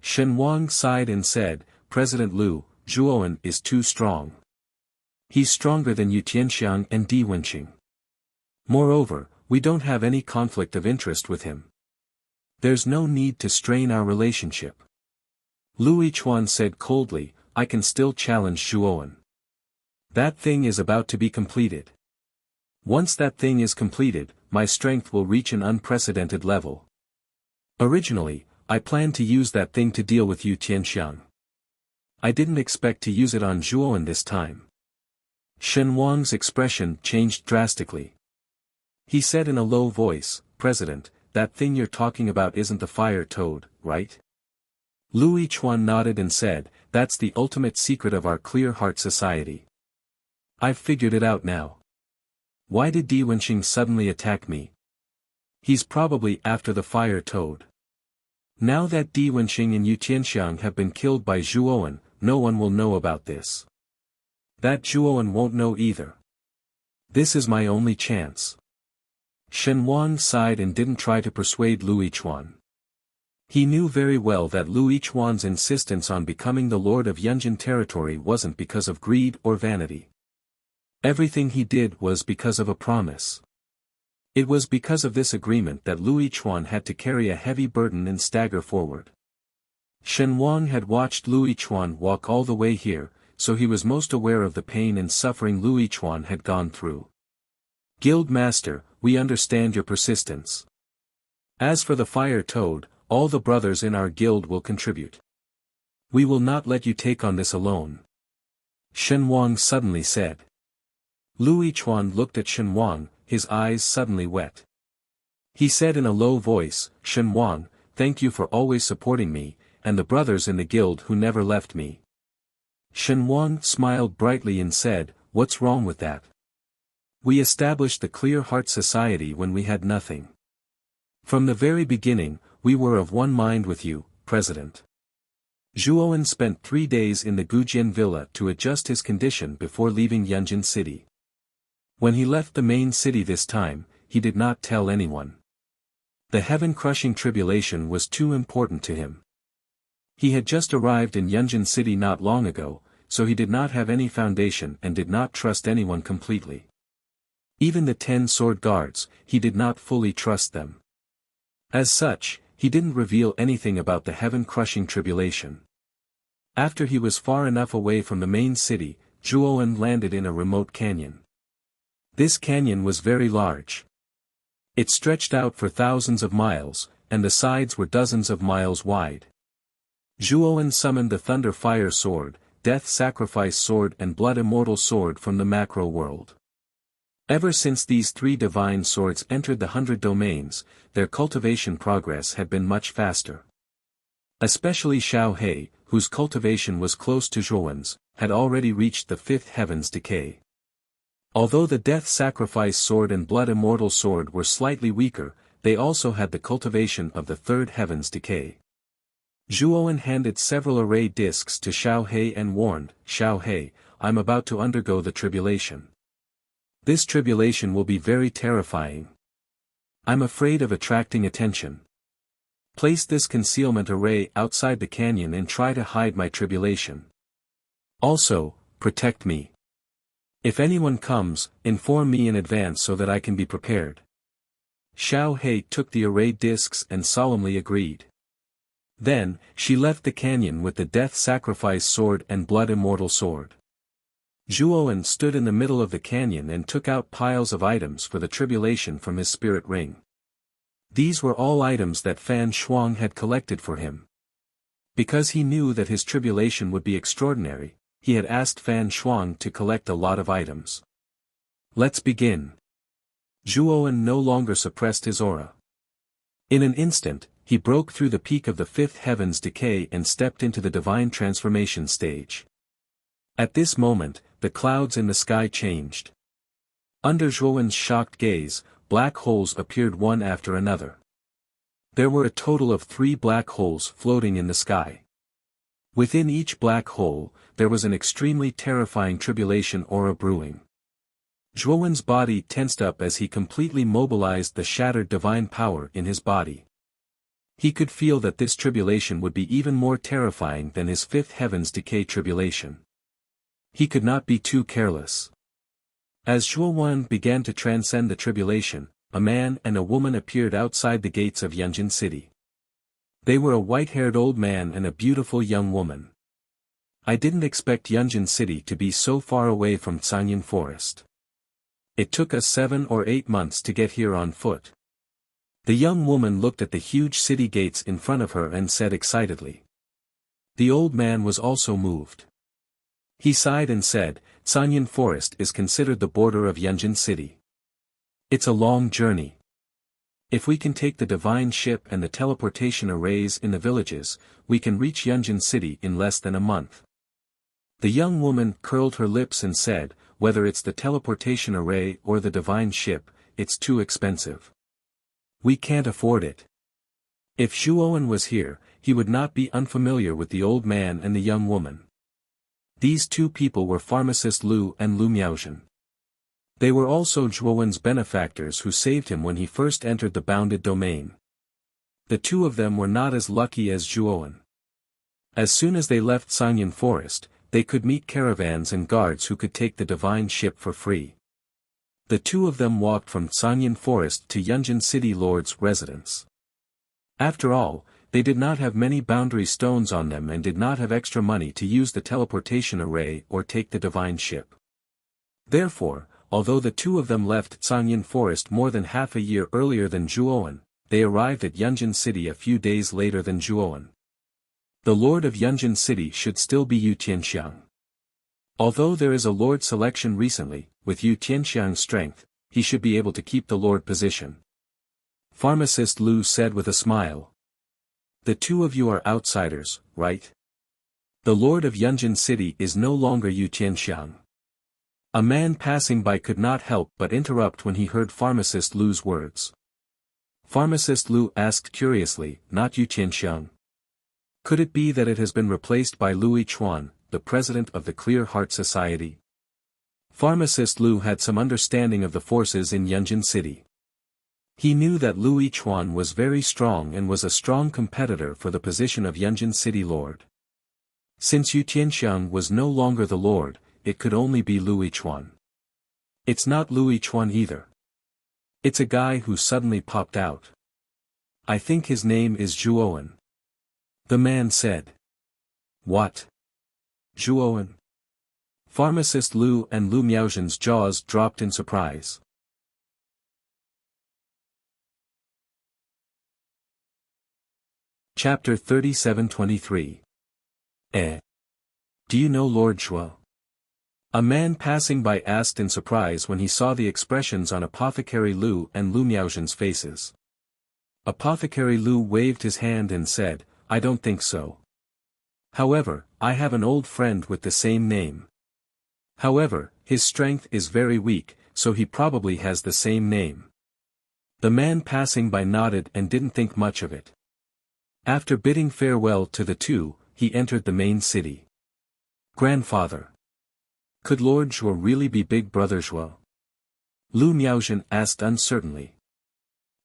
Shen Wang sighed and said, President Lu, Zhuowen is too strong. He's stronger than Yu Tianxiang and Di Wenqing. Moreover, we don't have any conflict of interest with him. There's no need to strain our relationship. Lu Yichuan said coldly, I can still challenge Zhuowen. That thing is about to be completed. Once that thing is completed, my strength will reach an unprecedented level. Originally, I planned to use that thing to deal with Yu Tianxiang. I didn't expect to use it on Zhuowen this time. Shen Wang's expression changed drastically. He said in a low voice, President, that thing you're talking about isn't the fire toad, right? Lu Yichuan nodded and said, that's the ultimate secret of our Clear Heart Society. I've figured it out now. Why did Di Wenqing suddenly attack me? He's probably after the fire toad. Now that Di Wenqing and Yu Tianxiang have been killed by Zhuowen, no one will know about this. That Zhuowen won't know either. This is my only chance. Shen Wang sighed and didn't try to persuade Lu Yichuan. He knew very well that Lu Yichuan's insistence on becoming the lord of Yunjin territory wasn't because of greed or vanity. Everything he did was because of a promise. It was because of this agreement that Lu Yichuan had to carry a heavy burden and stagger forward. Shen Wang had watched Lu Yichuan walk all the way here, so he was most aware of the pain and suffering Lu Yichuan had gone through. Guild Master, we understand your persistence. As for the fire toad, all the brothers in our guild will contribute. We will not let you take on this alone. Shen Wang suddenly said. Lu Yichuan looked at Shen Wang, his eyes suddenly wet. He said in a low voice, Shen Wang, thank you for always supporting me, and the brothers in the guild who never left me." Shen Wang smiled brightly and said, "What's wrong with that? We established the Clear Heart Society when we had nothing. From the very beginning, we were of one mind with you, President." Zhuowen spent 3 days in the Gujian villa to adjust his condition before leaving Yunjin City. When he left the main city this time, he did not tell anyone. The heaven-crushing tribulation was too important to him. He had just arrived in Yunjin City not long ago, so he did not have any foundation and did not trust anyone completely. Even the 10 sword guards, he did not fully trust them. As such, he didn't reveal anything about the heaven-crushing tribulation. After he was far enough away from the main city, Zhuowen landed in a remote canyon. This canyon was very large. It stretched out for thousands of miles, and the sides were dozens of miles wide. Zhuowen summoned the Thunder Fire Sword, Death Sacrifice Sword and Blood Immortal Sword from the macro world. Ever since these 3 divine swords entered the 100 domains, their cultivation progress had been much faster. Especially Xiao He, whose cultivation was close to Zhuowen's, had already reached the 5th heaven's decay. Although the Death Sacrifice Sword and Blood Immortal Sword were slightly weaker, they also had the cultivation of the 3rd heaven's decay. Zhuowen handed several array discs to Xiao He and warned, "Xiao He, I'm about to undergo the tribulation. This tribulation will be very terrifying. I'm afraid of attracting attention. Place this concealment array outside the canyon and try to hide my tribulation. Also, protect me. If anyone comes, inform me in advance so that I can be prepared." Xiao He took the array discs and solemnly agreed. Then, she left the canyon with the Death Sacrifice Sword and Blood Immortal Sword. Zhuowen stood in the middle of the canyon and took out piles of items for the tribulation from his spirit ring. These were all items that Fan Shuang had collected for him. Because he knew that his tribulation would be extraordinary, he had asked Fan Shuang to collect a lot of items. "Let's begin." Zhuowen no longer suppressed his aura. In an instant, he broke through the peak of the 5th heaven's decay and stepped into the divine transformation stage. At this moment, the clouds in the sky changed. Under Zhuowen's shocked gaze, black holes appeared one after another. There were a total of 3 black holes floating in the sky. Within each black hole, there was an extremely terrifying tribulation aura brewing. Zhuowen's body tensed up as he completely mobilized the shattered divine power in his body. He could feel that this tribulation would be even more terrifying than his 5th heaven's decay tribulation. He could not be too careless. As Zhuowen began to transcend the tribulation, a man and a woman appeared outside the gates of Yunjin City. They were a white-haired old man and a beautiful young woman. "I didn't expect Yunjin City to be so far away from Canyon Forest. It took us 7 or 8 months to get here on foot." The young woman looked at the huge city gates in front of her and said excitedly. The old man was also moved. He sighed and said, "Canyon Forest is considered the border of Yunjin City. It's a long journey. If we can take the divine ship and the teleportation arrays in the villages, we can reach Yunjin City in less than a month." The young woman curled her lips and said, "Whether it's the teleportation array or the divine ship, it's too expensive. We can't afford it." If Zhuowen was here, he would not be unfamiliar with the old man and the young woman. These 2 people were pharmacist Lu and Lu Miaozhen. They were also Zhuowen's benefactors who saved him when he first entered the bounded domain. The 2 of them were not as lucky as Zhuowen. As soon as they left Canyon Forest, they could meet caravans and guards who could take the divine ship for free. The 2 of them walked from Canyon Forest to Yunjin City Lord's residence. After all, they did not have many boundary stones on them and did not have extra money to use the teleportation array or take the divine ship. Therefore, although the 2 of them left Canyon Forest more than half a year earlier than Zhuowen, they arrived at Yunjin City a few days later than Zhuowen. The Lord of Yunjin City should still be Yu Tianxiang. Although there is a Lord selection recently, with Yu Tianxiang's strength, he should be able to keep the Lord position. Pharmacist Lu said with a smile. The two of you are outsiders, right? The lord of Yunjin City is no longer Yu Tianxiang. A man passing by could not help but interrupt when he heard Pharmacist Lu's words. Pharmacist Lu asked curiously, not Yu Tianxiang? Could it be that it has been replaced by Lu Yichuan, the president of the Clear Heart Society? Pharmacist Lu had some understanding of the forces in Yunjin City. He knew that Lu Yichuan was very strong and was a strong competitor for the position of Yunjin City Lord. Since Yu Tianxiang was no longer the Lord, it could only be Lu Yichuan. It's not Lu Yichuan either. It's a guy who suddenly popped out. I think his name is Zhuowen. The man said. What? Zhuowen? Pharmacist Lu and Lu Miaozhen's jaws dropped in surprise. Chapter 37-23. Do you know Lord Zhuo? A man passing by asked in surprise when he saw the expressions on Apothecary Lu and Lu Miaozhen's faces. Apothecary Lu waved his hand and said, I don't think so. However, I have an old friend with the same name. However, his strength is very weak, so he probably has the same name. The man passing by nodded and didn't think much of it. After bidding farewell to the two, he entered the main city. Grandfather. Could Lord Zhuo really be Big Brother Zhuo? Lu Miaozhen asked uncertainly.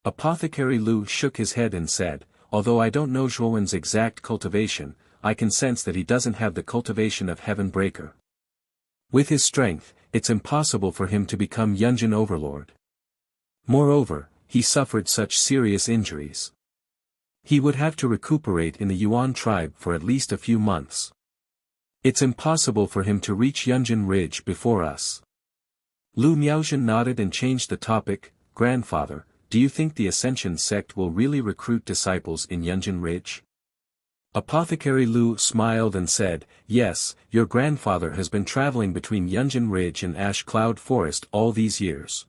Apothecary Lu shook his head and said, although I don't know Zhuowen's exact cultivation, I can sense that he doesn't have the cultivation of Heaven Breaker. With his strength, it's impossible for him to become Yunjin Overlord. Moreover, he suffered such serious injuries. He would have to recuperate in the Yuan tribe for at least a few months. It's impossible for him to reach Yunjin Ridge before us. Lu Miaozhen nodded and changed the topic. Grandfather, do you think the Ascension sect will really recruit disciples in Yunjin Ridge? Apothecary Lu smiled and said, yes, your grandfather has been traveling between Yunjin Ridge and Ash Cloud Forest all these years.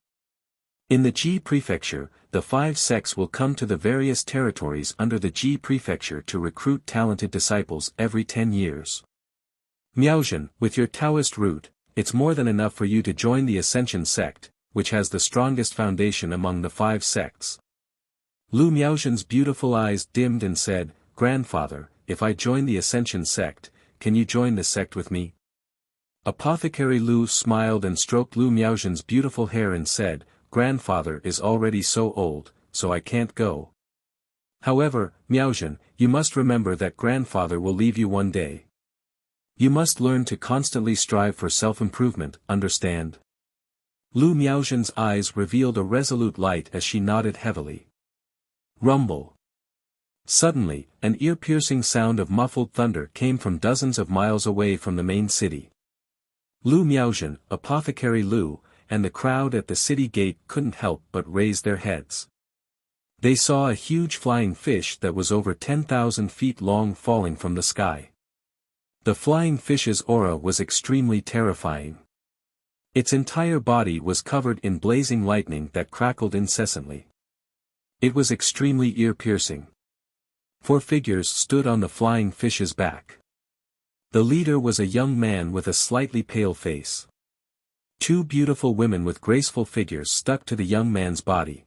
In the Ji Prefecture, the 5 sects will come to the various territories under the Ji Prefecture to recruit talented disciples every 10 years. Miaozhen, with your Taoist root, it's more than enough for you to join the Ascension sect, which has the strongest foundation among the 5 sects. Lu Miaozhen's beautiful eyes dimmed and said, Grandfather, if I join the Ascension sect, can you join the sect with me? Apothecary Lu smiled and stroked Lu Miaozhen's beautiful hair and said, Grandfather is already so old, so I can't go. However, Miaozhen, you must remember that grandfather will leave you one day. You must learn to constantly strive for self-improvement, understand? Lu Miaozhen's eyes revealed a resolute light as she nodded heavily. Rumble. Suddenly, an ear-piercing sound of muffled thunder came from dozens of miles away from the main city. Lu Miaozhen, Apothecary Lu, and the crowd at the city gate couldn't help but raise their heads. They saw a huge flying fish that was over 10,000 feet long falling from the sky. The flying fish's aura was extremely terrifying. Its entire body was covered in blazing lightning that crackled incessantly. It was extremely ear-piercing. 4 figures stood on the flying fish's back. The leader was a young man with a slightly pale face. 2 beautiful women with graceful figures stuck to the young man's body.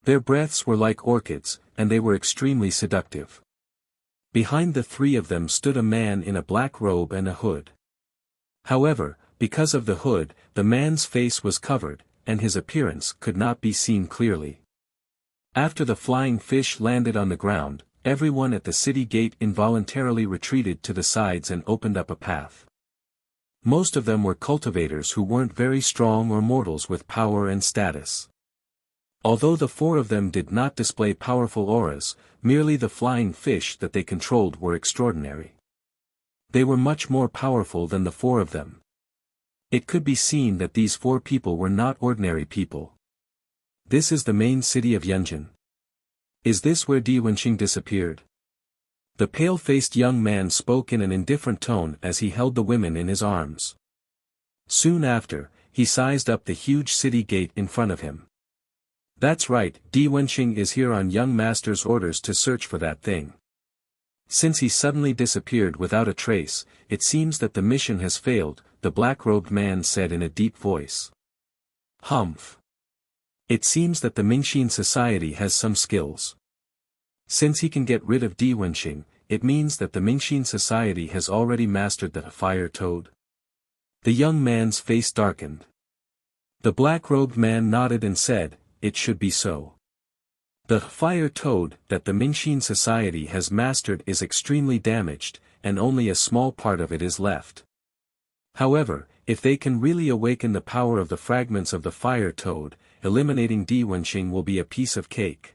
Their breaths were like orchids, and they were extremely seductive. Behind the 3 of them stood a man in a black robe and a hood. However, because of the hood, the man's face was covered, and his appearance could not be seen clearly. After the flying fish landed on the ground, everyone at the city gate involuntarily retreated to the sides and opened up a path. Most of them were cultivators who weren't very strong or mortals with power and status. Although the 4 of them did not display powerful auras, merely the flying fish that they controlled were extraordinary. They were much more powerful than the 4 of them. It could be seen that these 4 people were not ordinary people. This is the main city of Yunjin. Is this where Di Wenxing disappeared? The pale-faced young man spoke in an indifferent tone as he held the women in his arms. Soon after, he sized up the huge city gate in front of him. That's right, Di Wenxing is here on young master's orders to search for that thing. Since he suddenly disappeared without a trace, it seems that the mission has failed, the black-robed man said in a deep voice. Humph. It seems that the Mingxin society has some skills. Since he can get rid of Di Wenxing, it means that the Mingxin society has already mastered the fire toad. The young man's face darkened. The black-robed man nodded and said, "It should be so. The fire toad that the Mingxin society has mastered is extremely damaged, and only a small part of it is left. However, if they can really awaken the power of the fragments of the fire toad, eliminating Di Wenxing will be a piece of cake."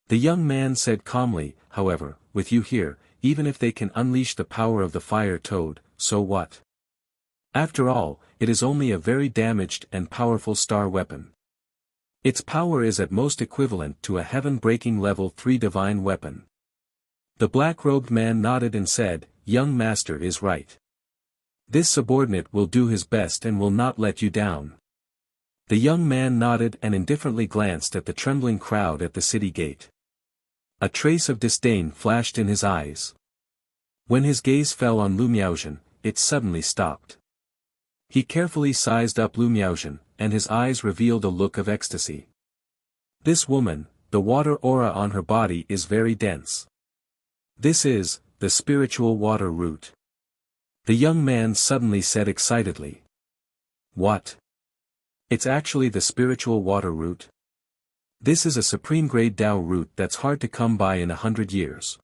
The young man said calmly, "However, with you here, even if they can unleash the power of the fire toad, so what? After all, it is only a very damaged and powerful star weapon. Its power is at most equivalent to a heaven-breaking level 3 divine weapon." The black-robed man nodded and said, "Young master is right. This subordinate will do his best and will not let you down." The young man nodded and indifferently glanced at the trembling crowd at the city gate. A trace of disdain flashed in his eyes. When his gaze fell on Lu Miaozhen, it suddenly stopped. He carefully sized up Lu Miaozhen, and his eyes revealed a look of ecstasy. This woman, the water aura on her body is very dense. This is, the spiritual water root. The young man suddenly said excitedly. What? It's actually the spiritual water root? This is a supreme-grade Tao root that's hard to come by in 100 years.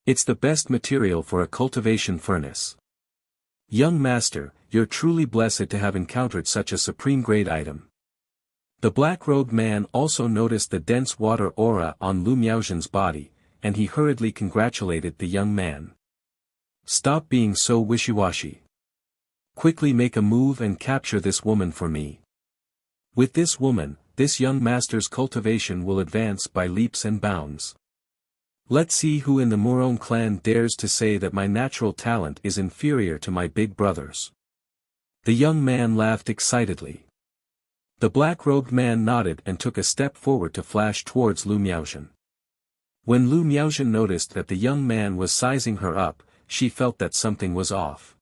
It's the best material for a cultivation furnace. Young master, you're truly blessed to have encountered such a supreme-grade item. The black-robed man also noticed the dense water aura on Lu Miaozhen's body, and he hurriedly congratulated the young man. Stop being so wishy-washy. Quickly make a move and capture this woman for me. With this woman, this young master's cultivation will advance by leaps and bounds. Let's see who in the Murong clan dares to say that my natural talent is inferior to my big brother's. The young man laughed excitedly. The black-robed man nodded and took a step forward to flash towards Lu Miaozhen. When Lu Miaozhen noticed that the young man was sizing her up, she felt that something was off.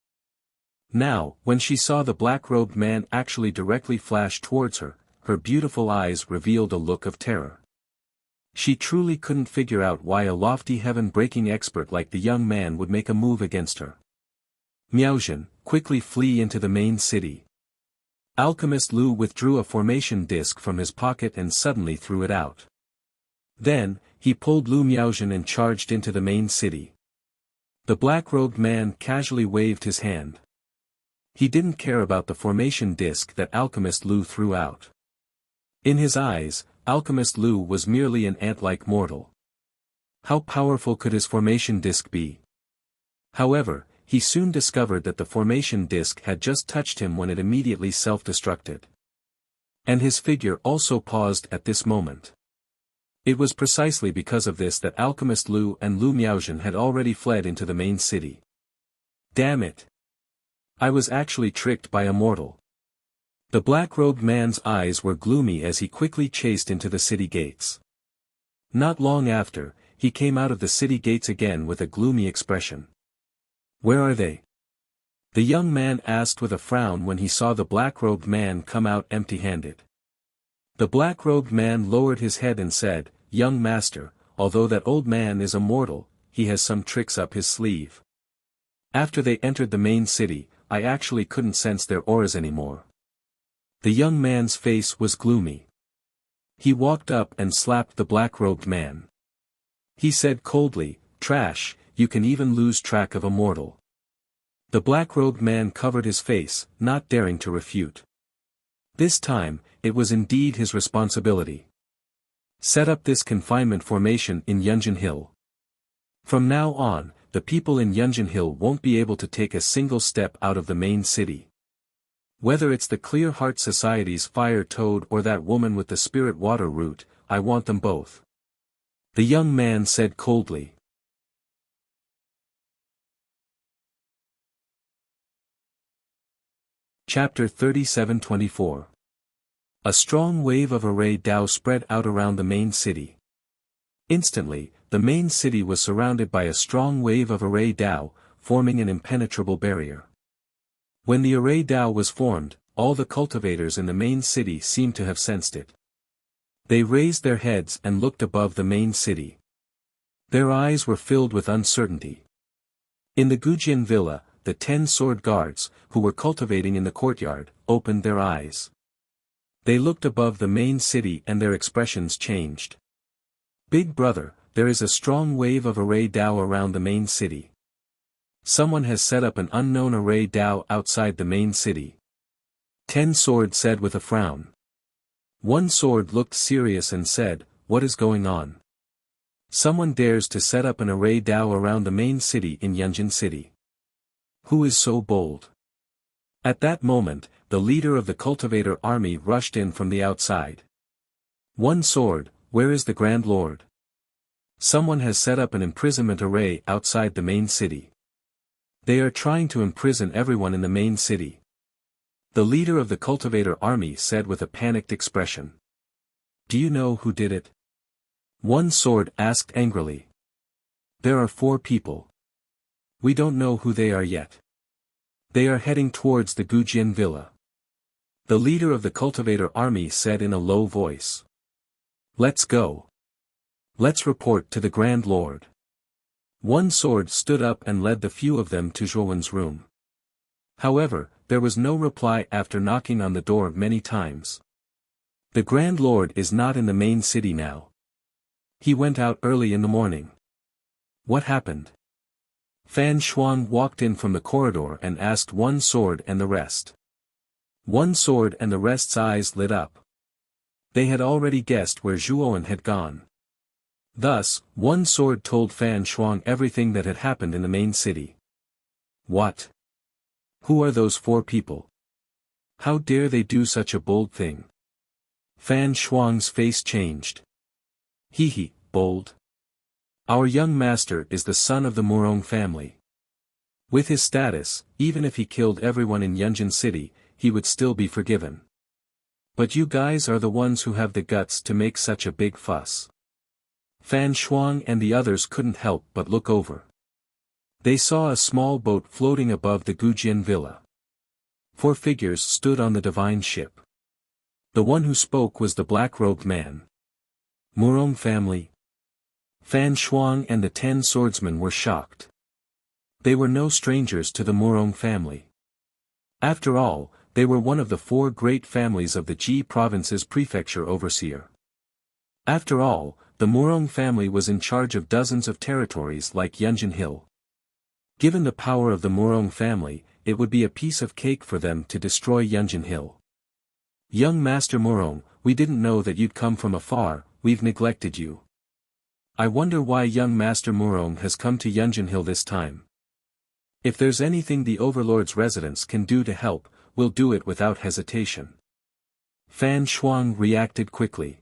Now, when she saw the black-robed man actually directly flash towards her, her beautiful eyes revealed a look of terror. She truly couldn't figure out why a lofty heaven-breaking expert like the young man would make a move against her. Miaozhen, quickly flee into the main city. Alchemist Lu withdrew a formation disc from his pocket and suddenly threw it out. Then, he pulled Lu Miaozhen and charged into the main city. The black-robed man casually waved his hand. He didn't care about the formation disc that Alchemist Lu threw out. In his eyes, Alchemist Lu was merely an ant-like mortal. How powerful could his formation disc be? However, he soon discovered that the formation disc had just touched him when it immediately self-destructed. And his figure also paused at this moment. It was precisely because of this that Alchemist Lu and Lu Miaozhen had already fled into the main city. Damn it! I was actually tricked by a mortal. The black-robed man's eyes were gloomy as he quickly chased into the city gates. Not long after, he came out of the city gates again with a gloomy expression. Where are they? The young man asked with a frown when he saw the black-robed man come out empty-handed. The black-robed man lowered his head and said, Young master, although that old man is a mortal, he has some tricks up his sleeve. After they entered the main city, I actually couldn't sense their auras anymore. The young man's face was gloomy. He walked up and slapped the black-robed man. He said coldly, Trash, you can even lose track of a mortal. The black-robed man covered his face, not daring to refute. This time, it was indeed his responsibility. Set up this confinement formation in Yunjin Hill. From now on, the people in Yunjin Hill won't be able to take a single step out of the main city. Whether it's the Clear Heart Society's fire toad or that woman with the spirit water root, I want them both. The young man said coldly. Chapter 37-24. A strong wave of array Dao spread out around the main city. Instantly, the main city was surrounded by a strong wave of array Dao, forming an impenetrable barrier. When the array Dao was formed, all the cultivators in the main city seemed to have sensed it. They raised their heads and looked above the main city. Their eyes were filled with uncertainty. In the Gujin villa, the 10 sword guards, who were cultivating in the courtyard, opened their eyes. They looked above the main city and their expressions changed. Big brother, there is a strong wave of array Dao around the main city. Someone has set up an unknown array Dao outside the main city. 10 Sword said with a frown. 1 Sword looked serious and said, "What is going on? Someone dares to set up an array Dao around the main city in Yunjin City. Who is so bold?" At that moment, the leader of the cultivator army rushed in from the outside. 1 Sword, where is the Grand Lord? Someone has set up an imprisonment array outside the main city. They are trying to imprison everyone in the main city. The leader of the cultivator army said with a panicked expression. Do you know who did it? 1 Sword asked angrily. There are 4 people. We don't know who they are yet. They are heading towards the Gujin villa. The leader of the cultivator army said in a low voice. Let's go. Let's report to the Grand Lord. 1 Sword stood up and led the few of them to Zhuowen's room. However, there was no reply after knocking on the door many times. The Grand Lord is not in the main city now. He went out early in the morning. What happened? Fan Shuang walked in from the corridor and asked 1 Sword and the rest. 1 Sword and the rest's eyes lit up. They had already guessed where Zhuowen had gone. Thus, 1 Sword told Fan Shuang everything that had happened in the main city. What? Who are those 4 people? How dare they do such a bold thing? Fan Shuang's face changed. He, bold. Our young master is the son of the Murong family. With his status, even if he killed everyone in Yunjin City, he would still be forgiven. But you guys are the ones who have the guts to make such a big fuss. Fan Shuang and the others couldn't help but look over. They saw a small boat floating above the Gujin villa. 4 figures stood on the divine ship. The one who spoke was the black-robed man. Murong family. Fan Shuang and the 10 swordsmen were shocked. They were no strangers to the Murong family. After all, they were one of the 4 great families of the Ji province's prefecture overseer. After all, the Murong family was in charge of dozens of territories like Yunjin Hill. Given the power of the Murong family, it would be a piece of cake for them to destroy Yunjin Hill. Young Master Murong, we didn't know that you'd come from afar, we've neglected you. I wonder why young Master Murong has come to Yunjin Hill this time. If there's anything the Overlord's residents can do to help, we'll do it without hesitation. Fan Shuang reacted quickly.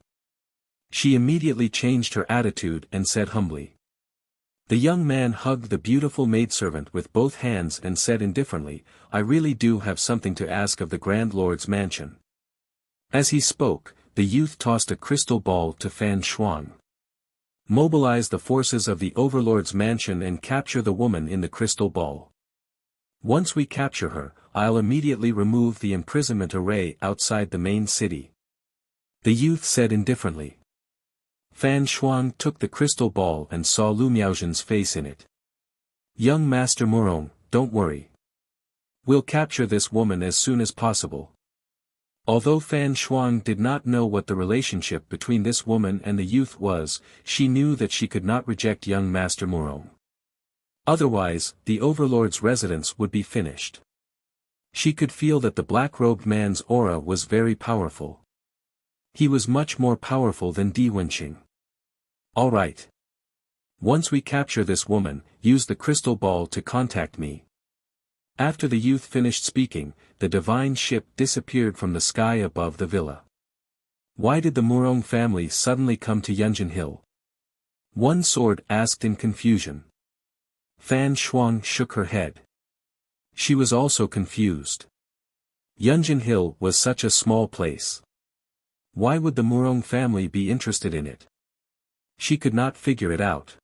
She immediately changed her attitude and said humbly. The young man hugged the beautiful maidservant with both hands and said indifferently, I really do have something to ask of the Grand Lord's mansion. As he spoke, the youth tossed a crystal ball to Fan Shuang. Mobilize the forces of the Overlord's mansion and capture the woman in the crystal ball. Once we capture her, I'll immediately remove the imprisonment array outside the main city. The youth said indifferently. Fan Shuang took the crystal ball and saw Lu Miaozhen's face in it. Young Master Murong, don't worry. We'll capture this woman as soon as possible. Although Fan Shuang did not know what the relationship between this woman and the youth was, she knew that she could not reject young Master Murong. Otherwise, the Overlord's residence would be finished. She could feel that the black-robed man's aura was very powerful. He was much more powerful than Di Wenqing. All right. Once we capture this woman, use the crystal ball to contact me. After the youth finished speaking, the divine ship disappeared from the sky above the villa. Why did the Murong family suddenly come to Yunjin Hill? 1 Sword asked in confusion. Fan Shuang shook her head. She was also confused. Yunjin Hill was such a small place. Why would the Murong family be interested in it? She could not figure it out.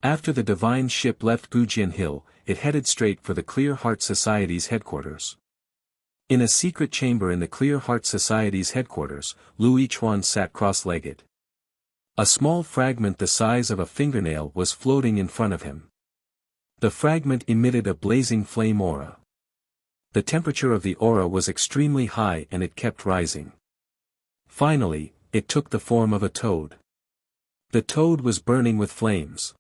After the divine ship left Gujian Hill, it headed straight for the Clear Heart Society's headquarters. In a secret chamber in the Clear Heart Society's headquarters, Lu Yichuan sat cross-legged. A small fragment the size of a fingernail was floating in front of him. The fragment emitted a blazing flame aura. The temperature of the aura was extremely high and it kept rising. Finally, it took the form of a toad. The toad was burning with flames.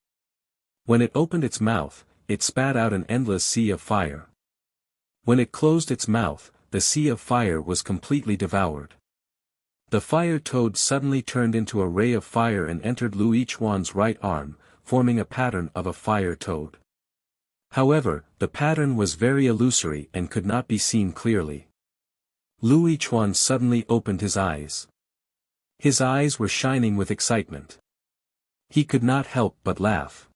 When it opened its mouth, it spat out an endless sea of fire. When it closed its mouth, the sea of fire was completely devoured. The fire toad suddenly turned into a ray of fire and entered Lu Yichuan's right arm, forming a pattern of a fire toad. However, the pattern was very illusory and could not be seen clearly. Lu Yichuan suddenly opened his eyes. His eyes were shining with excitement. He could not help but laugh.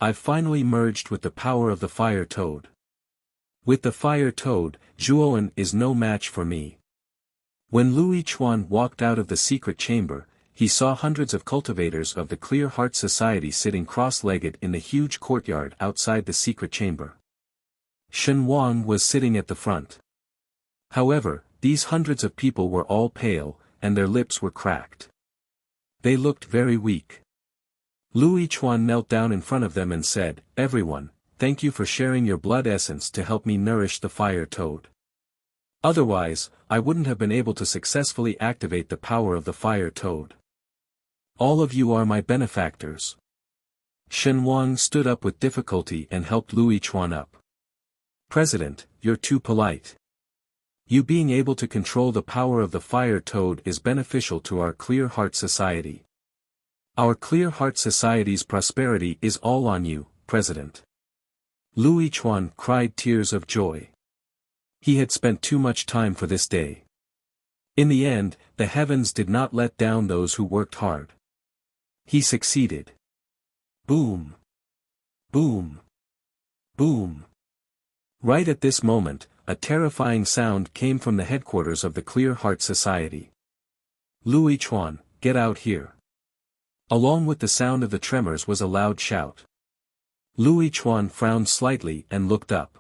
I've finally merged with the power of the fire toad. With the fire toad, Zhuowen is no match for me. When Lu Yichuan walked out of the secret chamber, he saw hundreds of cultivators of the Clear Heart Society sitting cross-legged in the huge courtyard outside the secret chamber. Shen Wang was sitting at the front. However, these hundreds of people were all pale, and their lips were cracked. They looked very weak. Lu Yichuan knelt down in front of them and said, "Everyone, thank you for sharing your blood essence to help me nourish the fire toad. Otherwise, I wouldn't have been able to successfully activate the power of the fire toad. All of you are my benefactors." Shen Wang stood up with difficulty and helped Lu Yichuan up. "President, you're too polite. You being able to control the power of the fire toad is beneficial to our Clear Heart Society. Our Clear Heart Society's prosperity is all on you, President." Lu Yichuan cried tears of joy. He had spent too much time for this day. In the end, the heavens did not let down those who worked hard. He succeeded. Boom! Boom! Boom! Right at this moment, a terrifying sound came from the headquarters of the Clear Heart Society. "Lu Yichuan, get out here." Along with the sound of the tremors was a loud shout. Lu Yichuan frowned slightly and looked up.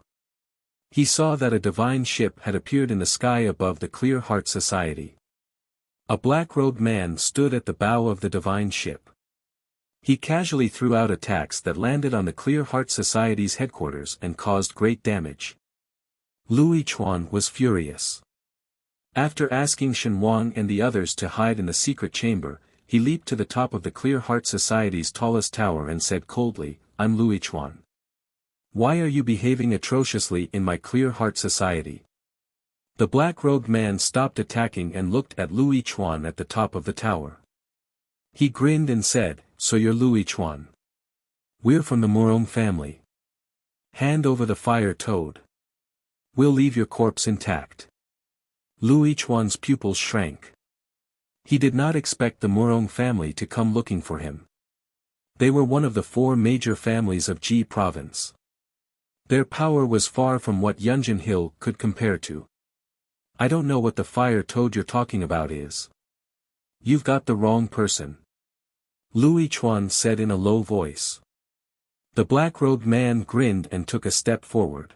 He saw that a divine ship had appeared in the sky above the Clear Heart Society. A black-robed man stood at the bow of the divine ship. He casually threw out attacks that landed on the Clear Heart Society's headquarters and caused great damage. Lu Yichuan was furious. After asking Shen Wang and the others to hide in the secret chamber, he leaped to the top of the Clear Heart Society's tallest tower and said coldly, "I'm Lu Yichuan. Why are you behaving atrociously in my Clear Heart Society?" The black-robed man stopped attacking and looked at Lu Yichuan at the top of the tower. He grinned and said, "So you're Lu Yichuan. We're from the Murong family. Hand over the fire toad. We'll leave your corpse intact." Lu Yichuan's pupils shrank. He did not expect the Murong family to come looking for him. They were one of the 4 major families of Ji province. Their power was far from what Yunjin Hill could compare to. "I don't know what the fire toad you're talking about is. You've got the wrong person," Lu Yichuan said in a low voice. The black-robed man grinned and took a step forward.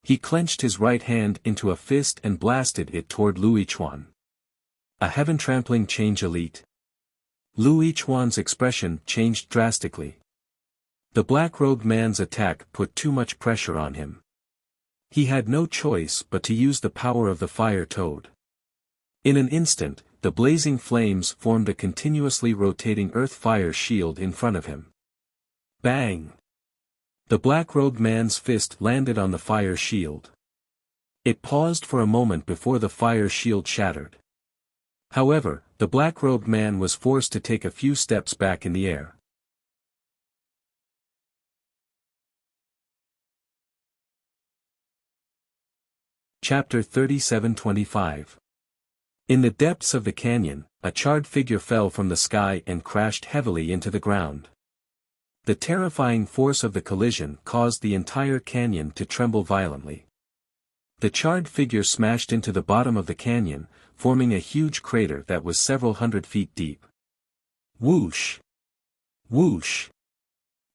He clenched his right hand into a fist and blasted it toward Lu Yichuan. A heaven-trampling change elite. Lu Yichuan's expression changed drastically. The black-robed man's attack put too much pressure on him. He had no choice but to use the power of the fire toad. In an instant, the blazing flames formed a continuously rotating earth-fire shield in front of him. Bang! The black-robed man's fist landed on the fire shield. It paused for a moment before the fire shield shattered. However, the black-robed man was forced to take a few steps back in the air. Chapter 37-25. In the depths of the canyon, a charred figure fell from the sky and crashed heavily into the ground. The terrifying force of the collision caused the entire canyon to tremble violently. The charred figure smashed into the bottom of the canyon, forming a huge crater that was several hundred feet deep. Whoosh! Whoosh!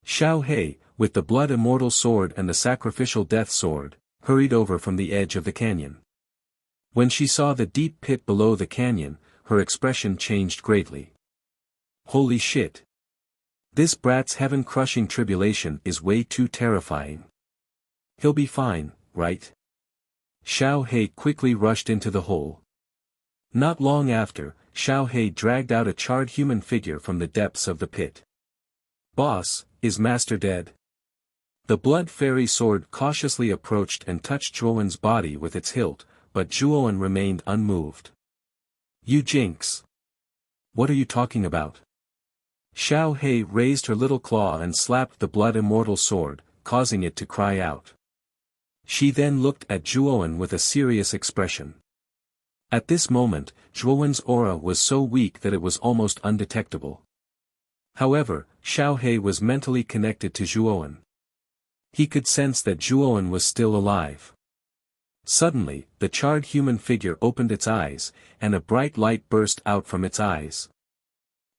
Xiao He, with the blood immortal sword and the sacrificial death sword, hurried over from the edge of the canyon. When she saw the deep pit below the canyon, her expression changed greatly. Holy shit! This brat's heaven-crushing tribulation is way too terrifying. He'll be fine, right? Xiao He quickly rushed into the hole. Not long after, Xiao He dragged out a charred human figure from the depths of the pit. Boss, is Master dead? The blood fairy sword cautiously approached and touched Zhuowen's body with its hilt, but Zhuowen remained unmoved. You jinx! What are you talking about? Xiao He raised her little claw and slapped the blood immortal sword, causing it to cry out. She then looked at Zhuowen with a serious expression. At this moment, Zhuowen's aura was so weak that it was almost undetectable. However, Xiao He was mentally connected to Zhuowen. He could sense that Zhuowen was still alive. Suddenly, the charred human figure opened its eyes, and a bright light burst out from its eyes.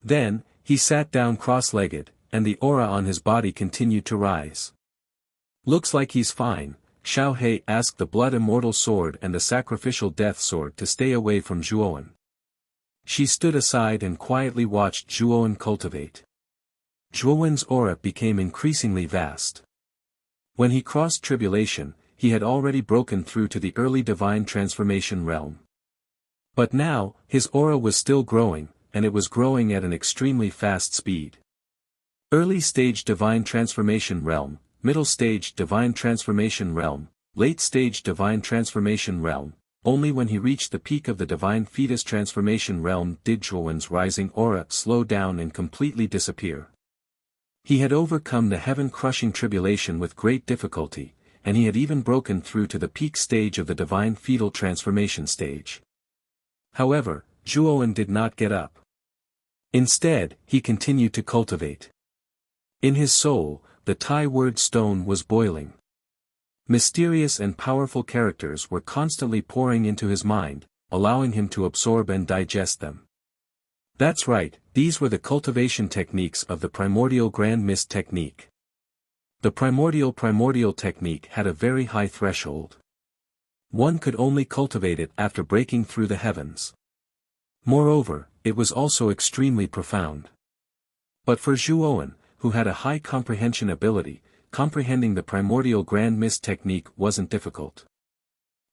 Then, he sat down cross-legged, and the aura on his body continued to rise. Looks like he's fine. Xiao He asked the blood immortal sword and the sacrificial death sword to stay away from Zhuowen. She stood aside and quietly watched Zhuowen cultivate. Zhuowen's aura became increasingly vast. When he crossed tribulation, he had already broken through to the early divine transformation realm. But now, his aura was still growing, and it was growing at an extremely fast speed. Early stage divine transformation realm, middle stage divine transformation realm, late stage divine transformation realm. Only when he reached the peak of the divine fetus transformation realm did Zhuowen's rising aura slow down and completely disappear. He had overcome the heaven-crushing tribulation with great difficulty, and he had even broken through to the peak stage of the divine fetal transformation stage. However, Zhuowen did not get up. Instead, he continued to cultivate. In his soul, the Tai word stone was boiling. Mysterious and powerful characters were constantly pouring into his mind, allowing him to absorb and digest them. That's right, these were the cultivation techniques of the primordial grand mist technique. The primordial technique had a very high threshold. One could only cultivate it after breaking through the heavens. Moreover, it was also extremely profound. But for Zhuowen, who had a high comprehension ability, comprehending the primordial grand mist technique wasn't difficult.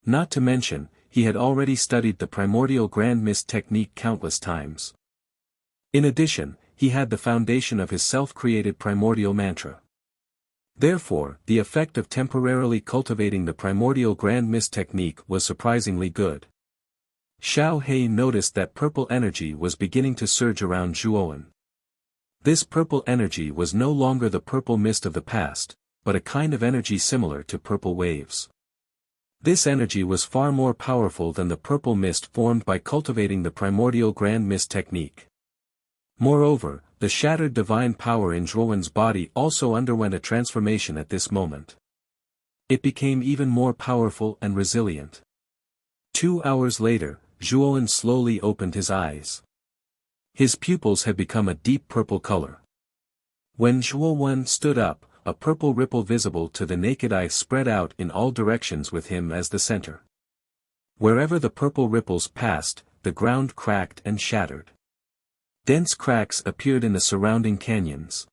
Not to mention, he had already studied the primordial grand mist technique countless times. In addition, he had the foundation of his self-created primordial mantra. Therefore, the effect of temporarily cultivating the primordial grand mist technique was surprisingly good. Xiao He noticed that purple energy was beginning to surge around Zhuowen. This purple energy was no longer the purple mist of the past, but a kind of energy similar to purple waves. This energy was far more powerful than the purple mist formed by cultivating the primordial grand mist technique. Moreover, the shattered divine power in Zhuowen's body also underwent a transformation at this moment. It became even more powerful and resilient. 2 hours later, Zhuowen slowly opened his eyes. His pupils had become a deep purple color. When Zhuowen stood up, a purple ripple visible to the naked eye spread out in all directions with him as the center. Wherever the purple ripples passed, the ground cracked and shattered. Dense cracks appeared in the surrounding canyons.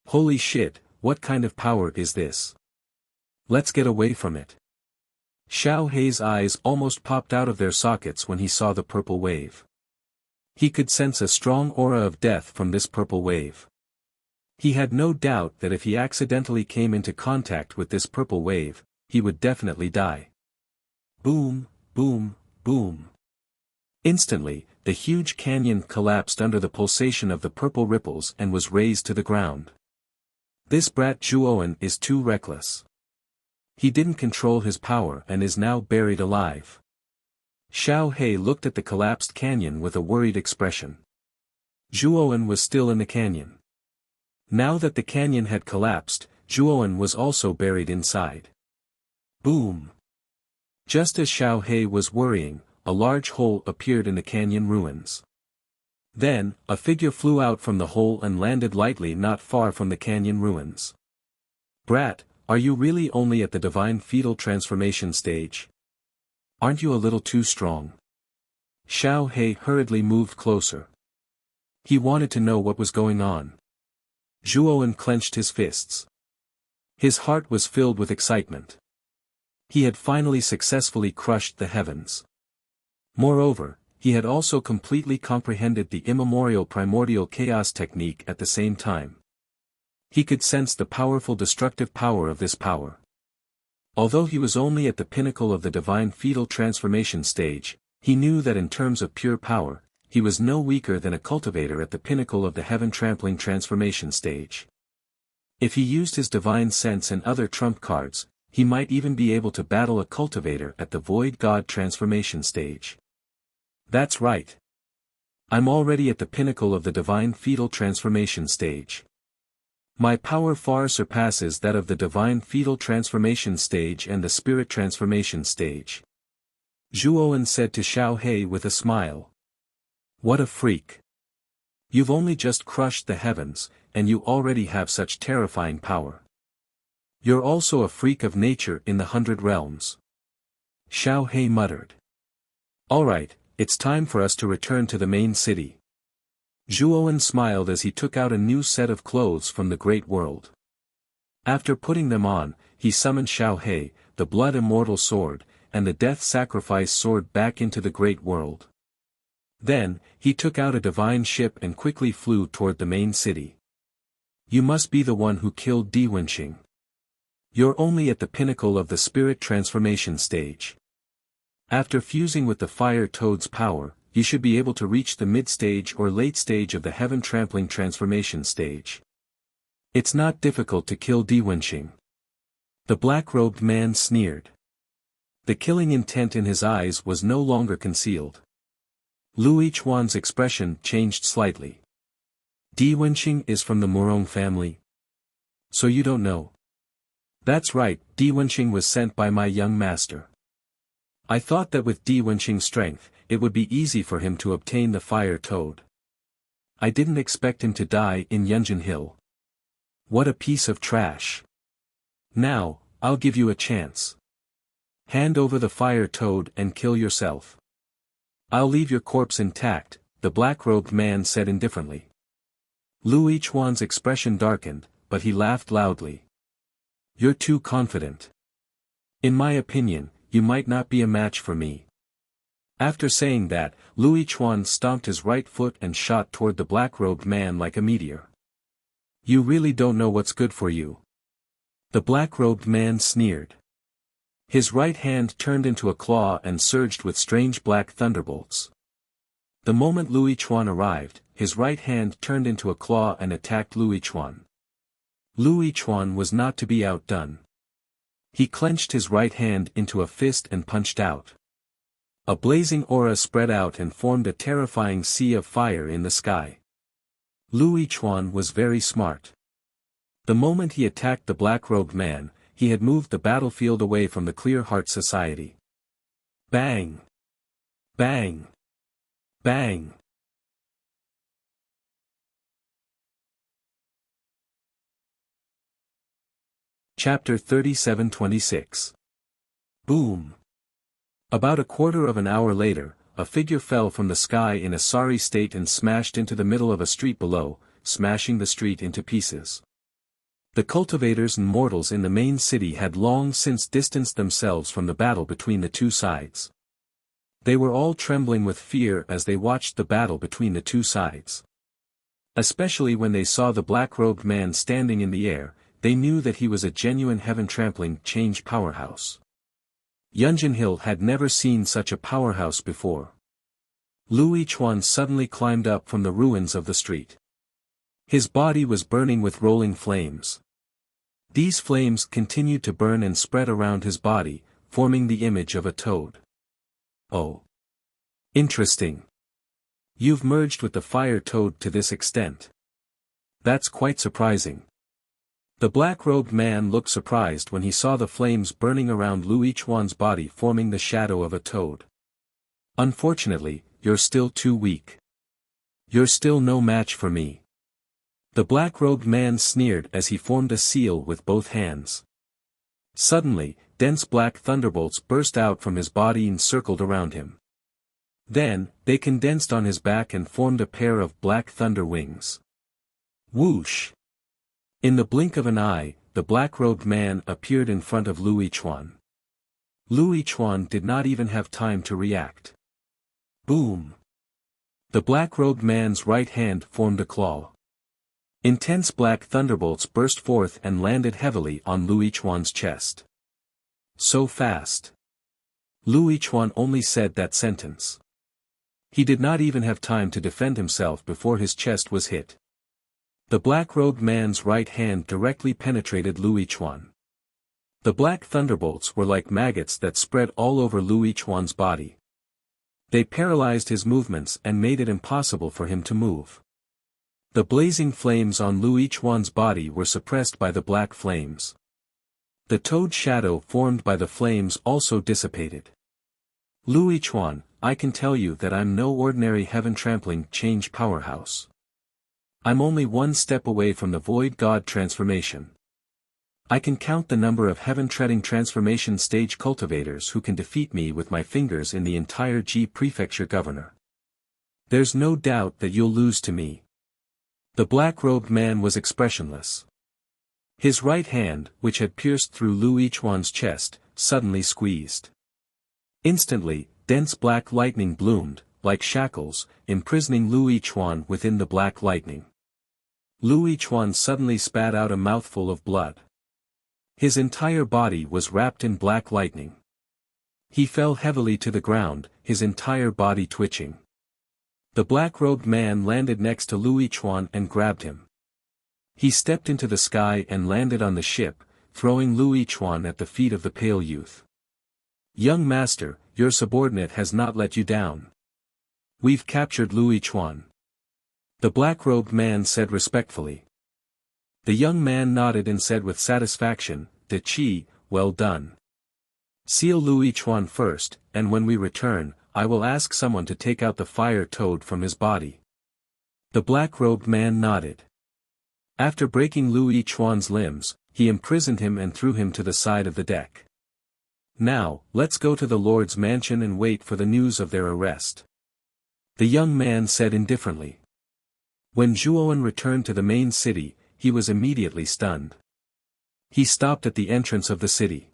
Holy shit, what kind of power is this? Let's get away from it. Xiao He's eyes almost popped out of their sockets when he saw the purple wave. He could sense a strong aura of death from this purple wave. He had no doubt that if he accidentally came into contact with this purple wave, he would definitely die. Boom, boom, boom. Instantly, the huge canyon collapsed under the pulsation of the purple ripples and was razed to the ground. This brat Zhuowen is too reckless. He didn't control his power and is now buried alive. Xiao He looked at the collapsed canyon with a worried expression. Zhuowen was still in the canyon. Now that the canyon had collapsed, Zhuowen was also buried inside. Boom! Just as Xiao He was worrying, a large hole appeared in the canyon ruins. Then, a figure flew out from the hole and landed lightly not far from the canyon ruins. Brat, are you really only at the divine fetal transformation stage? Aren't you a little too strong? Xiao He hurriedly moved closer. He wanted to know what was going on. Zhuowen clenched his fists. His heart was filled with excitement. He had finally successfully crushed the heavens. Moreover, he had also completely comprehended the immemorial primordial chaos technique at the same time. He could sense the powerful destructive power of this power. Although he was only at the pinnacle of the divine fetal transformation stage, he knew that in terms of pure power, he was no weaker than a cultivator at the pinnacle of the heaven-trampling transformation stage. If he used his divine sense and other trump cards, he might even be able to battle a cultivator at the void god transformation stage. That's right. I'm already at the pinnacle of the divine fetal transformation stage. My power far surpasses that of the divine fetal transformation stage and the spirit transformation stage. Zhuowen said to Xiao He with a smile. What a freak. You've only just crushed the heavens, and you already have such terrifying power. You're also a freak of nature in the 100 realms. Xiao He muttered. Alright, it's time for us to return to the main city. Zhuowen smiled as he took out a new set of clothes from the great world. After putting them on, he summoned Xiao He, the blood immortal sword, and the death sacrifice sword back into the great world. Then, he took out a divine ship and quickly flew toward the main city. You must be the one who killed Di Wenqing. You're only at the pinnacle of the spirit transformation stage. After fusing with the fire toad's power, you should be able to reach the mid-stage or late stage of the heaven-trampling transformation stage. It's not difficult to kill Di Wenqing. The black-robed man sneered. The killing intent in his eyes was no longer concealed. Lu Yichuan's expression changed slightly. Di Wenqing is from the Murong family. So you don't know? That's right, Di Wenqing was sent by my young master. I thought that with Di Wenqing's strength, it would be easy for him to obtain the fire toad. I didn't expect him to die in Yunjin Hill. What a piece of trash. Now, I'll give you a chance. Hand over the fire toad and kill yourself. I'll leave your corpse intact, the black-robed man said indifferently. Lu Yichuan's expression darkened, but he laughed loudly. You're too confident. In my opinion, you might not be a match for me. After saying that, Lu Yichuan stomped his right foot and shot toward the black-robed man like a meteor. You really don't know what's good for you. The black-robed man sneered. His right hand turned into a claw and surged with strange black thunderbolts. The moment Lu Yichuan arrived, his right hand turned into a claw and attacked Lu Yichuan. Lu Yichuan was not to be outdone. He clenched his right hand into a fist and punched out. A blazing aura spread out and formed a terrifying sea of fire in the sky. Lu Yichuan was very smart. The moment he attacked the black-robed man, he had moved the battlefield away from the Clear Heart Society. Bang! Bang! Bang! Chapter 37-26. Boom! About a quarter of an hour later, a figure fell from the sky in a sorry state and smashed into the middle of a street below, smashing the street into pieces. The cultivators and mortals in the main city had long since distanced themselves from the battle between the two sides. They were all trembling with fear as they watched the battle between the two sides. Especially when they saw the black-robed man standing in the air, they knew that he was a genuine heaven-trampling change powerhouse. Yunjin Hill had never seen such a powerhouse before. Lu Yichuan suddenly climbed up from the ruins of the street. His body was burning with rolling flames. These flames continued to burn and spread around his body, forming the image of a toad. Oh! Interesting. You've merged with the fire toad to this extent. That's quite surprising. The black-robed man looked surprised when he saw the flames burning around Lu Yichuan's body forming the shadow of a toad. Unfortunately, you're still too weak. You're still no match for me. The black-robed man sneered as he formed a seal with both hands. Suddenly, dense black thunderbolts burst out from his body and circled around him. Then, they condensed on his back and formed a pair of black thunder wings. Whoosh! In the blink of an eye, the black-robed man appeared in front of Lu Yichuan. Lu Yichuan did not even have time to react. Boom! The black-robed man's right hand formed a claw. Intense black thunderbolts burst forth and landed heavily on Lu Yichuan's chest. So fast. Lu Yichuan only said that sentence. He did not even have time to defend himself before his chest was hit. The black-robed man's right hand directly penetrated Lu Yichuan. The black thunderbolts were like maggots that spread all over Lu Yichuan's body. They paralyzed his movements and made it impossible for him to move. The blazing flames on Lu Yichuan's body were suppressed by the black flames. The toad shadow formed by the flames also dissipated. Lu Yichuan, I can tell you that I'm no ordinary heaven-trampling change powerhouse. I'm only one step away from the Void God transformation. I can count the number of heaven-treading transformation stage cultivators who can defeat me with my fingers in the entire Ji Prefecture governor. There's no doubt that you'll lose to me. The black-robed man was expressionless. His right hand, which had pierced through Lu Yichuan's chest, suddenly squeezed. Instantly, dense black lightning bloomed, like shackles, imprisoning Lu Yichuan within the black lightning. Lu Yichuan suddenly spat out a mouthful of blood. His entire body was wrapped in black lightning. He fell heavily to the ground, his entire body twitching. The black-robed man landed next to Lu Yichuan and grabbed him. He stepped into the sky and landed on the ship, throwing Lu Yichuan at the feet of the pale youth. Young master, your subordinate has not let you down. We've captured Lu Yichuan. The black-robed man said respectfully. The young man nodded and said with satisfaction, "De Qi, well done. Seal Lu Yichuan first, and when we return, I will ask someone to take out the fire toad from his body." The black-robed man nodded. After breaking Lu Yichuan's limbs, he imprisoned him and threw him to the side of the deck. Now, let's go to the Lord's mansion and wait for the news of their arrest. The young man said indifferently. When Zhuowen returned to the main city, he was immediately stunned. He stopped at the entrance of the city.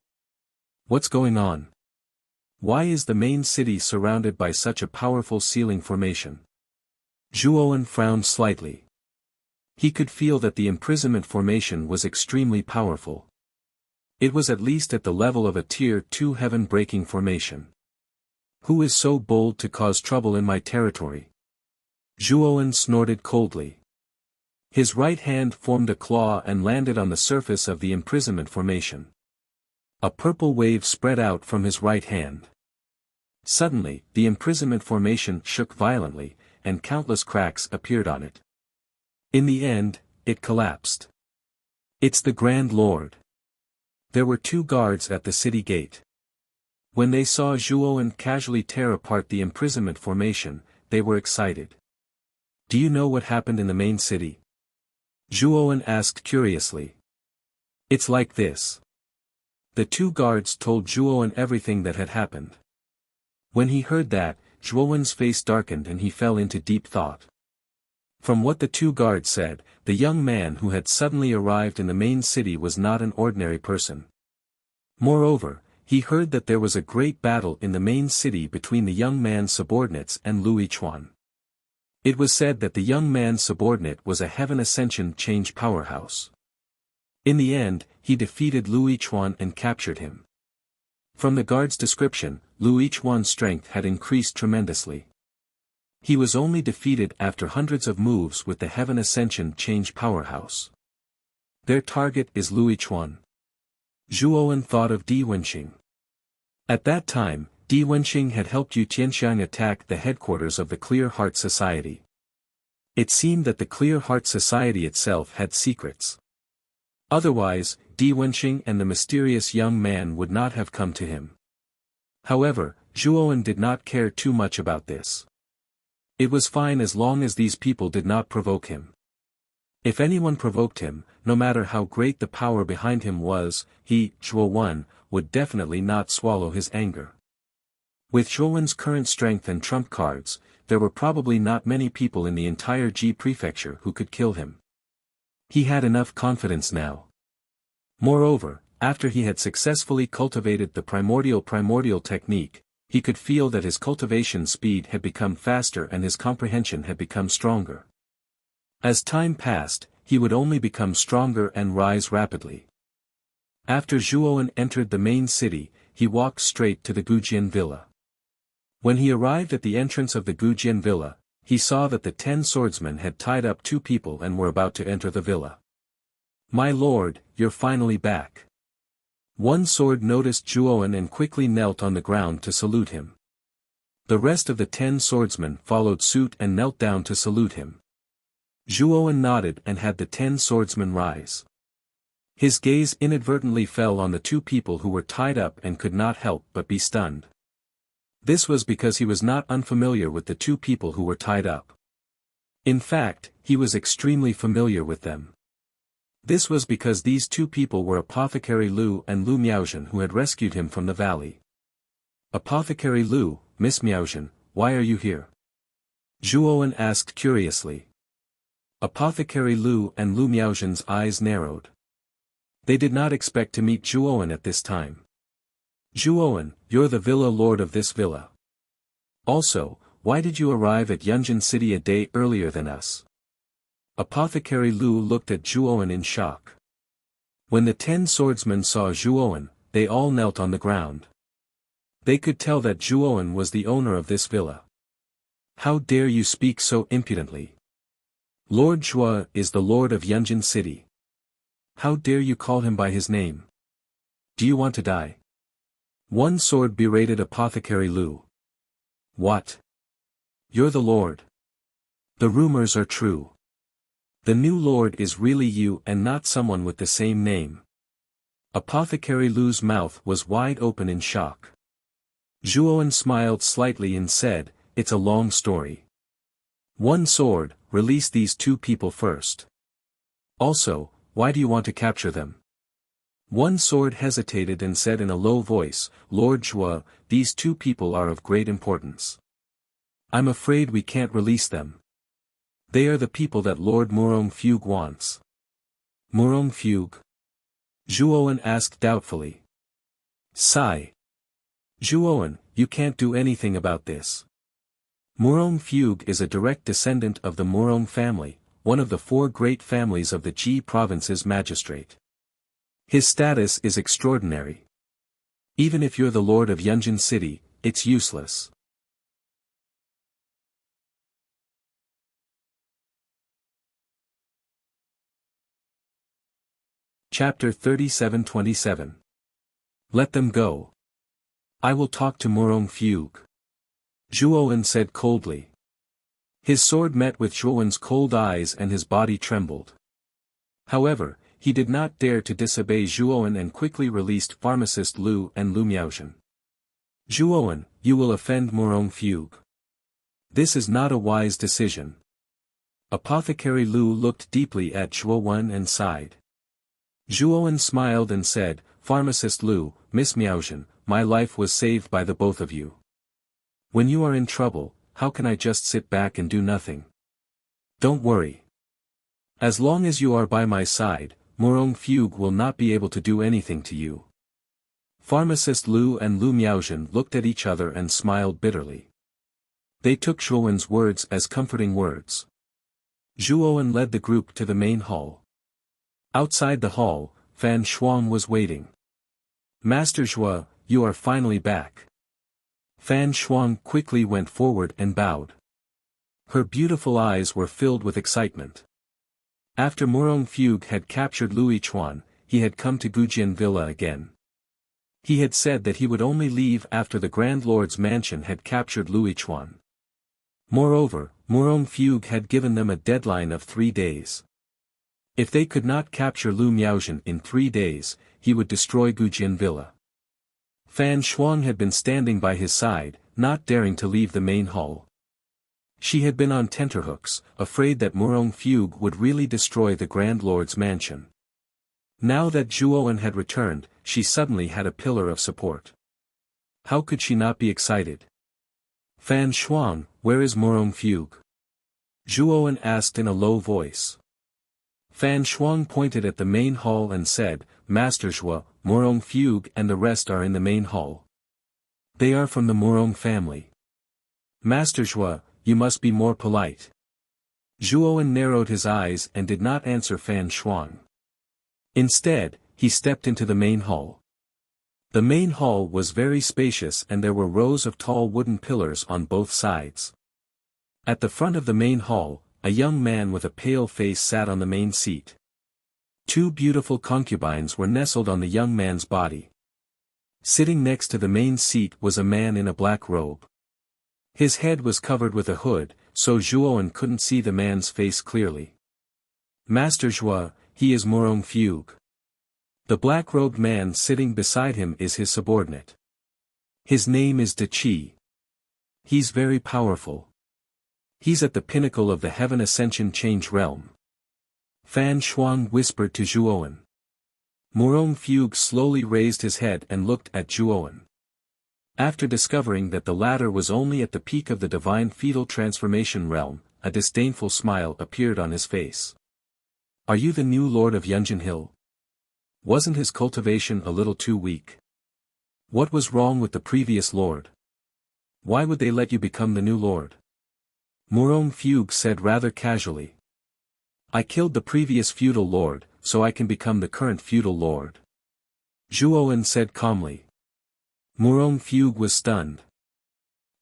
What's going on? Why is the main city surrounded by such a powerful sealing formation? Zhuowen frowned slightly. He could feel that the imprisonment formation was extremely powerful. It was at least at the level of a Tier 2 heaven-breaking formation. Who is so bold to cause trouble in my territory? Zhuowen snorted coldly. His right hand formed a claw and landed on the surface of the imprisonment formation. A purple wave spread out from his right hand. Suddenly, the imprisonment formation shook violently, and countless cracks appeared on it. In the end, it collapsed. It's the Grand Lord. There were 2 guards at the city gate. When they saw Zhuowen casually tear apart the imprisonment formation, they were excited. Do you know what happened in the main city? Zhuowen asked curiously. It's like this. The 2 guards told Zhuowen everything that had happened. When he heard that, Zhuowen's face darkened and he fell into deep thought. From what the 2 guards said, the young man who had suddenly arrived in the main city was not an ordinary person. Moreover, he heard that there was a great battle in the main city between the young man's subordinates and Lu Yichuan. It was said that the young man's subordinate was a Heaven Ascension change powerhouse. In the end, he defeated Lu Yichuan and captured him. From the guard's description, Lu Yichuan's strength had increased tremendously. He was only defeated after hundreds of moves with the Heaven Ascension change powerhouse. Their target is Lu Yichuan. Zhuowen thought of Di Wenxing. At that time, Di Wenxing had helped Yu Tianxiang attack the headquarters of the Clear Heart Society. It seemed that the Clear Heart Society itself had secrets. Otherwise, Di Wenxing and the mysterious young man would not have come to him. However, Zhuowen did not care too much about this. It was fine as long as these people did not provoke him. If anyone provoked him, no matter how great the power behind him was, he, Zhuo would definitely not swallow his anger. With Zhuowen's current strength and trump cards, there were probably not many people in the entire Ji prefecture who could kill him. He had enough confidence now. Moreover, after he had successfully cultivated the primordial technique, he could feel that his cultivation speed had become faster and his comprehension had become stronger. As time passed, he would only become stronger and rise rapidly. After Zhuowen entered the main city, he walked straight to the Gujian villa. When he arrived at the entrance of the Gujian villa, he saw that the 10 swordsmen had tied up 2 people and were about to enter the villa. "My lord, you're finally back." One sword noticed Zhuowen and quickly knelt on the ground to salute him. The rest of the 10 swordsmen followed suit and knelt down to salute him. Zhuowen nodded and had the 10 swordsmen rise. His gaze inadvertently fell on the 2 people who were tied up and could not help but be stunned. This was because he was not unfamiliar with the 2 people who were tied up. In fact, he was extremely familiar with them. This was because these 2 people were Apothecary Lu and Lu Miaozhen who had rescued him from the valley. "Apothecary Lu, Miss Miaozhen, why are you here?" Zhuowen asked curiously. Apothecary Lu and Lu Miaozhen's eyes narrowed. They did not expect to meet Zhuowen at this time. "Zhuowen, you're the villa lord of this villa. Also, why did you arrive at Yunjin City a day earlier than us?" Apothecary Lu looked at Zhuowen in shock. When the 10 swordsmen saw Zhuowen, they all knelt on the ground. They could tell that Zhuowen was the owner of this villa. "How dare you speak so impudently? Lord Zhuo is the lord of Yunjin City. How dare you call him by his name? Do you want to die?" One sword berated Apothecary Lu. "What? You're the lord. The rumors are true. The new lord is really you and not someone with the same name." Apothecary Lu's mouth was wide open in shock. Zhuowen smiled slightly and said, "It's a long story. One sword, release these 2 people first. Also, why do you want to capture them?" One sword hesitated and said in a low voice, "Lord Zhuo, these 2 people are of great importance. I'm afraid we can't release them. They are the people that Lord Murong Fugue wants." "Murong Fugue?" Zhuowen asked doubtfully. "Sigh. Zhuowen, you can't do anything about this. Murong Fugue is a direct descendant of the Murong family, one of the 4 great families of the Ji province's magistrate. His status is extraordinary. Even if you're the lord of Yunjin City, it's useless." Chapter 37-27. Let them go. I will talk to Murong Fugue. Zhuowen said coldly. His sword met with Zhuowen's cold eyes and his body trembled. However, he did not dare to disobey Zhuowen and quickly released Pharmacist Lu and Lu Miaozhen. "Zhuowen, you will offend Murong Fugue. This is not a wise decision." Apothecary Lu looked deeply at Zhuowen and sighed. Zhuowen smiled and said, "Pharmacist Lu, Miss Miaozhen, my life was saved by the both of you. When you are in trouble, how can I just sit back and do nothing? Don't worry. As long as you are by my side, Murong Fugue will not be able to do anything to you." Pharmacist Lu and Lu Miaozhen looked at each other and smiled bitterly. They took Zhuowen's words as comforting words. Zhuowen led the group to the main hall. Outside the hall, Fan Shuang was waiting. "Master Zhuo, you are finally back." Fan Shuang quickly went forward and bowed. Her beautiful eyes were filled with excitement. After Murong Fugue had captured Lu Yichuan, he had come to Gujian Villa again. He had said that he would only leave after the Grand Lord's mansion had captured Lu Yichuan. Moreover, Murong Fugue had given them a deadline of 3 days. If they could not capture Lu Miaozhen in 3 days, he would destroy Gujian Villa. Fan Shuang had been standing by his side, not daring to leave the main hall. She had been on tenterhooks, afraid that Murong Fugue would really destroy the Grand Lord's mansion. Now that Zhuowen had returned, she suddenly had a pillar of support. How could she not be excited? Fan Shuang, where is Murong Fugue? Zhuowen asked in a low voice. Fan Shuang pointed at the main hall and said, Master Zhuo, Murong Fugue and the rest are in the main hall. They are from the Murong family. Master Zhuo, you must be more polite. Zhuowen narrowed his eyes and did not answer Fan Shuang. Instead, he stepped into the main hall. The main hall was very spacious and there were rows of tall wooden pillars on both sides. At the front of the main hall, a young man with a pale face sat on the main seat. Two beautiful concubines were nestled on the young man's body. Sitting next to the main seat was a man in a black robe. His head was covered with a hood, so Zhuowen couldn't see the man's face clearly. Master Zhuo, he is Murong Fugue. The black-robed man sitting beside him is his subordinate. His name is De Qi. He's very powerful. He's at the pinnacle of the Heaven Ascension Change Realm. Fan Shuang whispered to Zhuowen. Murong Fugue slowly raised his head and looked at Zhuowen. After discovering that the latter was only at the peak of the divine fetal transformation realm, a disdainful smile appeared on his face. Are you the new lord of Yunjin Hill? Wasn't his cultivation a little too weak? What was wrong with the previous lord? Why would they let you become the new lord? Murong Fugue said rather casually. I killed the previous feudal lord, so I can become the current feudal lord. Zhuowen said calmly. Murong Fugue was stunned.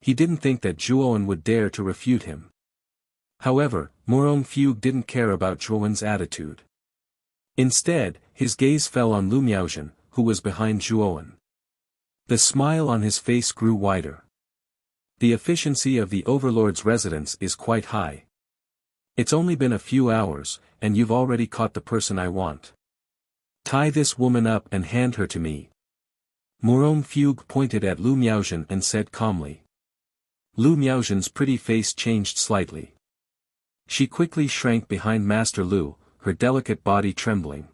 He didn't think that Zhuowen would dare to refute him. However, Murong Fugue didn't care about Zhuowen's attitude. Instead, his gaze fell on Lu Miaozhen, who was behind Zhuowen. The smile on his face grew wider. The efficiency of the Overlord's residence is quite high. It's only been a few hours, and you've already caught the person I want. Tie this woman up and hand her to me. Murong Fugue pointed at Lu Miaozhen and said calmly. Lu Miaozhen's pretty face changed slightly. She quickly shrank behind Master Lu, her delicate body trembling.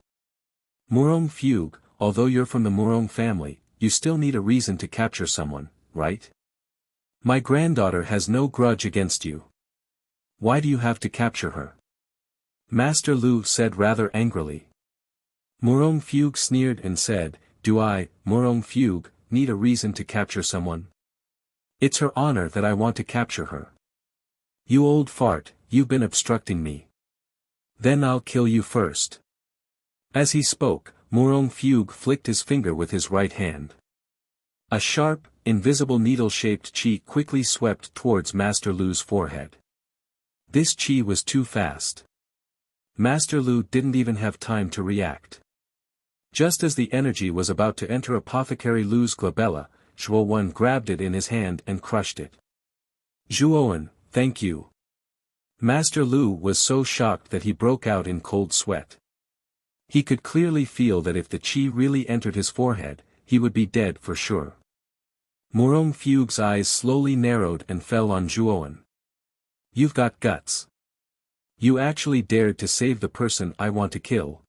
Murong Fugue, although you're from the Murong family, you still need a reason to capture someone, right? My granddaughter has no grudge against you. Why do you have to capture her? Master Lu said rather angrily. Murong Fugue sneered and said, Do I, Murong Fugue, need a reason to capture someone? It's her honor that I want to capture her. You old fart, you've been obstructing me. Then I'll kill you first. As he spoke, Murong Fugue flicked his finger with his right hand. A sharp, invisible needle-shaped qi quickly swept towards Master Lu's forehead. This qi was too fast. Master Lu didn't even have time to react. Just as the energy was about to enter Apothecary Lu's glabella, Zhuowen grabbed it in his hand and crushed it. Zhuowen, thank you. Master Lu was so shocked that he broke out in cold sweat. He could clearly feel that if the qi really entered his forehead, he would be dead for sure. Murong Fugue's eyes slowly narrowed and fell on Zhuowen. You've got guts. You actually dared to save the person I want to kill.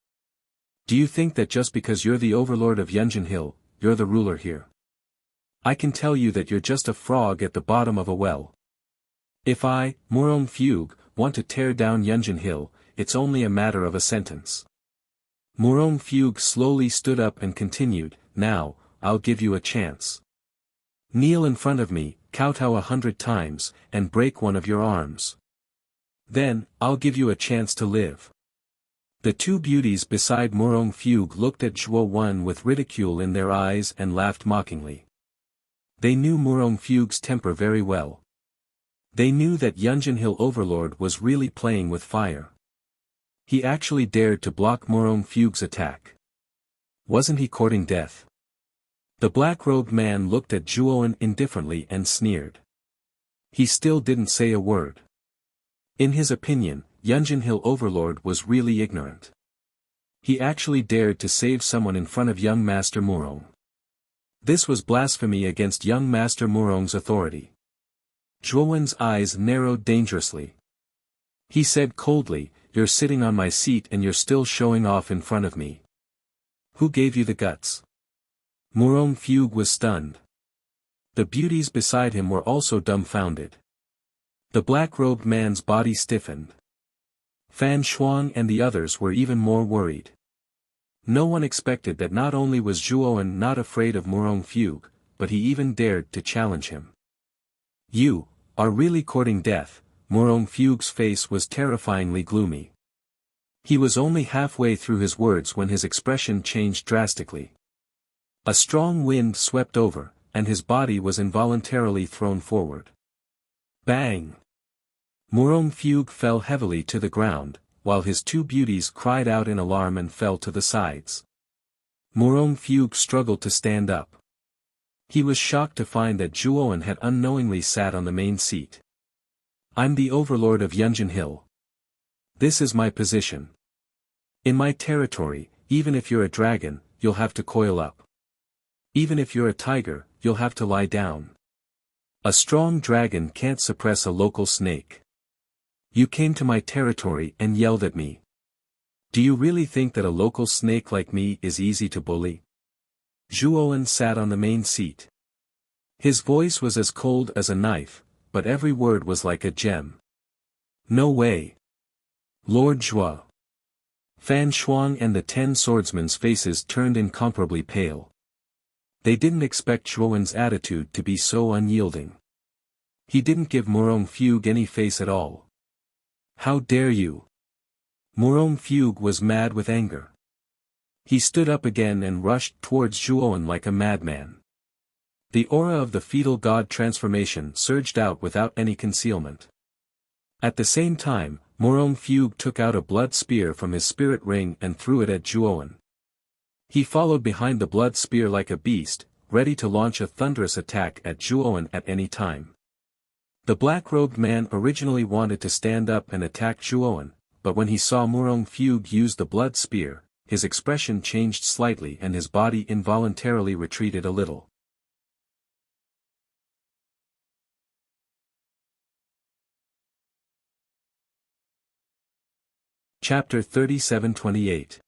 Do you think that just because you're the overlord of Yunjin Hill, you're the ruler here? I can tell you that you're just a frog at the bottom of a well. If I, Murong Fugue, want to tear down Yunjin Hill, it's only a matter of a sentence. Murong Fugue slowly stood up and continued, Now, I'll give you a chance. Kneel in front of me, kowtow 100 times, and break one of your arms. Then, I'll give you a chance to live. The two beauties beside Murong Fugue looked at Zhuowen with ridicule in their eyes and laughed mockingly. They knew Murong Fugue's temper very well. They knew that Yunjin Hill Overlord was really playing with fire. He actually dared to block Murong Fugue's attack. Wasn't he courting death? The black-robed man looked at Zhuowen indifferently and sneered. He still didn't say a word. In his opinion, Yunjin Hill Overlord was really ignorant. He actually dared to save someone in front of young Master Murong. This was blasphemy against young Master Murong's authority. Zhuowen's eyes narrowed dangerously. He said coldly, "You're sitting on my seat and you're still showing off in front of me. Who gave you the guts?" Murong Fugue was stunned. The beauties beside him were also dumbfounded. The black-robed man's body stiffened. Fan Shuang and the others were even more worried. No one expected that not only was Zhuowen not afraid of Murong Fugue, but he even dared to challenge him. "You are really courting death." Murong Fugue's face was terrifyingly gloomy. He was only halfway through his words when his expression changed drastically. A strong wind swept over, and his body was involuntarily thrown forward. Bang! Murong Fugue fell heavily to the ground, while his two beauties cried out in alarm and fell to the sides. Murong Fugue struggled to stand up. He was shocked to find that Zhuowen had unknowingly sat on the main seat. "I'm the overlord of Yunjin Hill. This is my position. In my territory, even if you're a dragon, you'll have to coil up. Even if you're a tiger, you'll have to lie down. A strong dragon can't suppress a local snake. You came to my territory and yelled at me. Do you really think that a local snake like me is easy to bully?" Zhuowen sat on the main seat. His voice was as cold as a knife, but every word was like a gem. "No way. Lord Zhuo." Fan Shuang and the 10 swordsmen's faces turned incomparably pale. They didn't expect Zhuowen's attitude to be so unyielding. He didn't give Murong Fugue any face at all. "How dare you!" Murong Fugue was mad with anger. He stood up again and rushed towards Zhuowen like a madman. The aura of the fetal god transformation surged out without any concealment. At the same time, Murong Fugue took out a blood spear from his spirit ring and threw it at Zhuowen. He followed behind the blood spear like a beast, ready to launch a thunderous attack at Zhuowen at any time. The black-robed man originally wanted to stand up and attack Zhuowen, but when he saw Murong Fugue use the blood spear, his expression changed slightly and his body involuntarily retreated a little. Chapter 37-28.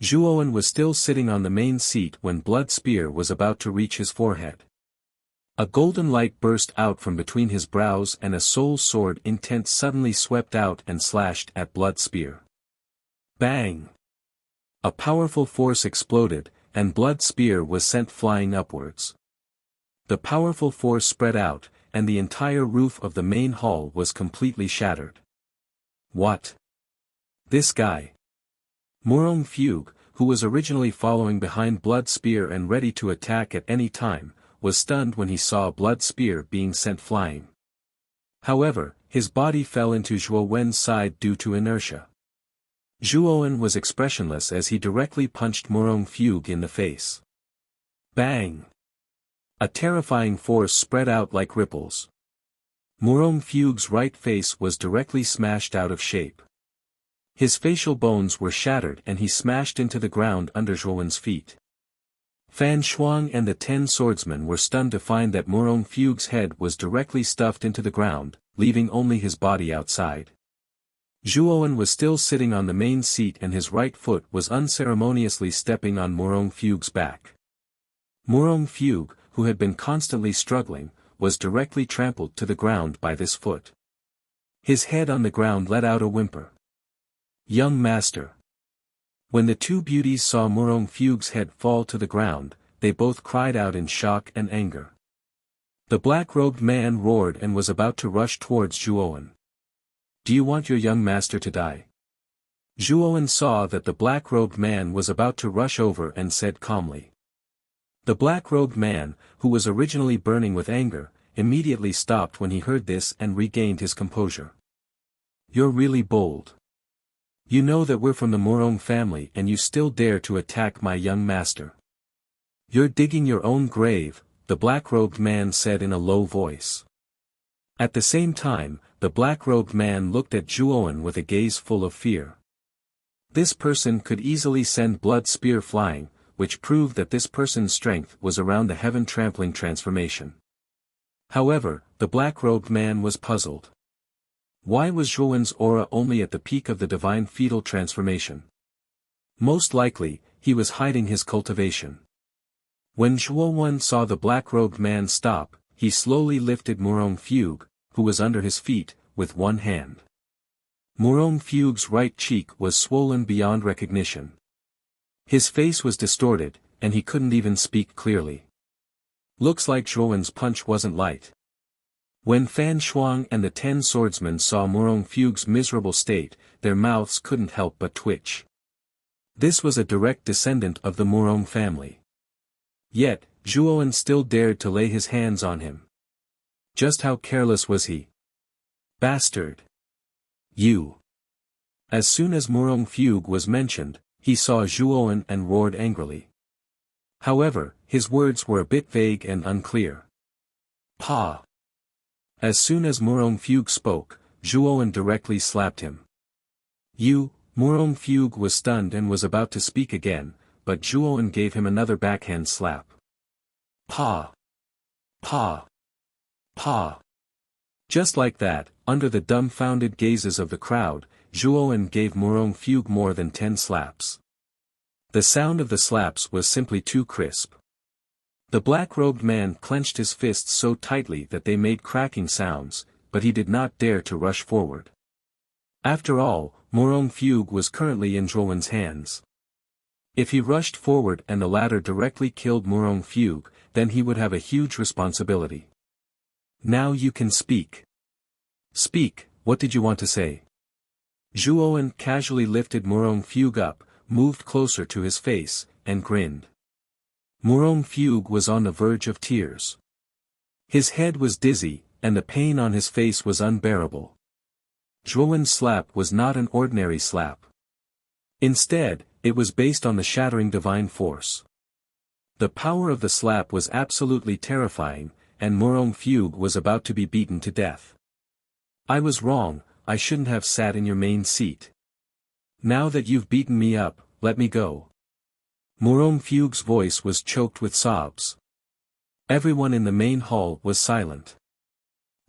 Zhuowen was still sitting on the main seat when Blood Spear was about to reach his forehead. A golden light burst out from between his brows and a soul sword intent suddenly swept out and slashed at Blood Spear. Bang! A powerful force exploded, and Blood Spear was sent flying upwards. The powerful force spread out, and the entire roof of the main hall was completely shattered. What? This guy. Murong Fugue, who was originally following behind Blood Spear and ready to attack at any time, was stunned when he saw Blood Spear being sent flying. However, his body fell into Zhuowen's side due to inertia. Zhuowen was expressionless as he directly punched Murong Fugue in the face. Bang! A terrifying force spread out like ripples. Murong Fugue's right face was directly smashed out of shape. His facial bones were shattered and he smashed into the ground under Zhuowen's feet. Fan Shuang and the 10 swordsmen were stunned to find that Murong Fugue's head was directly stuffed into the ground, leaving only his body outside. Zhuowen was still sitting on the main seat and his right foot was unceremoniously stepping on Murong Fugue's back. Murong Fugue, who had been constantly struggling, was directly trampled to the ground by this foot. His head on the ground let out a whimper. Young master. When the two beauties saw Murong Fugue's head fall to the ground, they both cried out in shock and anger. The black-robed man roared and was about to rush towards Zhuowen. Do you want your young master to die? Zhuowen saw that the black-robed man was about to rush over and said calmly. The black-robed man, who was originally burning with anger, immediately stopped when he heard this and regained his composure. You're really bold. You know that we're from the Murong family and you still dare to attack my young master. You're digging your own grave, the black-robed man said in a low voice. At the same time, the black-robed man looked at Zhuowen with a gaze full of fear. This person could easily send Blood Spear flying, which proved that this person's strength was around the heaven-trampling transformation. However, the black-robed man was puzzled. Why was Zhuowen's aura only at the peak of the divine fetal transformation? Most likely, he was hiding his cultivation. When Zhuowen saw the black-robed man stop, he slowly lifted Murong Fugue, who was under his feet, with one hand. Murong Fugue's right cheek was swollen beyond recognition. His face was distorted, and he couldn't even speak clearly. Looks like Zhuowen's punch wasn't light. When Fan Shuang and the 10 swordsmen saw Murong Fugue's miserable state, their mouths couldn't help but twitch. This was a direct descendant of the Murong family. Yet, Zhuowen still dared to lay his hands on him. Just how careless was he? Bastard! You! As soon as Murong Fugue was mentioned, he saw Zhuowen and roared angrily. However, his words were a bit vague and unclear. Pa! As soon as Murong Fugue spoke, Zhuowen directly slapped him. Murong Fugue was stunned and was about to speak again, but Zhuowen gave him another backhand slap. Pa! Pa! Pa! Just like that, under the dumbfounded gazes of the crowd, Zhuowen gave Murong Fugue more than 10 slaps. The sound of the slaps was simply too crisp. The black-robed man clenched his fists so tightly that they made cracking sounds, but he did not dare to rush forward. After all, Murong Fugue was currently in Zhuowen's hands. If he rushed forward and the latter directly killed Murong Fugue, then he would have a huge responsibility. Now you can speak. Speak, what did you want to say? Zhuowen casually lifted Murong Fugue up, moved closer to his face, and grinned. Murong Fugue was on the verge of tears. His head was dizzy, and the pain on his face was unbearable. Zhuowen's slap was not an ordinary slap. Instead, it was based on the shattering divine force. The power of the slap was absolutely terrifying, and Murong Fugue was about to be beaten to death. I was wrong, I shouldn't have sat in your main seat. Now that you've beaten me up, let me go. Murong Fugue's voice was choked with sobs. Everyone in the main hall was silent.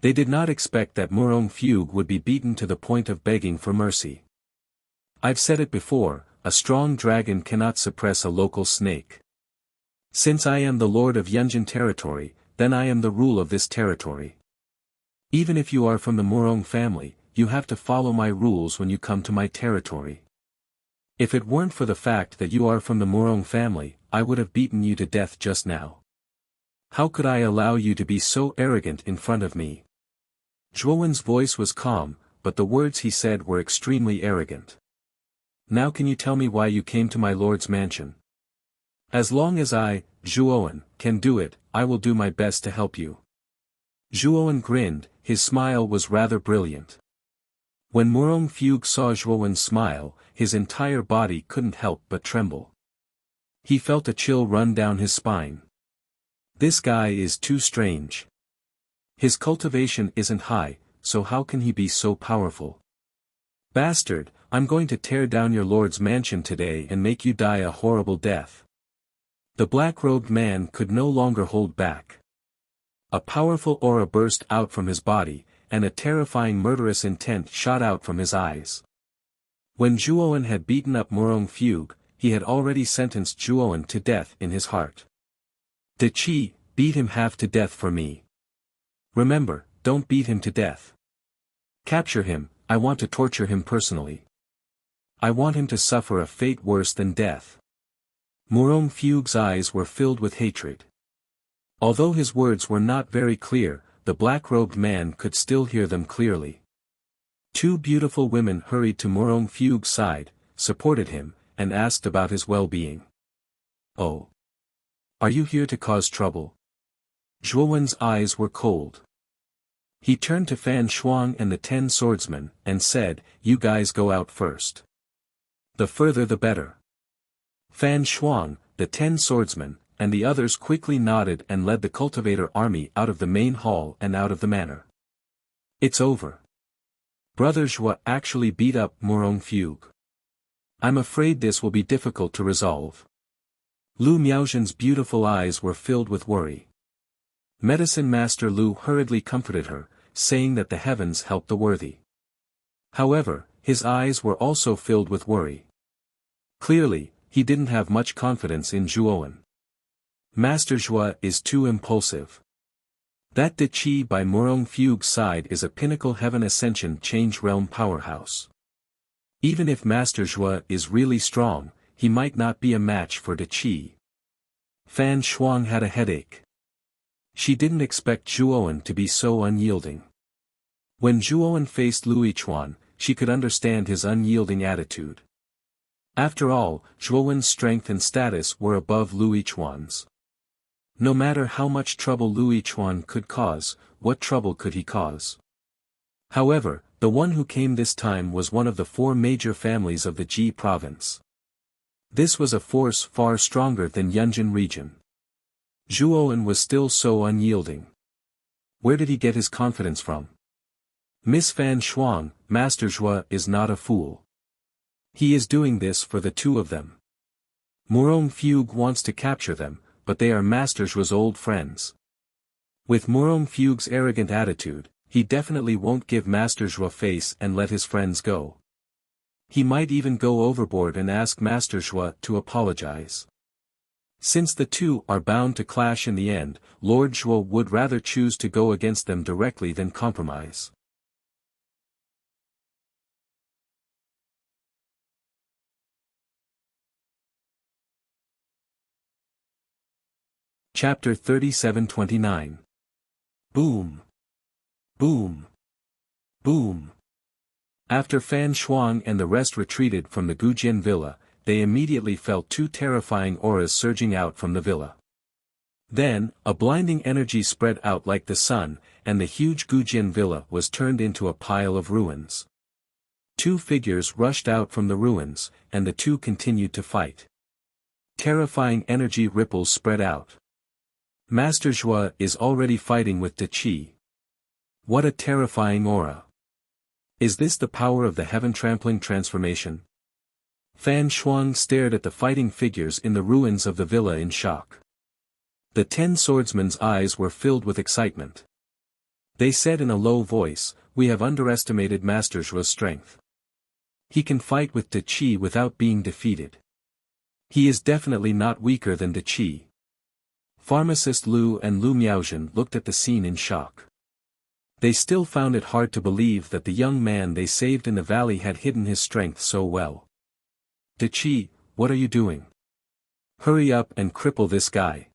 They did not expect that Murong Fugue would be beaten to the point of begging for mercy. I've said it before, a strong dragon cannot suppress a local snake. Since I am the lord of Yunjin territory, then I am the rule of this territory. Even if you are from the Murong family, you have to follow my rules when you come to my territory. If it weren't for the fact that you are from the Murong family, I would have beaten you to death just now. How could I allow you to be so arrogant in front of me? Zhuowen's voice was calm, but the words he said were extremely arrogant. Now can you tell me why you came to my lord's mansion? As long as I, Zhuowen, can do it, I will do my best to help you. Zhuowen grinned, his smile was rather brilliant. When Murong Fugue saw Zhuowen's smile, his entire body couldn't help but tremble. He felt a chill run down his spine. This guy is too strange. His cultivation isn't high, so how can he be so powerful? Bastard, I'm going to tear down your lord's mansion today and make you die a horrible death. The black-robed man could no longer hold back. A powerful aura burst out from his body, and a terrifying murderous intent shot out from his eyes. When Zhuowen had beaten up Murong Fugue, he had already sentenced Zhuowen to death in his heart. De Qi, beat him half to death for me. Remember, don't beat him to death. Capture him, I want to torture him personally. I want him to suffer a fate worse than death. Murong Fugue's eyes were filled with hatred. Although his words were not very clear, the black-robed man could still hear them clearly. Two beautiful women hurried to Murong Fugue's side, supported him, and asked about his well-being. Oh. Are you here to cause trouble? Zhuowen's eyes were cold. He turned to Fan Shuang and the 10 swordsmen, and said, you guys go out first. The further the better. Fan Shuang, the 10 swordsmen, and the others quickly nodded and led the cultivator army out of the main hall and out of the manor. It's over. Brother Zhua actually beat up Murong Fugue. I'm afraid this will be difficult to resolve. Lu Miaozhen's beautiful eyes were filled with worry. Medicine Master Lu hurriedly comforted her, saying that the heavens help the worthy. However, his eyes were also filled with worry. Clearly, he didn't have much confidence in Zhuowen. Master Zhua is too impulsive. That De Qi by Murong Fugue's side is a pinnacle heaven ascension change realm powerhouse. Even if Master Zhua is really strong, he might not be a match for De Qi. Fan Shuang had a headache. She didn't expect Zhuowen to be so unyielding. When Zhuowen faced Lu Yichuan, she could understand his unyielding attitude. After all, Zhuowen's strength and status were above Lu Yichuan's. No matter how much trouble Lu Yichuan could cause, what trouble could he cause? However, the one who came this time was one of the four major families of the Ji province. This was a force far stronger than Yunjin region. Zhuowen was still so unyielding. Where did he get his confidence from? Miss Fan Shuang, Master Zhua is not a fool. He is doing this for the two of them. Murong Fugue wants to capture them, but they are Master Zhua's old friends. With Murong Fugue's arrogant attitude, he definitely won't give Master Zhua face and let his friends go. He might even go overboard and ask Master Zhua to apologize. Since the two are bound to clash in the end, Lord Zhua would rather choose to go against them directly than compromise. Chapter 37-29. Boom. Boom. Boom. After Fan Shuang and the rest retreated from the Gujian villa, they immediately felt two terrifying auras surging out from the villa. Then, a blinding energy spread out like the sun, and the huge Gujian villa was turned into a pile of ruins. Two figures rushed out from the ruins, and the two continued to fight. Terrifying energy ripples spread out. Master Zhua is already fighting with De Qi. What a terrifying aura. Is this the power of the heaven-trampling transformation? Fan Shuang stared at the fighting figures in the ruins of the villa in shock. The 10 swordsmen's eyes were filled with excitement. They said in a low voice, "We have underestimated Master Zhua's strength. He can fight with De Qi without being defeated. He is definitely not weaker than De Qi." Pharmacist Lu and Lu Miaozhen looked at the scene in shock. They still found it hard to believe that the young man they saved in the valley had hidden his strength so well. De Qi, what are you doing? Hurry up and cripple this guy.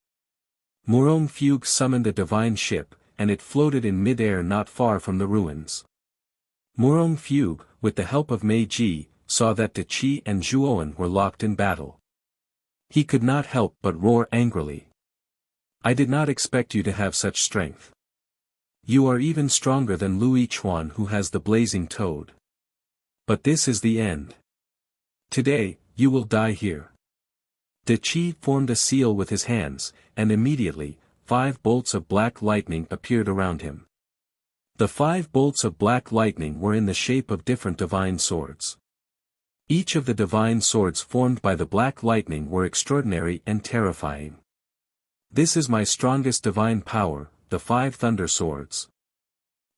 Murong Fugue summoned a divine ship, and it floated in mid-air not far from the ruins. Murong Fugue, with the help of Mei Ji, saw that De Qi and Zhuowen were locked in battle. He could not help but roar angrily. I did not expect you to have such strength. You are even stronger than Lu Yichuan who has the blazing toad. But this is the end. Today, you will die here. De Qi formed a seal with his hands, and immediately, 5 bolts of black lightning appeared around him. The 5 bolts of black lightning were in the shape of different divine swords. Each of the divine swords formed by the black lightning were extraordinary and terrifying. This is my strongest divine power, the 5 thunder swords.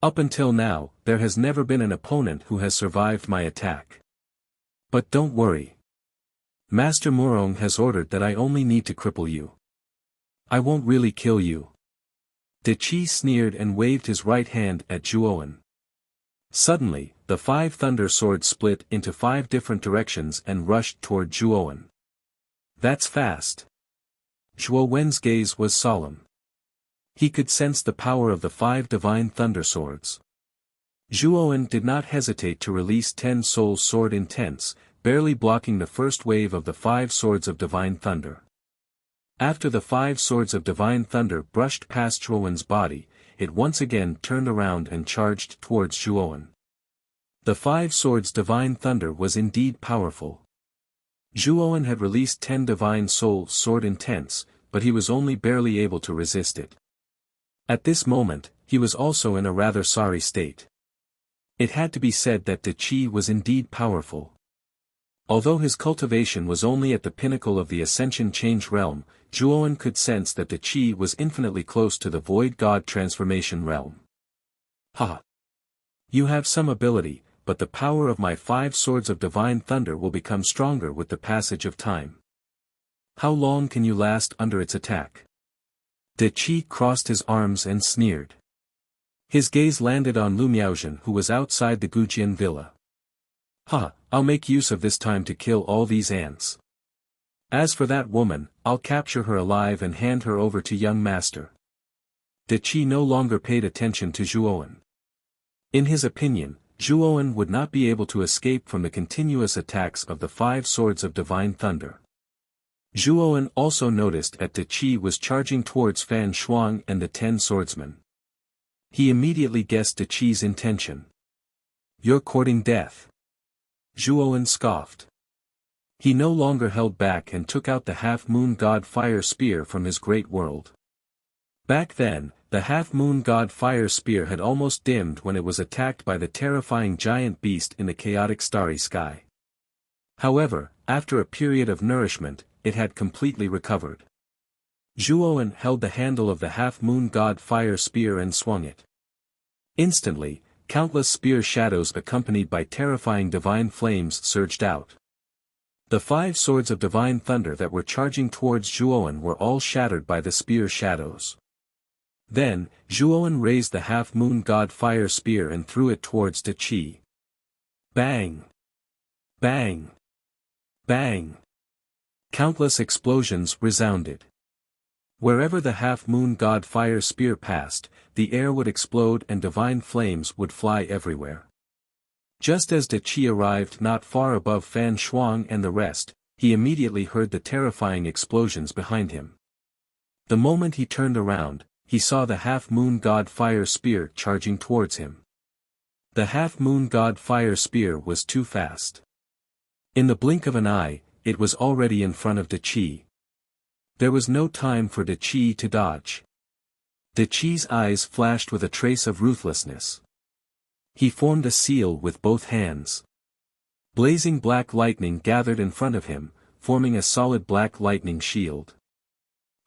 Up until now, there has never been an opponent who has survived my attack. But don't worry. Master Murong has ordered that I only need to cripple you. I won't really kill you. De Qi sneered and waved his right hand at Zhuowen. Suddenly, the 5 thunder swords split into 5 different directions and rushed toward Zhuowen. That's fast. Zhuowen's gaze was solemn. He could sense the power of the 5 divine thunder swords. Zhuowen did not hesitate to release 10 Soul Sword Intense, barely blocking the first wave of the 5 swords of divine thunder. After the 5 swords of divine thunder brushed past Zhuowen's body, it once again turned around and charged towards Zhuowen. The 5 swords divine thunder was indeed powerful. Zhuowen had released 10 divine Soul Sword Intense, but he was only barely able to resist it. At this moment, he was also in a rather sorry state. It had to be said that De Qi was indeed powerful. Although his cultivation was only at the pinnacle of the Ascension Change realm, Zhuowen could sense that the qi was infinitely close to the void god transformation realm. Ha! You have some ability, but the power of my 5 swords of divine thunder will become stronger with the passage of time. How long can you last under its attack? De Qi crossed his arms and sneered. His gaze landed on Lu Miaozhen, who was outside the Gujian villa. Ha, I'll make use of this time to kill all these ants. As for that woman, I'll capture her alive and hand her over to young master. De Qi no longer paid attention to Zhuowen. In his opinion, Zhuowen would not be able to escape from the continuous attacks of the 5 swords of divine thunder. Zhuowen also noticed that De Qi was charging towards Fan Shuang and the 10 swordsmen. He immediately guessed De Qi's intention. You're courting death. Zhuowen scoffed. He no longer held back and took out the half-moon god fire spear from his great world. Back then, the half-moon god fire spear had almost dimmed when it was attacked by the terrifying giant beast in the chaotic starry sky. However, after a period of nourishment, it had completely recovered. Zhuowen held the handle of the half-moon god fire spear and swung it. Instantly, countless spear shadows accompanied by terrifying divine flames surged out. The 5 swords of divine thunder that were charging towards Zhuowen were all shattered by the spear shadows. Then, Zhuowen raised the half-moon god fire spear and threw it towards De Qi. Bang! Bang! Bang! Countless explosions resounded. Wherever the half-moon god fire spear passed, the air would explode and divine flames would fly everywhere. Just as De Qi arrived not far above Fan Shuang and the rest, he immediately heard the terrifying explosions behind him. The moment he turned around, he saw the half-moon god fire spear charging towards him. The half-moon god fire spear was too fast. In the blink of an eye, it was already in front of De Qi. There was no time for De Qi to dodge. De Qi's eyes flashed with a trace of ruthlessness. He formed a seal with both hands. Blazing black lightning gathered in front of him, forming a solid black lightning shield.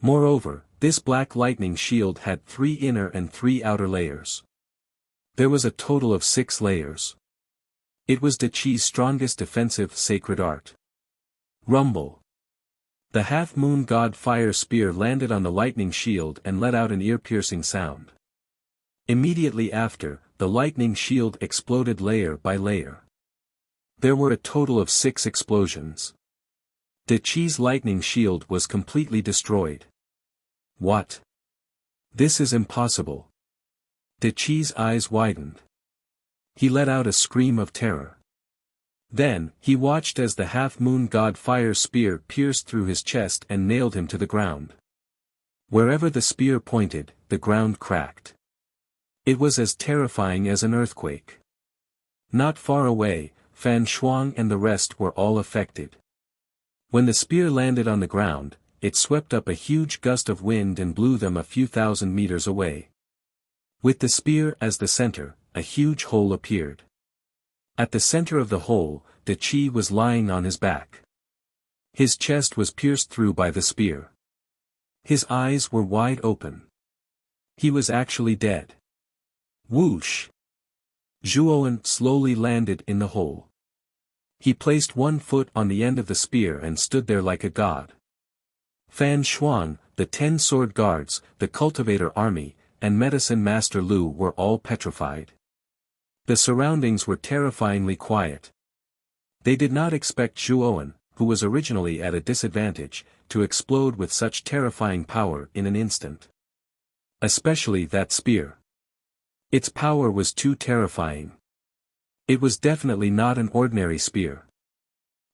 Moreover, this black lightning shield had 3 inner and 3 outer layers. There was a total of 6 layers. It was De Qi's strongest defensive sacred art. Rumble. The half-moon god fire spear landed on the lightning shield and let out an ear-piercing sound. Immediately after, the lightning shield exploded layer by layer. There were a total of 6 explosions. De Qi's lightning shield was completely destroyed. What? This is impossible. De Qi's eyes widened. He let out a scream of terror. Then, he watched as the half-moon god fire spear pierced through his chest and nailed him to the ground. Wherever the spear pointed, the ground cracked. It was as terrifying as an earthquake. Not far away, Fan Shuang and the rest were all affected. When the spear landed on the ground, it swept up a huge gust of wind and blew them a few thousand meters away. With the spear as the center, a huge hole appeared. At the center of the hole, De Qi was lying on his back. His chest was pierced through by the spear. His eyes were wide open. He was actually dead. Whoosh! Zhuowen slowly landed in the hole. He placed 1 foot on the end of the spear and stood there like a god. Fan Shuang, the 10 sword guards, the cultivator army, and medicine master Lu were all petrified. The surroundings were terrifyingly quiet. They did not expect Zhuowen, who was originally at a disadvantage, to explode with such terrifying power in an instant. Especially that spear. Its power was too terrifying. It was definitely not an ordinary spear.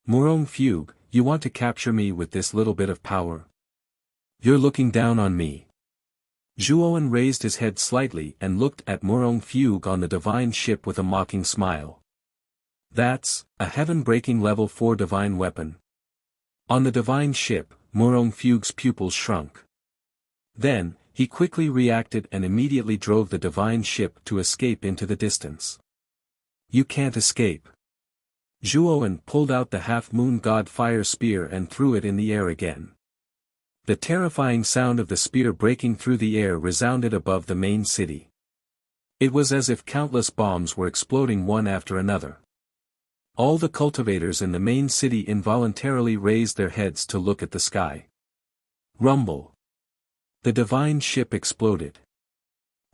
Murong Fugue, you want to capture me with this little bit of power? You're looking down on me. Zhuowen raised his head slightly and looked at Murong Fugue on the divine ship with a mocking smile. That's a heaven-breaking level 4 divine weapon. On the divine ship, Murong Fugue's pupils shrunk. Then, he quickly reacted and immediately drove the divine ship to escape into the distance. You can't escape. Zhuowen pulled out the half-moon god fire spear and threw it in the air again. The terrifying sound of the spear breaking through the air resounded above the main city. It was as if countless bombs were exploding one after another. All the cultivators in the main city involuntarily raised their heads to look at the sky. Rumble. The divine ship exploded.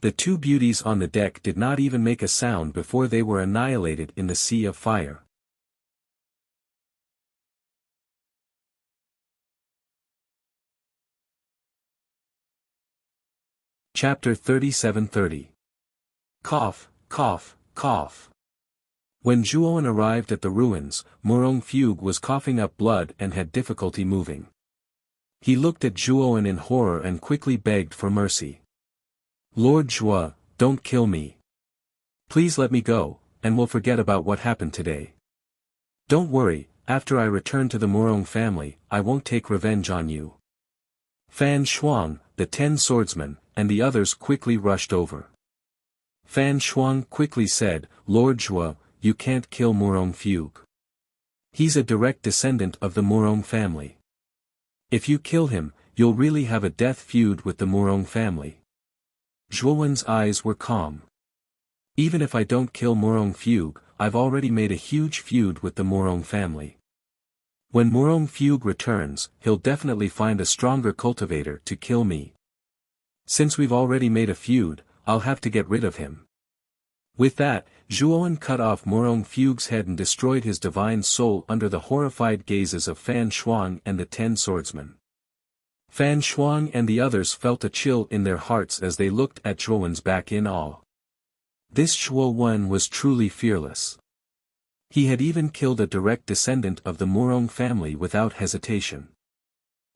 The two beauties on the deck did not even make a sound before they were annihilated in the sea of fire. Chapter 37:30. Cough, cough, cough. When Zhuowen arrived at the ruins, Murong Fugue was coughing up blood and had difficulty moving. He looked at Zhuowen in horror and quickly begged for mercy. Lord Zhuo, don't kill me. Please let me go, and we'll forget about what happened today. Don't worry, after I return to the Murong family, I won't take revenge on you. Fan Shuang, the 10 swordsmen, and the others quickly rushed over. Fan Shuang quickly said, Lord Zhuo, you can't kill Murong Fugue. He's a direct descendant of the Murong family. If you kill him, you'll really have a death feud with the Murong family. Zhuowen's eyes were calm. Even if I don't kill Murong Fugue, I've already made a huge feud with the Murong family. When Murong Fugue returns, he'll definitely find a stronger cultivator to kill me. Since we've already made a feud, I'll have to get rid of him. With that, Zhuowen cut off Murong Fugue's head and destroyed his divine soul under the horrified gazes of Fan Shuang and the 10 swordsmen. Fan Shuang and the others felt a chill in their hearts as they looked at Zhuowen's back in awe. This Zhuowen was truly fearless. He had even killed a direct descendant of the Murong family without hesitation.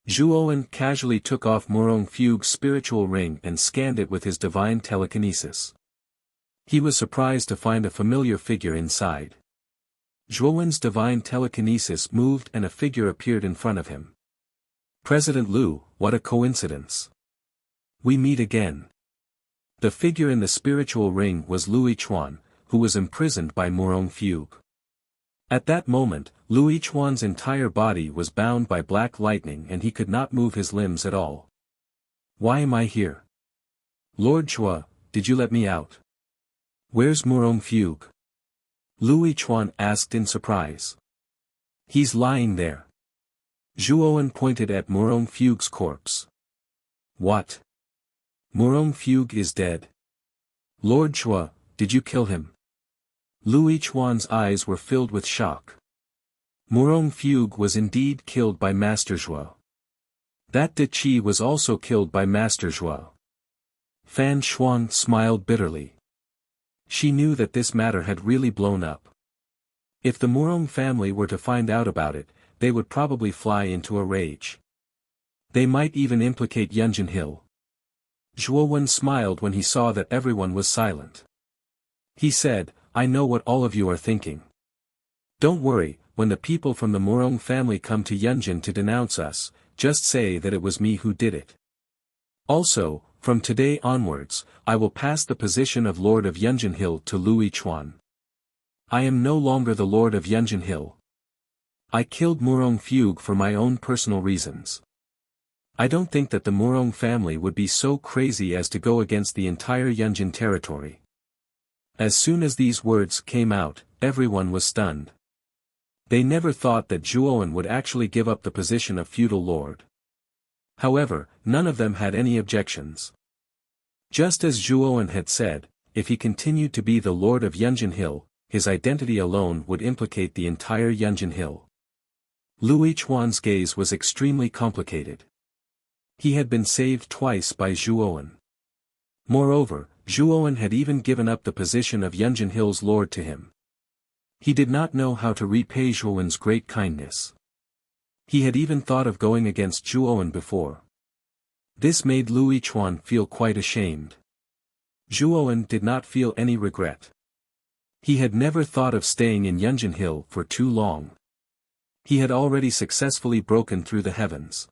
Zhuowen casually took off Murong Fugue's spiritual ring and scanned it with his divine telekinesis. He was surprised to find a familiar figure inside. Zhuowen's divine telekinesis moved and a figure appeared in front of him. President Liu, what a coincidence. We meet again. The figure in the spiritual ring was Liu Yichuan, who was imprisoned by Murong Fugue. At that moment, Liu Yichuan's entire body was bound by black lightning and he could not move his limbs at all. Why am I here? Lord Zhuo, did you let me out? Where's Murong Fugue? Liu Yichuan asked in surprise. He's lying there. Zhuowen pointed at Murong Fugue's corpse. What? Murong Fugue is dead. Lord Zhuo, did you kill him? Liu Yichuan's eyes were filled with shock. Murong Fugue was indeed killed by Master Zhuo. That De Qi was also killed by Master Zhuo. Fan Shuang smiled bitterly. She knew that this matter had really blown up. If the Murong family were to find out about it, they would probably fly into a rage. They might even implicate Yunjin Hill. Zhuowen smiled when he saw that everyone was silent. He said, I know what all of you are thinking. Don't worry, when the people from the Murong family come to Yunjin to denounce us, just say that it was me who did it. Also, from today onwards, I will pass the position of Lord of Yunjin Hill to Liu Yichuan. I am no longer the Lord of Yunjin Hill. I killed Murong Fugue for my own personal reasons. I don't think that the Murong family would be so crazy as to go against the entire Yunjin territory. As soon as these words came out, everyone was stunned. They never thought that Zhuowen would actually give up the position of feudal lord. However, none of them had any objections. Just as Zhuowen had said, if he continued to be the lord of Yunjin Hill, his identity alone would implicate the entire Yunjin Hill. Liu Yichuan's gaze was extremely complicated. He had been saved twice by Zhuowen. Moreover, Zhuowen had even given up the position of Yunjin Hill's lord to him. He did not know how to repay Zhuowen's great kindness. He had even thought of going against Zhuowen before. This made Liu Yichuan feel quite ashamed. Zhuowen did not feel any regret. He had never thought of staying in Yunjin Hill for too long. He had already successfully broken through the heavens.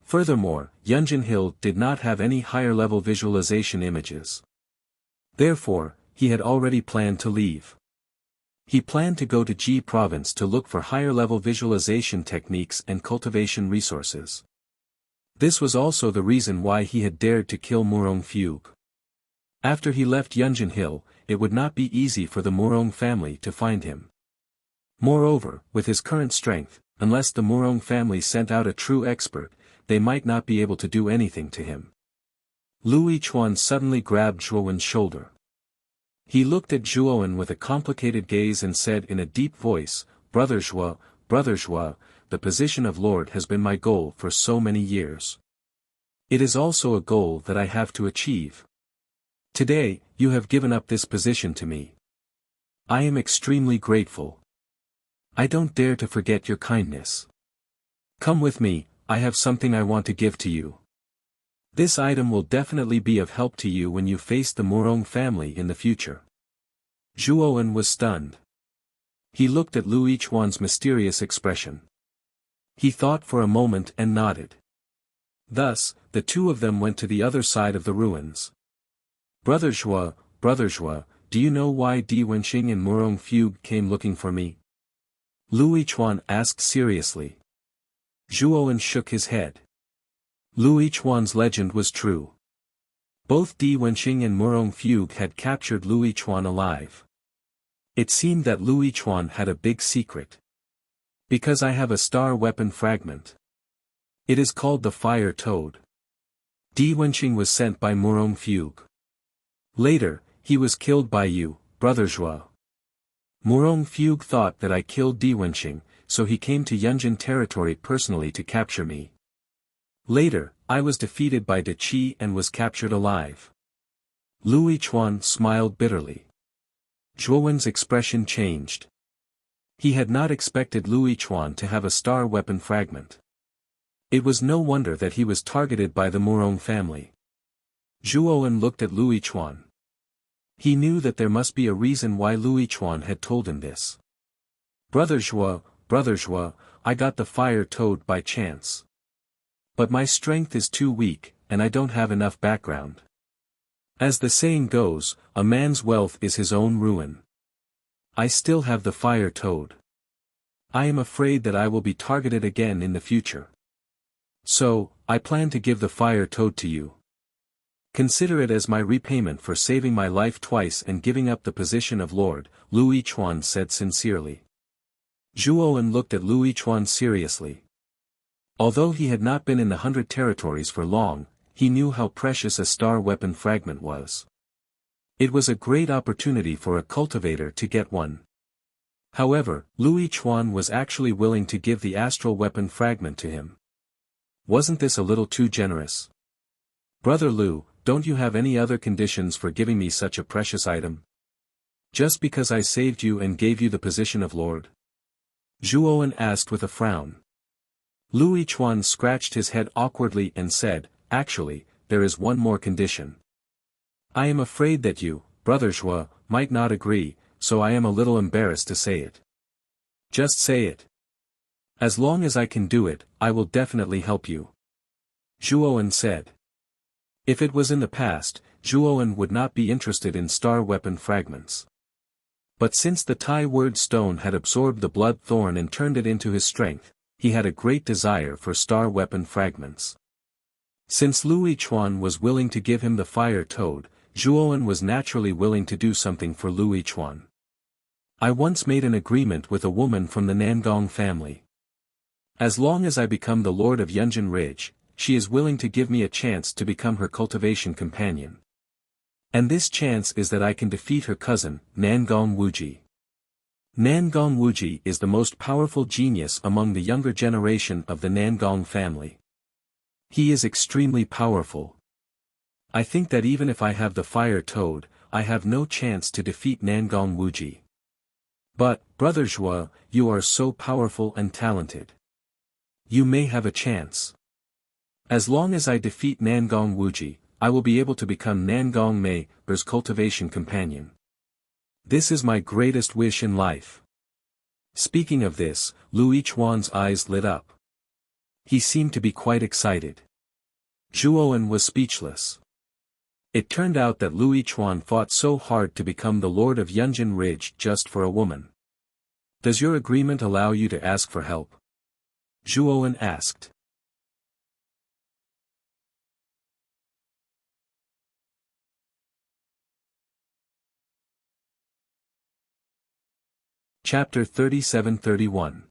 Furthermore, Yunjin Hill did not have any higher-level visualization images. Therefore, he had already planned to leave. He planned to go to Ji province to look for higher-level visualization techniques and cultivation resources. This was also the reason why he had dared to kill Murong Fugue. After he left Yunjin Hill, it would not be easy for the Murong family to find him. Moreover, with his current strength, unless the Murong family sent out a true expert, they might not be able to do anything to him. Lu Yichuan suddenly grabbed Zhuowen's shoulder. He looked at Zhuowen with a complicated gaze and said in a deep voice, Brother Zhuo, the position of Lord has been my goal for so many years. It is also a goal that I have to achieve. Today, you have given up this position to me. I am extremely grateful. I don't dare to forget your kindness. Come with me, I have something I want to give to you. This item will definitely be of help to you when you face the Murong family in the future. Zhuowen was stunned. He looked at Lu Yichuan's mysterious expression. He thought for a moment and nodded. Thus, the two of them went to the other side of the ruins. Brother Zhuo, do you know why Di Wenxing and Murong Fugue came looking for me? Lu Yichuan asked seriously. Zhuowen shook his head. Lu Yichuan's legend was true. Both Di Wenxing and Murong Fugue had captured Lu Yichuan alive. It seemed that Lu Yichuan had a big secret. Because I have a star weapon fragment. It is called the Fire Toad. Di Wenxing was sent by Murong Fugue. Later, he was killed by you, Brother Zhuo. Murong Fugue thought that I killed Di Wenxing, so he came to Yunjin territory personally to capture me. Later, I was defeated by De Qi and was captured alive. Lu Yichuan smiled bitterly. Zhuowen's expression changed. He had not expected Lu Yichuan to have a star weapon fragment. It was no wonder that he was targeted by the Murong family. Zhuowen looked at Lu Yichuan. He knew that there must be a reason why Lu Yichuan had told him this. Brother Zhuo, I got the Fire Toad by chance. But my strength is too weak, and I don't have enough background. As the saying goes, a man's wealth is his own ruin. I still have the Fire Toad. I am afraid that I will be targeted again in the future. So, I plan to give the Fire Toad to you. Consider it as my repayment for saving my life twice and giving up the position of Lord, Lu Yichuan said sincerely. Zhuowen looked at Lu Yichuan seriously. Although he had not been in the 100 territories for long, he knew how precious a star weapon fragment was. It was a great opportunity for a cultivator to get one. However, Lu Yichuan was actually willing to give the astral weapon fragment to him. Wasn't this a little too generous? Brother Lu, don't you have any other conditions for giving me such a precious item? Just because I saved you and gave you the position of Lord? Zhuowen asked with a frown. Lu Yichuan scratched his head awkwardly and said, Actually, there is one more condition. I am afraid that you, Brother Zhuo, might not agree, so I am a little embarrassed to say it. Just say it. As long as I can do it, I will definitely help you. Zhuowen said. If it was in the past, Zhuowen would not be interested in star weapon fragments. But since the Tai word stone had absorbed the blood thorn and turned it into his strength, he had a great desire for star weapon fragments. Since Lu Yichuan was willing to give him the Fire Toad, Zhuowen was naturally willing to do something for Lu Yichuan. I once made an agreement with a woman from the Nangong family. As long as I become the Lord of Yunjin Ridge, she is willing to give me a chance to become her cultivation companion. And this chance is that I can defeat her cousin, Nangong Wuji. Nangong Wuji is the most powerful genius among the younger generation of the Nangong family. He is extremely powerful. I think that even if I have the Fire Toad, I have no chance to defeat Nangong Wuji. But, Brother Zhuo, you are so powerful and talented. You may have a chance. As long as I defeat Nangong Wuji, I will be able to become Nangong Mei's cultivation companion. This is my greatest wish in life. Speaking of this, Lu Yichuan's eyes lit up. He seemed to be quite excited. Zhuowen was speechless. It turned out that Lu Yichuan fought so hard to become the Lord of Yunjin Ridge just for a woman. Does your agreement allow you to ask for help? Zhuowen asked. Chapter 37-31.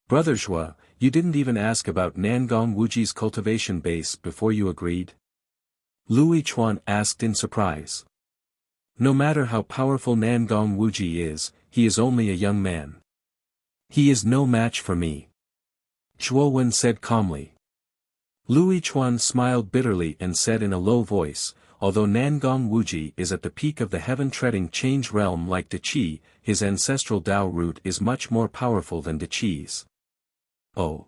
Brother Zhua, you didn't even ask about Nangong Wuji's cultivation base before you agreed? Lu Yichuan asked in surprise. No matter how powerful Nangong Wuji is, he is only a young man. He is no match for me. Zhuo Wen said calmly. Lu Yichuan smiled bitterly and said in a low voice, although Nangong Wuji is at the peak of the heaven-treading change realm like De Qi, his ancestral Dao root is much more powerful than De Qi's. Oh.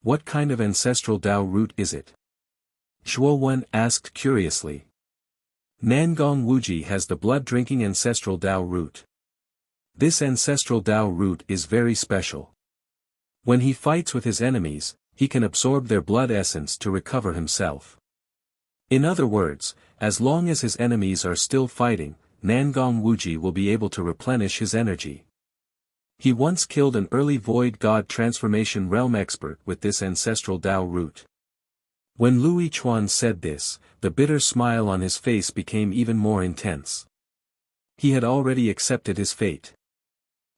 What kind of ancestral Dao root is it? Zhuo Wen asked curiously. Nangong Wuji has the blood-drinking ancestral Dao root. This ancestral Dao root is very special. When he fights with his enemies, he can absorb their blood essence to recover himself. In other words, as long as his enemies are still fighting, Nangong Wuji will be able to replenish his energy. He once killed an early Void God transformation realm expert with this ancestral Dao root. When Lu Yichuan said this, the bitter smile on his face became even more intense. He had already accepted his fate.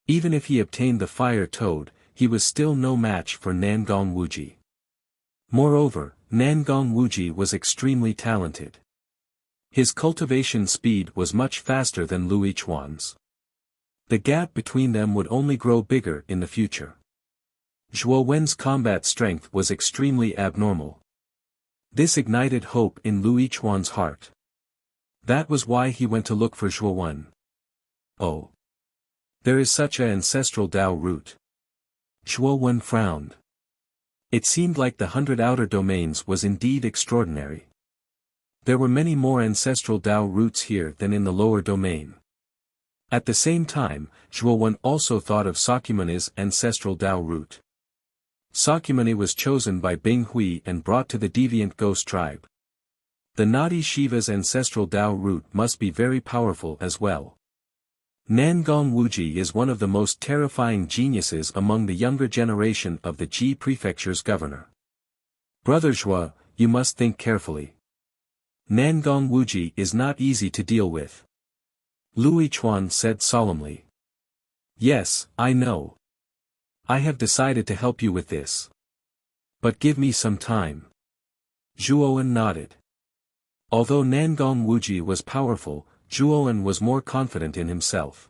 Even if he obtained the Fire Toad, he was still no match for Nangong Wuji. Moreover, Nangong Wuji was extremely talented. His cultivation speed was much faster than Lu Yichuan's. The gap between them would only grow bigger in the future. Zhuo Wen's combat strength was extremely abnormal. This ignited hope in Lu Yichuan's heart. That was why he went to look for Zhuo Wen. Oh. There is such an ancestral Dao root. Zhuo Wen frowned. It seemed like the 100 outer domains was indeed extraordinary. There were many more ancestral Dao roots here than in the lower domain. At the same time, Zhuo Wen also thought of Sakymuni's ancestral Dao root. Sakyamuni was chosen by Bing Hui and brought to the deviant ghost tribe. The Nadi Shiva's ancestral Dao root must be very powerful as well. Nangong Wuji is one of the most terrifying geniuses among the younger generation of the Ji Prefecture's governor. Brother Zhua, you must think carefully. Nangong Wuji is not easy to deal with. Lu Yichuan said solemnly. Yes, I know. I have decided to help you with this. But give me some time. Zhuo Wen nodded. Although Nangong Wuji was powerful, Zhuo Wen was more confident in himself.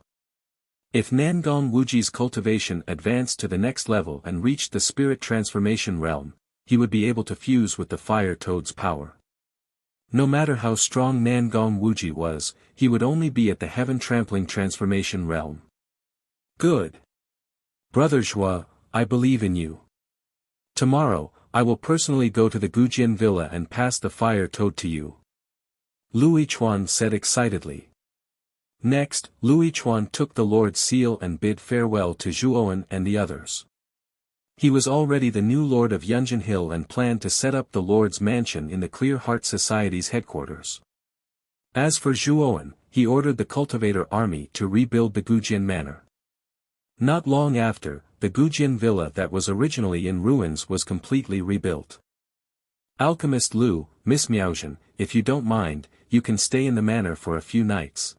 If Nangong Wuji's cultivation advanced to the next level and reached the spirit transformation realm, he would be able to fuse with the Fire Toad's power. No matter how strong Nangong Wuji was, he would only be at the heaven-trampling transformation realm. Good. Brother Zhua, I believe in you. Tomorrow, I will personally go to the Gujian Villa and pass the Fire Toad to you. Lu Yichuan said excitedly. Next, Lu Yichuan took the Lord's seal and bid farewell to Zhuo Wen and the others. He was already the new Lord of Yunjin Hill and planned to set up the Lord's mansion in the Clear Heart Society's headquarters. As for Zhuo Wen, he ordered the cultivator army to rebuild the Gujian manor. Not long after, the Gujian villa that was originally in ruins was completely rebuilt. Alchemist Lu, Miss Miaozhen, if you don't mind, you can stay in the manor for a few nights.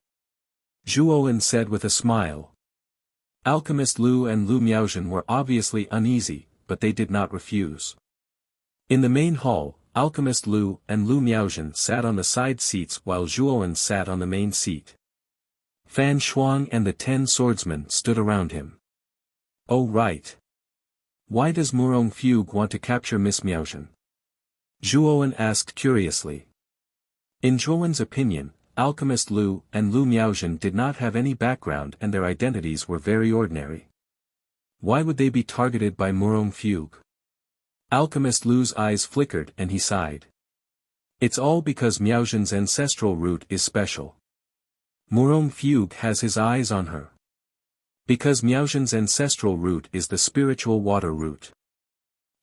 Zhuo Wen said with a smile. Alchemist Lu and Lu Miaozhen were obviously uneasy, but they did not refuse. In the main hall, Alchemist Lu and Lu Miaozhen sat on the side seats while Zhuo Wen sat on the main seat. Fan Shuang and the 10 swordsmen stood around him. Oh right. Why does Murong Fugue want to capture Miss Miaozhen? Zhuo Wen asked curiously. In Zhuo Wen's opinion, Alchemist Lu and Lu Miaozhen did not have any background and their identities were very ordinary. Why would they be targeted by Murong Fugue? Alchemist Lu's eyes flickered and he sighed. It's all because Miaozhen's ancestral root is special. Murong Fugue has his eyes on her. Because Miaozhen's ancestral root is the spiritual water root.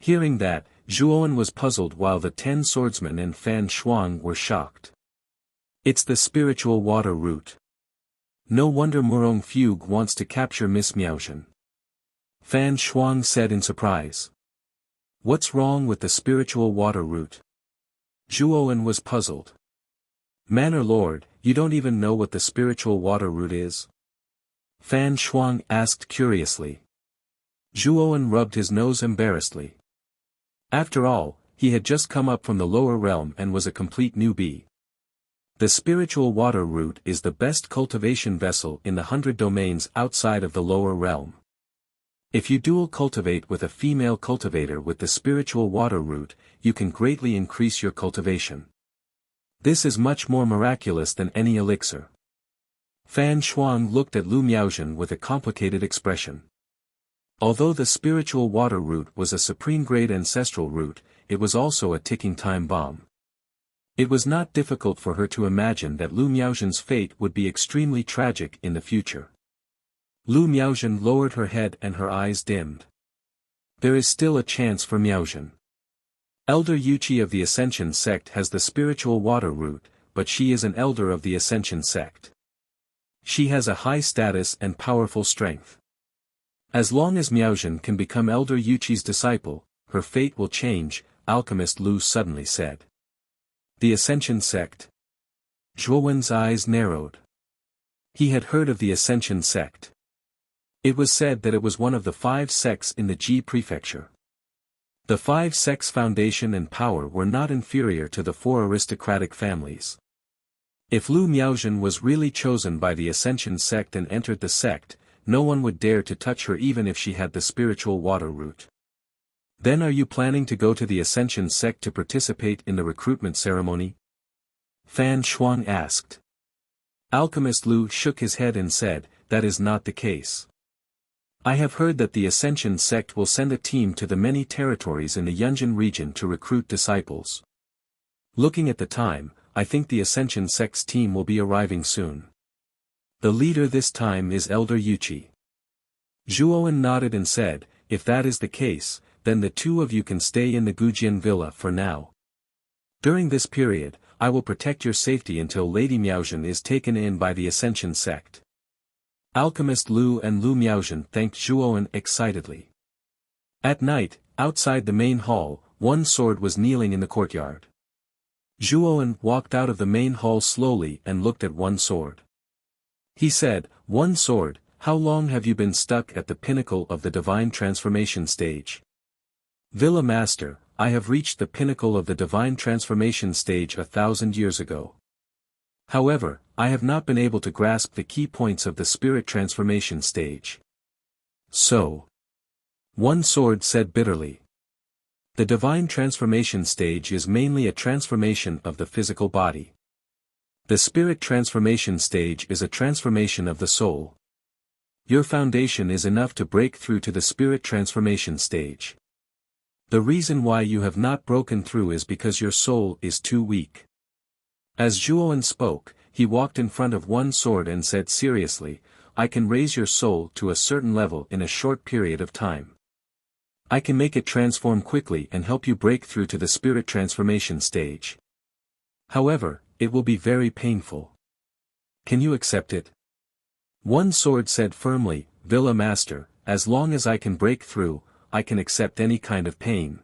Hearing that, Zhuo Wen was puzzled while the 10 swordsmen and Fan Shuang were shocked. It's the spiritual water root. No wonder Murong Fugue wants to capture Miss Miaozhen. Fan Shuang said in surprise. What's wrong with the spiritual water root? Zhuo Wen was puzzled. Manor Lord, you don't even know what the spiritual water root is? Fan Shuang asked curiously. Zhuowen rubbed his nose embarrassedly. After all, he had just come up from the lower realm and was a complete newbie. The spiritual water root is the best cultivation vessel in the 100 domains outside of the lower realm. If you dual cultivate with a female cultivator with the spiritual water root, you can greatly increase your cultivation. This is much more miraculous than any elixir. Fan Shuang looked at Lu Miaozhen with a complicated expression. Although the spiritual water root was a supreme-grade ancestral root, it was also a ticking time bomb. It was not difficult for her to imagine that Lu Miaozhen's fate would be extremely tragic in the future. Lu Miaozhen lowered her head and her eyes dimmed. There is still a chance for Miaozhen. Elder Yuqi of the Ascension sect has the spiritual water root, but she is an elder of the Ascension sect. She has a high status and powerful strength. As long as Miaozhen can become Elder Yuqi's disciple, her fate will change, Alchemist Lu suddenly said. The Ascension sect? Zhuowen's eyes narrowed. He had heard of the Ascension sect. It was said that it was one of the 5 sects in the Ji prefecture. The 5 sects' foundation and power were not inferior to the 4 aristocratic families. If Lu Miaozhen was really chosen by the Ascension sect and entered the sect, no one would dare to touch her even if she had the spiritual water root. Then are you planning to go to the Ascension sect to participate in the recruitment ceremony? Fan Shuang asked. Alchemist Lu shook his head and said, that is not the case. I have heard that the Ascension sect will send a team to the many territories in the Yunjin region to recruit disciples. Looking at the time, I think the Ascension sect's team will be arriving soon. The leader this time is Elder Yuqi. Zhuowen nodded and said, if that is the case, then the 2 of you can stay in the Gujian villa for now. During this period, I will protect your safety until Lady Miaozhen is taken in by the Ascension sect. Alchemist Lu and Lu Miaozhen thanked Zhuowen excitedly. At night, outside the main hall, one sword was kneeling in the courtyard. Zhuowen walked out of the main hall slowly and looked at one sword. He said, one sword, how long have you been stuck at the pinnacle of the divine transformation stage? Villa Master, I have reached the pinnacle of the divine transformation stage 1,000 years ago. However, I have not been able to grasp the key points of the spirit transformation stage. So. One sword said bitterly. The divine transformation stage is mainly a transformation of the physical body. The spirit transformation stage is a transformation of the soul. Your foundation is enough to break through to the spirit transformation stage. The reason why you have not broken through is because your soul is too weak. As Zhuowen spoke, he walked in front of one sword and said seriously, I can raise your soul to a certain level in a short period of time. I can make it transform quickly and help you break through to the spirit transformation stage. However, it will be very painful. Can you accept it? One sword said firmly, Villa Master, as long as I can break through, I can accept any kind of pain.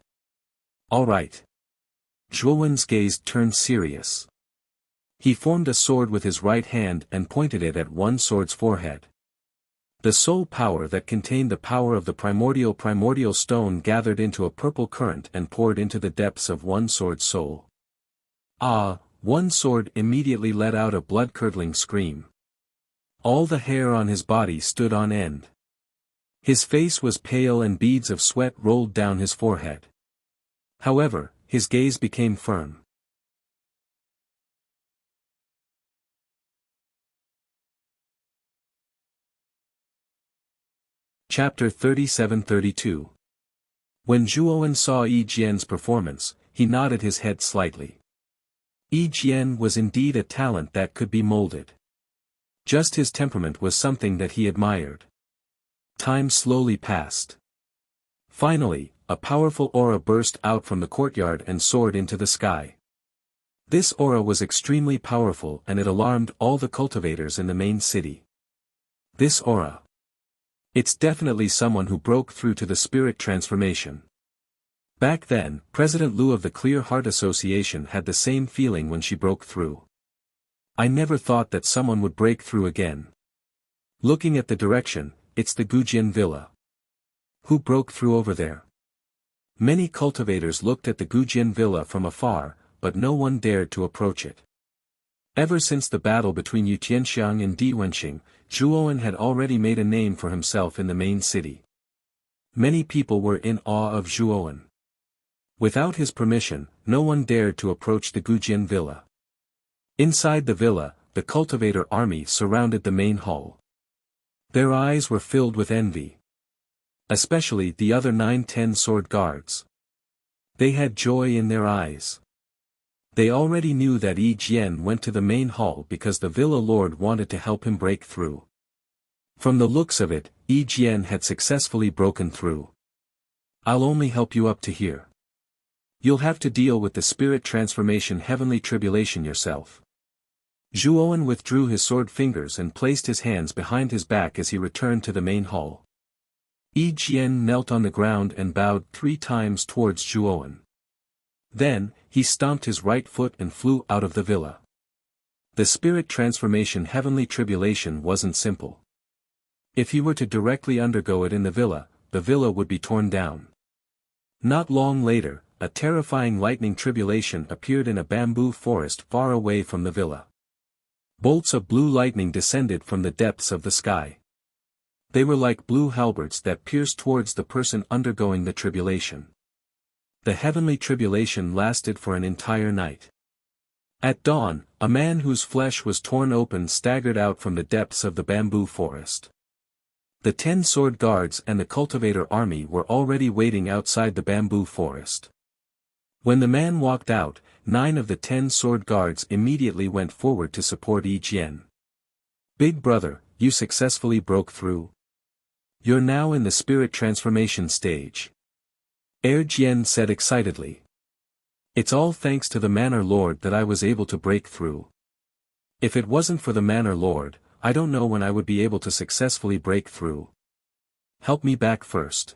All right. Zhuowen's gaze turned serious. He formed a sword with his right hand and pointed it at one sword's forehead. The soul power that contained the power of the primordial stone gathered into a purple current and poured into the depths of one sword's soul. Ah! One sword immediately let out a blood-curdling scream. All the hair on his body stood on end. His face was pale and beads of sweat rolled down his forehead. However, his gaze became firm. Chapter 37-32. When Zhuowen saw Yi Jian's performance, he nodded his head slightly. Yi Jian was indeed a talent that could be molded. Just his temperament was something that he admired. Time slowly passed. Finally, a powerful aura burst out from the courtyard and soared into the sky. This aura was extremely powerful and it alarmed all the cultivators in the main city. This aura. It's definitely someone who broke through to the spirit transformation. Back then, President Lu of the Clear Heart Association had the same feeling when she broke through. I never thought that someone would break through again. Looking at the direction, it's the Gujian villa. Who broke through over there? Many cultivators looked at the Gujian villa from afar, but no one dared to approach it. Ever since the battle between Yu Tianxiang and Di Wenxing, Zhuowen had already made a name for himself in the main city. Many people were in awe of Zhuowen. Without his permission, no one dared to approach the Gujian villa. Inside the villa, the cultivator army surrounded the main hall. Their eyes were filled with envy. Especially the other 9-10 sword guards. They had joy in their eyes. They already knew that Yi Jian went to the main hall because the villa lord wanted to help him break through. From the looks of it, Yi Jian had successfully broken through. I'll only help you up to here. You'll have to deal with the spirit transformation heavenly tribulation yourself. Zhuowen withdrew his sword fingers and placed his hands behind his back as he returned to the main hall. Yi Jian knelt on the ground and bowed 3 times towards Zhuowen. Then, he stomped his right foot and flew out of the villa. The spirit transformation heavenly tribulation wasn't simple. If he were to directly undergo it in the villa would be torn down. Not long later, a terrifying lightning tribulation appeared in a bamboo forest far away from the villa. Bolts of blue lightning descended from the depths of the sky. They were like blue halberds that pierced towards the person undergoing the tribulation. The heavenly tribulation lasted for an entire night. At dawn, a man whose flesh was torn open staggered out from the depths of the bamboo forest. The 10 sword guards and the cultivator army were already waiting outside the bamboo forest. When the man walked out, 9 of the 10 sword guards immediately went forward to support Yi Jian. Big brother, you successfully broke through. You're now in the spirit transformation stage. Jian said excitedly. It's all thanks to the Manor Lord that I was able to break through. If it wasn't for the Manor Lord, I don't know when I would be able to successfully break through. Help me back first.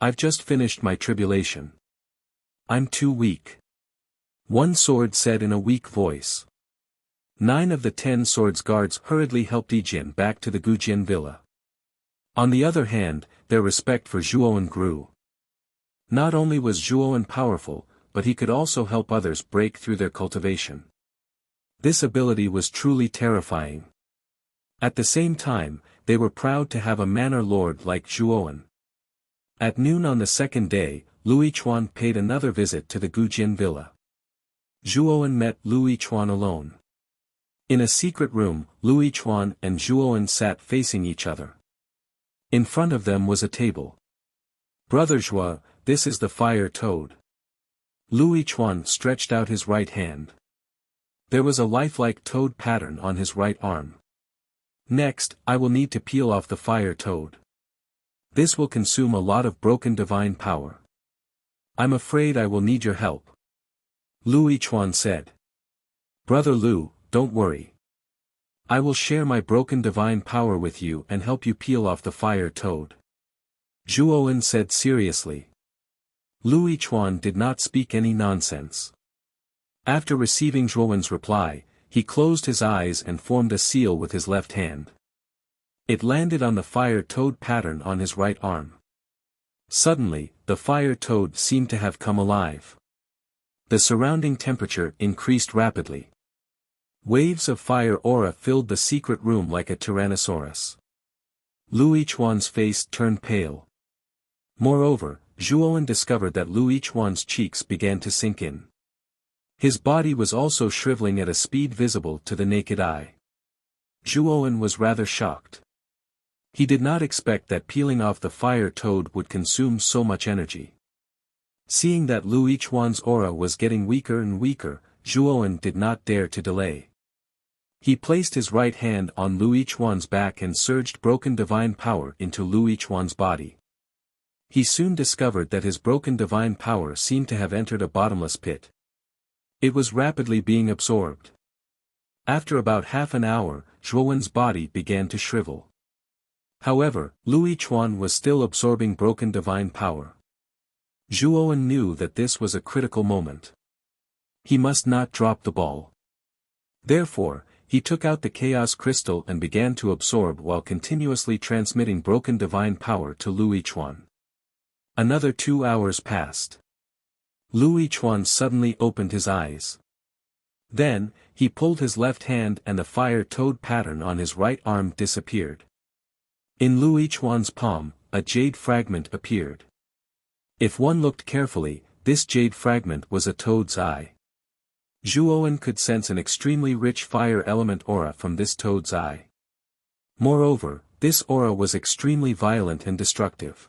I've just finished my tribulation. I'm too weak. One sword said in a weak voice. 9 of the 10 swords guards hurriedly helped Yi Jian back to the Gujian villa. On the other hand, their respect for Zhuowen grew. Not only was Zhuowen powerful, but he could also help others break through their cultivation. This ability was truly terrifying. At the same time, they were proud to have a manor lord like Zhuowen. At noon on the second day, Lu Yichuan paid another visit to the Gujian villa. Zhuowen met Lu Yichuan alone. In a secret room, Lu Yichuan and Zhuowen sat facing each other. In front of them was a table. Brother Zhuo, this is the fire toad. Lu Yichuan stretched out his right hand. There was a lifelike toad pattern on his right arm. Next, I will need to peel off the fire toad. This will consume a lot of broken divine power. I'm afraid I will need your help. Lu Yichuan said. Brother Lu, don't worry. I will share my broken divine power with you and help you peel off the fire toad. Zhuowen said seriously. Lu Yichuan did not speak any nonsense. After receiving Zhuowen's reply, he closed his eyes and formed a seal with his left hand. It landed on the fire toad pattern on his right arm. Suddenly, the fire toad seemed to have come alive. The surrounding temperature increased rapidly. Waves of fire aura filled the secret room like a tyrannosaurus. Lu Yichuan's face turned pale. Moreover, Zhuowen discovered that Lu Yichuan's cheeks began to sink in. His body was also shriveling at a speed visible to the naked eye. Zhuowen was rather shocked. He did not expect that peeling off the fire toad would consume so much energy. Seeing that Lu Yichuan's aura was getting weaker and weaker, Zhuowen did not dare to delay. He placed his right hand on Lu Yichuan's back and surged broken divine power into Lu Yichuan's body. He soon discovered that his broken divine power seemed to have entered a bottomless pit. It was rapidly being absorbed. After about half an hour, Zhuowen's body began to shrivel. However, Lu Yichuan was still absorbing broken divine power. Zhuowen knew that this was a critical moment. He must not drop the ball. Therefore, He took out the chaos crystal and began to absorb while continuously transmitting broken divine power to Lu Yichuan. Another 2 hours passed. Lu Yichuan suddenly opened his eyes. Then, he pulled his left hand and the fire toad pattern on his right arm disappeared. In Lu Yichuan's palm, a jade fragment appeared. If one looked carefully, this jade fragment was a toad's eye. Zhuowen could sense an extremely rich fire element aura from this toad's eye. Moreover, this aura was extremely violent and destructive.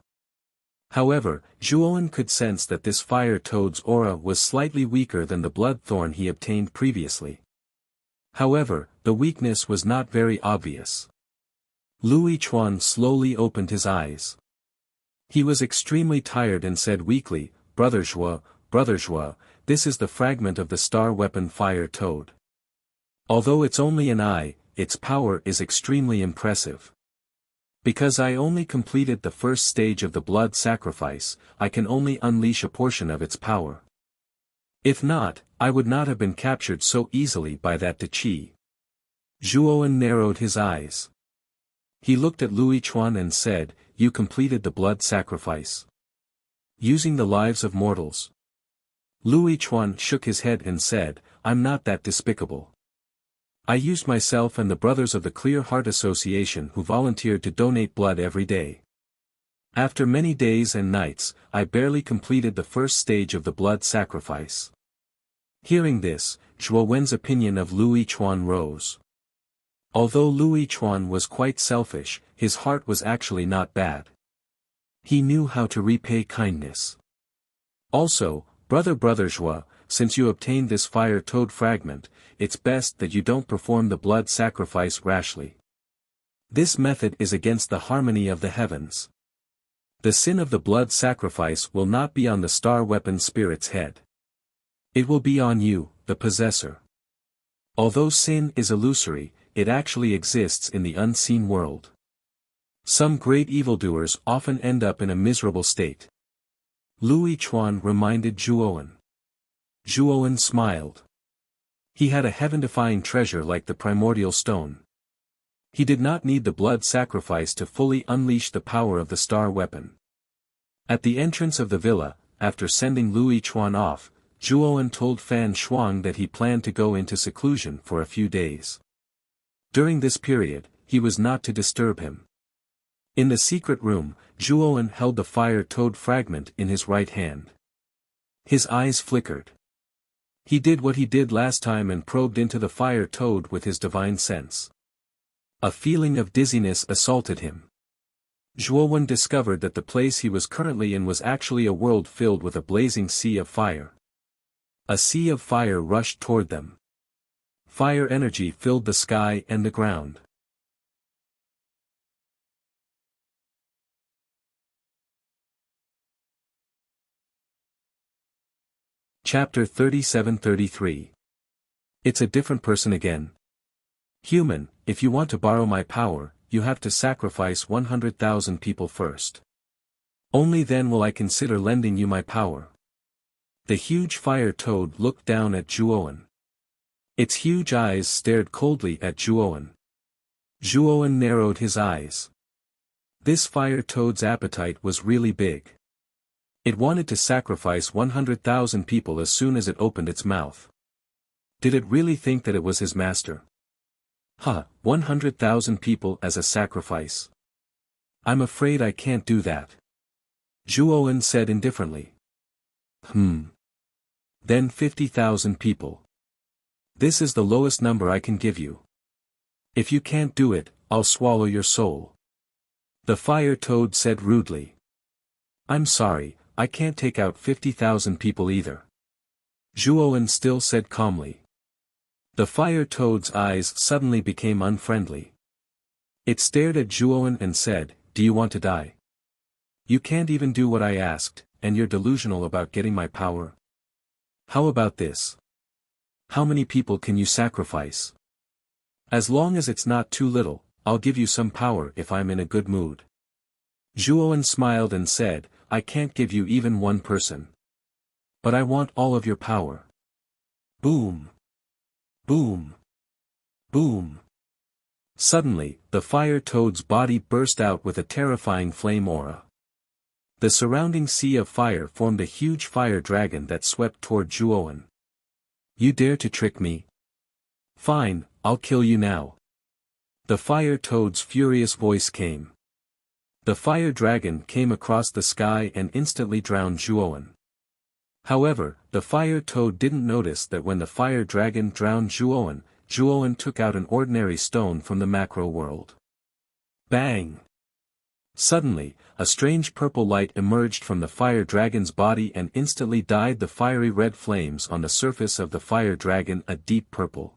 However, Zhuowen could sense that this fire toad's aura was slightly weaker than the blood thorn he obtained previously. However, the weakness was not very obvious. Lu Yichuan slowly opened his eyes. He was extremely tired and said weakly, Brother Zhuo, this is the fragment of the star weapon fire toad. Although it's only an eye, its power is extremely impressive. Because I only completed the first stage of the blood sacrifice, I can only unleash a portion of its power. If not, I would not have been captured so easily by that Qi. Zhuowen narrowed his eyes. He looked at Lu Yichuan and said, You completed the blood sacrifice. Using the lives of mortals. Lu Yichuan shook his head and said, I'm not that despicable. I used myself and the brothers of the Clear Heart Association who volunteered to donate blood every day. After many days and nights, I barely completed the first stage of the blood sacrifice. Hearing this, Zhuowen's opinion of Lu Yichuan rose. Although Lu Yichuan was quite selfish, his heart was actually not bad. He knew how to repay kindness. Also, Brother Zhuo, since you obtained this fire toad fragment, it's best that you don't perform the blood sacrifice rashly. This method is against the harmony of the heavens. The sin of the blood sacrifice will not be on the star weapon spirit's head. It will be on you, the possessor. Although sin is illusory, it actually exists in the unseen world. Some great evildoers often end up in a miserable state. Lu Yichuan reminded Zhuowen. Zhuowen smiled. He had a heaven-defying treasure like the primordial stone. He did not need the blood sacrifice to fully unleash the power of the star weapon. At the entrance of the villa, after sending Lu Yichuan off, Zhuowen told Fan Shuang that he planned to go into seclusion for a few days. During this period, he was not to disturb him. In the secret room, Zhuowen held the fire toad fragment in his right hand. His eyes flickered. He did what he did last time and probed into the fire toad with his divine sense. A feeling of dizziness assaulted him. Zhuowen discovered that the place he was currently in was actually a world filled with a blazing sea of fire. A sea of fire rushed toward them. Fire energy filled the sky and the ground. Chapter 37-33. It's a different person again. Human, if you want to borrow my power, you have to sacrifice 100,000 people first. Only then will I consider lending you my power. The huge fire toad looked down at Zhuowen. Its huge eyes stared coldly at Zhuowen. Zhuowen narrowed his eyes. This fire toad's appetite was really big. It wanted to sacrifice 100,000 people as soon as it opened its mouth. Did it really think that it was his master? 100,000 people as a sacrifice. I'm afraid I can't do that. Zhuowen said indifferently. Then 50,000 people. This is the lowest number I can give you. If you can't do it, I'll swallow your soul. The fire toad said rudely. I'm sorry, I can't take out 50,000 people either. Zhuowen still said calmly. The fire toad's eyes suddenly became unfriendly. It stared at Zhuowen and said, Do you want to die? You can't even do what I asked, and you're delusional about getting my power. How about this? How many people can you sacrifice? As long as it's not too little, I'll give you some power if I'm in a good mood. Zhuowen smiled and said, I can't give you even one person. But I want all of your power. Boom. Boom. Boom! Suddenly, the fire toad's body burst out with a terrifying flame aura. The surrounding sea of fire formed a huge fire dragon that swept toward Zhuowen. You dare to trick me? Fine, I'll kill you now. The fire toad's furious voice came. The fire dragon came across the sky and instantly drowned Zhuowen. However, the fire toad didn't notice that when the fire dragon drowned Zhuowen, Zhuowen took out an ordinary stone from the macro world. Bang! Suddenly, a strange purple light emerged from the fire dragon's body and instantly dyed the fiery red flames on the surface of the fire dragon a deep purple.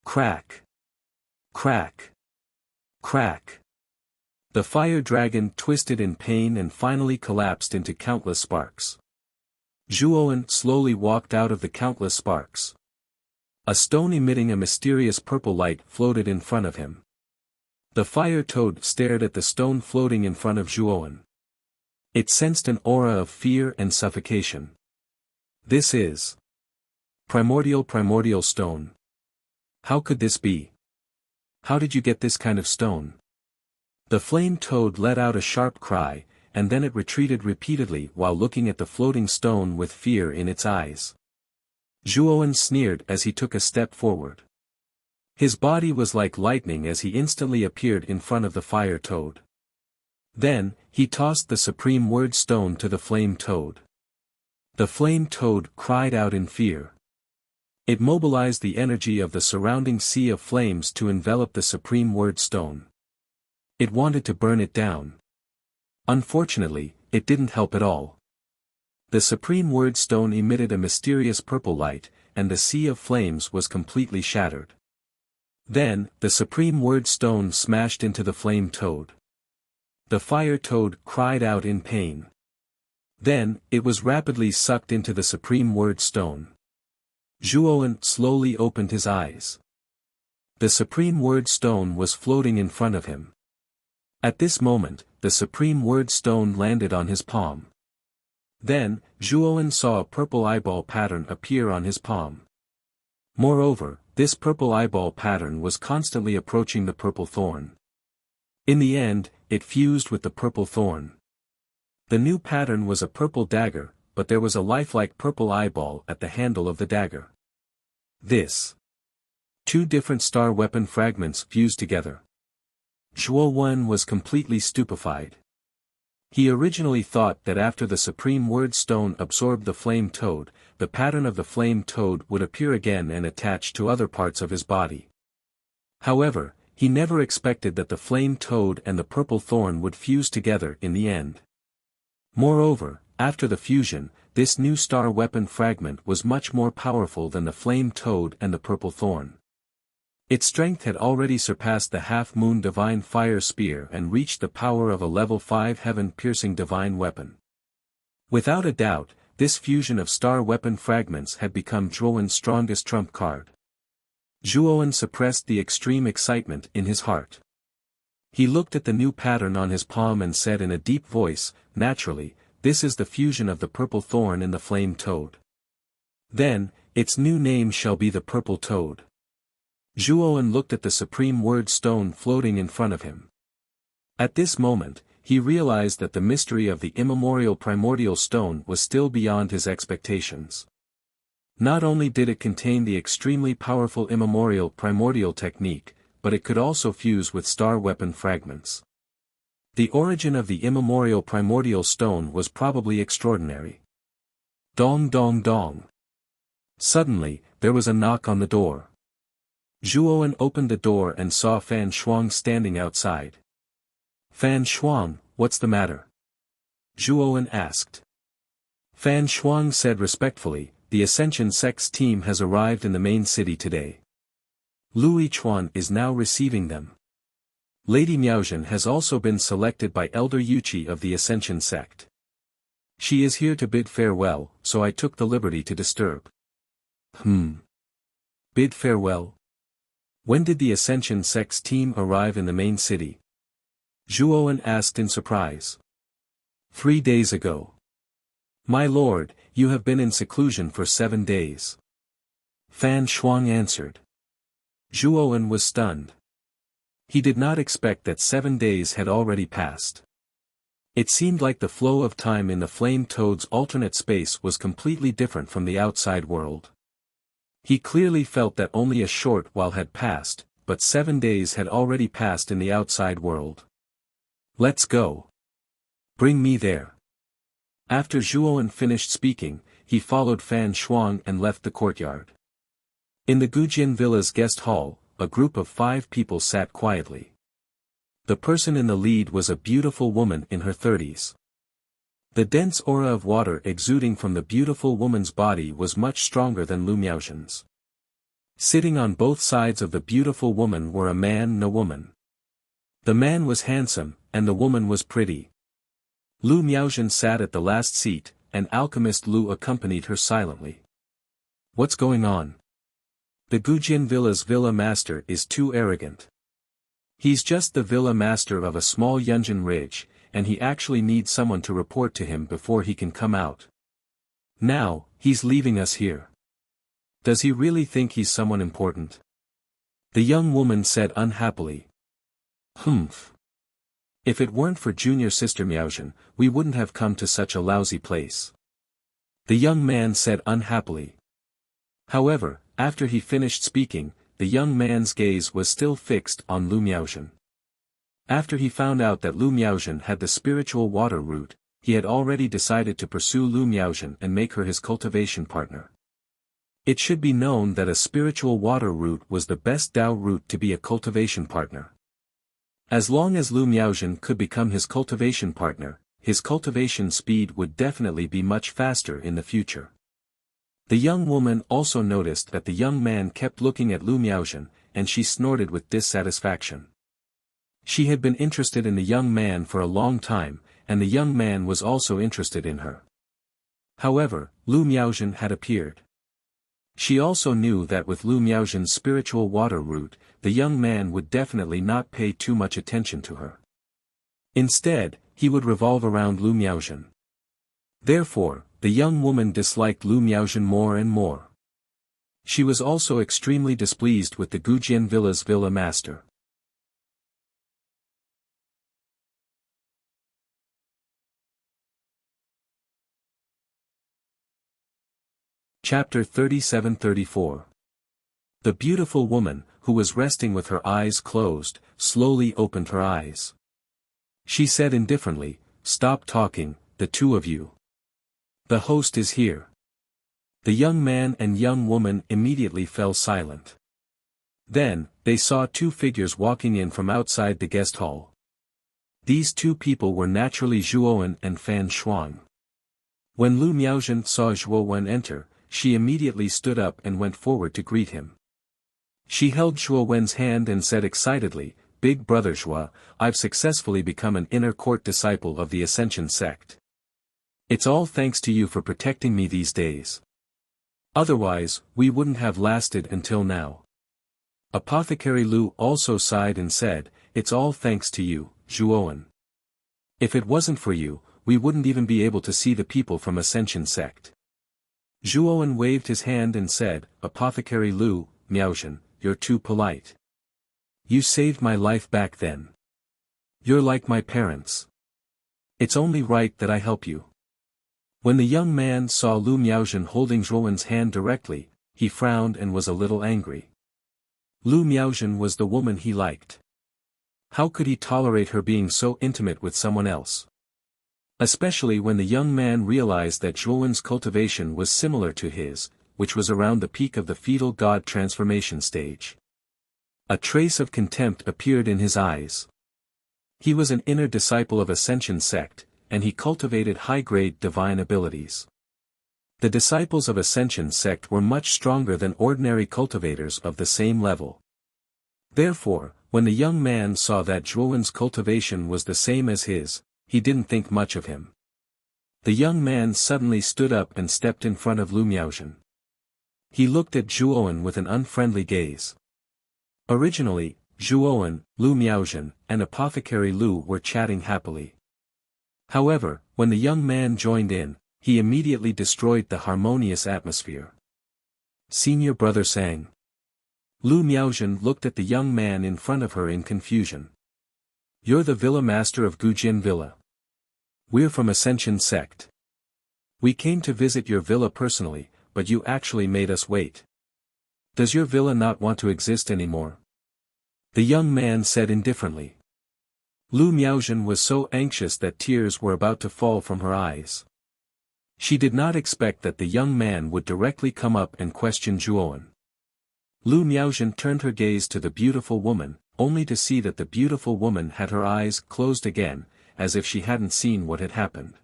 Crack! Crack! Crack! The fire dragon twisted in pain and finally collapsed into countless sparks. Zhuowen slowly walked out of the countless sparks. A stone emitting a mysterious purple light floated in front of him. The fire toad stared at the stone floating in front of Zhuowen. It sensed an aura of fear and suffocation. This is primordial stone. How could this be? How did you get this kind of stone? The flame toad let out a sharp cry, and then it retreated repeatedly while looking at the floating stone with fear in its eyes. Zhuowen sneered as he took a step forward. His body was like lightning as he instantly appeared in front of the fire toad. Then, he tossed the supreme word stone to the flame toad. The flame toad cried out in fear. It mobilized the energy of the surrounding sea of flames to envelop the supreme word stone. It wanted to burn it down. Unfortunately, it didn't help at all. The supreme word stone emitted a mysterious purple light, and the sea of flames was completely shattered. Then, the supreme word stone smashed into the flame toad. The fire toad cried out in pain. Then, it was rapidly sucked into the supreme word stone. Zhuowen slowly opened his eyes. The supreme word stone was floating in front of him. At this moment, the supreme word stone landed on his palm. Then, Zhuowen saw a purple eyeball pattern appear on his palm. Moreover, this purple eyeball pattern was constantly approaching the purple thorn. In the end, it fused with the purple thorn. The new pattern was a purple dagger, but there was a lifelike purple eyeball at the handle of the dagger. This. Two different star weapon fragments fused together. Zhuowen was completely stupefied. He originally thought that after the supreme word stone absorbed the flame toad, the pattern of the flame toad would appear again and attach to other parts of his body. However, he never expected that the flame toad and the purple thorn would fuse together in the end. Moreover, after the fusion, this new star weapon fragment was much more powerful than the flame toad and the purple thorn. Its strength had already surpassed the half-moon divine fire spear and reached the power of a level 5 heaven-piercing divine weapon. Without a doubt, this fusion of star weapon fragments had become Zhuowen's strongest trump card. Zhuowen suppressed the extreme excitement in his heart. He looked at the new pattern on his palm and said in a deep voice, "Naturally, this is the fusion of the purple thorn and the flame toad. Then, its new name shall be the purple toad." Zhuowen looked at the supreme word stone floating in front of him. At this moment, he realized that the mystery of the immemorial primordial stone was still beyond his expectations. Not only did it contain the extremely powerful immemorial primordial technique, but it could also fuse with star weapon fragments. The origin of the immemorial primordial stone was probably extraordinary. Dong dong dong. Suddenly, there was a knock on the door. Zhuowen opened the door and saw Fan Shuang standing outside. "Fan Shuang, what's the matter?" Zhuowen asked. Fan Shuang said respectfully, "The Ascension Sect's team has arrived in the main city today. Lu Yichuan is now receiving them. Lady Miaozhen has also been selected by Elder Yuqi of the Ascension Sect. She is here to bid farewell, so I took the liberty to disturb." Bid farewell? When did the Ascension Sect's team arrive in the main city? Zhuowen asked in surprise. 3 days ago. My lord, you have been in seclusion for 7 days. Fan Shuang answered. Zhuowen was stunned. He did not expect that 7 days had already passed. It seemed like the flow of time in the Flame Toad's alternate space was completely different from the outside world. He clearly felt that only a short while had passed, but 7 days had already passed in the outside world. Let's go. Bring me there. After Zhuowen finished speaking, he followed Fan Shuang and left the courtyard. In the Gujin Villa's guest hall, a group of 5 people sat quietly. The person in the lead was a beautiful woman in her 30s. The dense aura of water exuding from the beautiful woman's body was much stronger than Lu Miaozhen's. Sitting on both sides of the beautiful woman were a man and a woman. The man was handsome, and the woman was pretty. Lu Miaozhen sat at the last seat, and alchemist Lu accompanied her silently. What's going on? The Gujin Villa's villa master is too arrogant. He's just the villa master of a small Yunjin ridge, and he actually needs someone to report to him before he can come out. Now, he's leaving us here. Does he really think he's someone important? The young woman said unhappily. Humph. If it weren't for junior sister Miaozhen, we wouldn't have come to such a lousy place. The young man said unhappily. However, after he finished speaking, the young man's gaze was still fixed on Lu Miaozhen. After he found out that Lu Miaozhen had the spiritual water root, he had already decided to pursue Lu Miaozhen and make her his cultivation partner. It should be known that a spiritual water root was the best Dao root to be a cultivation partner. As long as Lu Miaozhen could become his cultivation partner, his cultivation speed would definitely be much faster in the future. The young woman also noticed that the young man kept looking at Lu Miaozhen, and she snorted with dissatisfaction. She had been interested in the young man for a long time, and the young man was also interested in her. However, Lu Miaozhen had appeared. She also knew that with Lu Miaozhen's spiritual water root, the young man would definitely not pay too much attention to her. Instead, he would revolve around Lu Miaozhen. Therefore, the young woman disliked Lu Miaozhen more and more. She was also extremely displeased with the Gujin Villa's villa master. Chapter 37-34. The beautiful woman, who was resting with her eyes closed, slowly opened her eyes. She said indifferently, "Stop talking, the two of you. The host is here." The young man and young woman immediately fell silent. Then, they saw 2 figures walking in from outside the guest hall. These 2 people were naturally Zhuowen and Fan Shuang. When Lu Miaozhen saw Zhuowen enter, she immediately stood up and went forward to greet him. She held Zhuowen's hand and said excitedly, "Big brother Zhuo, I've successfully become an inner court disciple of the Ascension sect. It's all thanks to you for protecting me these days. Otherwise, we wouldn't have lasted until now." Apothecary Lu also sighed and said, "It's all thanks to you, Zhuowen. If it wasn't for you, we wouldn't even be able to see the people from Ascension sect." Zhuowen waved his hand and said, "Apothecary Lu, Miaozhen, you're too polite. You saved my life back then. You're like my parents. It's only right that I help you." When the young man saw Lu Miaozhen holding Zhuowen's hand directly, he frowned and was a little angry. Lu Miaozhen was the woman he liked. How could he tolerate her being so intimate with someone else? Especially when the young man realized that Zhuowen's cultivation was similar to his, which was around the peak of the fetal god transformation stage. A trace of contempt appeared in his eyes. He was an inner disciple of Ascension sect, and he cultivated high-grade divine abilities. The disciples of Ascension sect were much stronger than ordinary cultivators of the same level. Therefore, when the young man saw that Zhuowen's cultivation was the same as his, he didn't think much of him. The young man suddenly stood up and stepped in front of Lu Miaozhen. He looked at Zhuowen with an unfriendly gaze. Originally, Zhuowen, Lu Miaozhen, and Apothecary Lu were chatting happily. However, when the young man joined in, he immediately destroyed the harmonious atmosphere. "Senior brother Sang. Lu Miaozhen looked at the young man in front of her in confusion. You're the villa master of Gujin Villa. We're from Ascension Sect. We came to visit your villa personally, but you actually made us wait. Does your villa not want to exist anymore? The young man said indifferently. Lu Miaozhen was so anxious that tears were about to fall from her eyes. She did not expect that the young man would directly come up and question Zhuowen. Lu Miaozhen turned her gaze to the beautiful woman, only to see that the beautiful woman had her eyes closed again, as if she hadn't seen what had happened.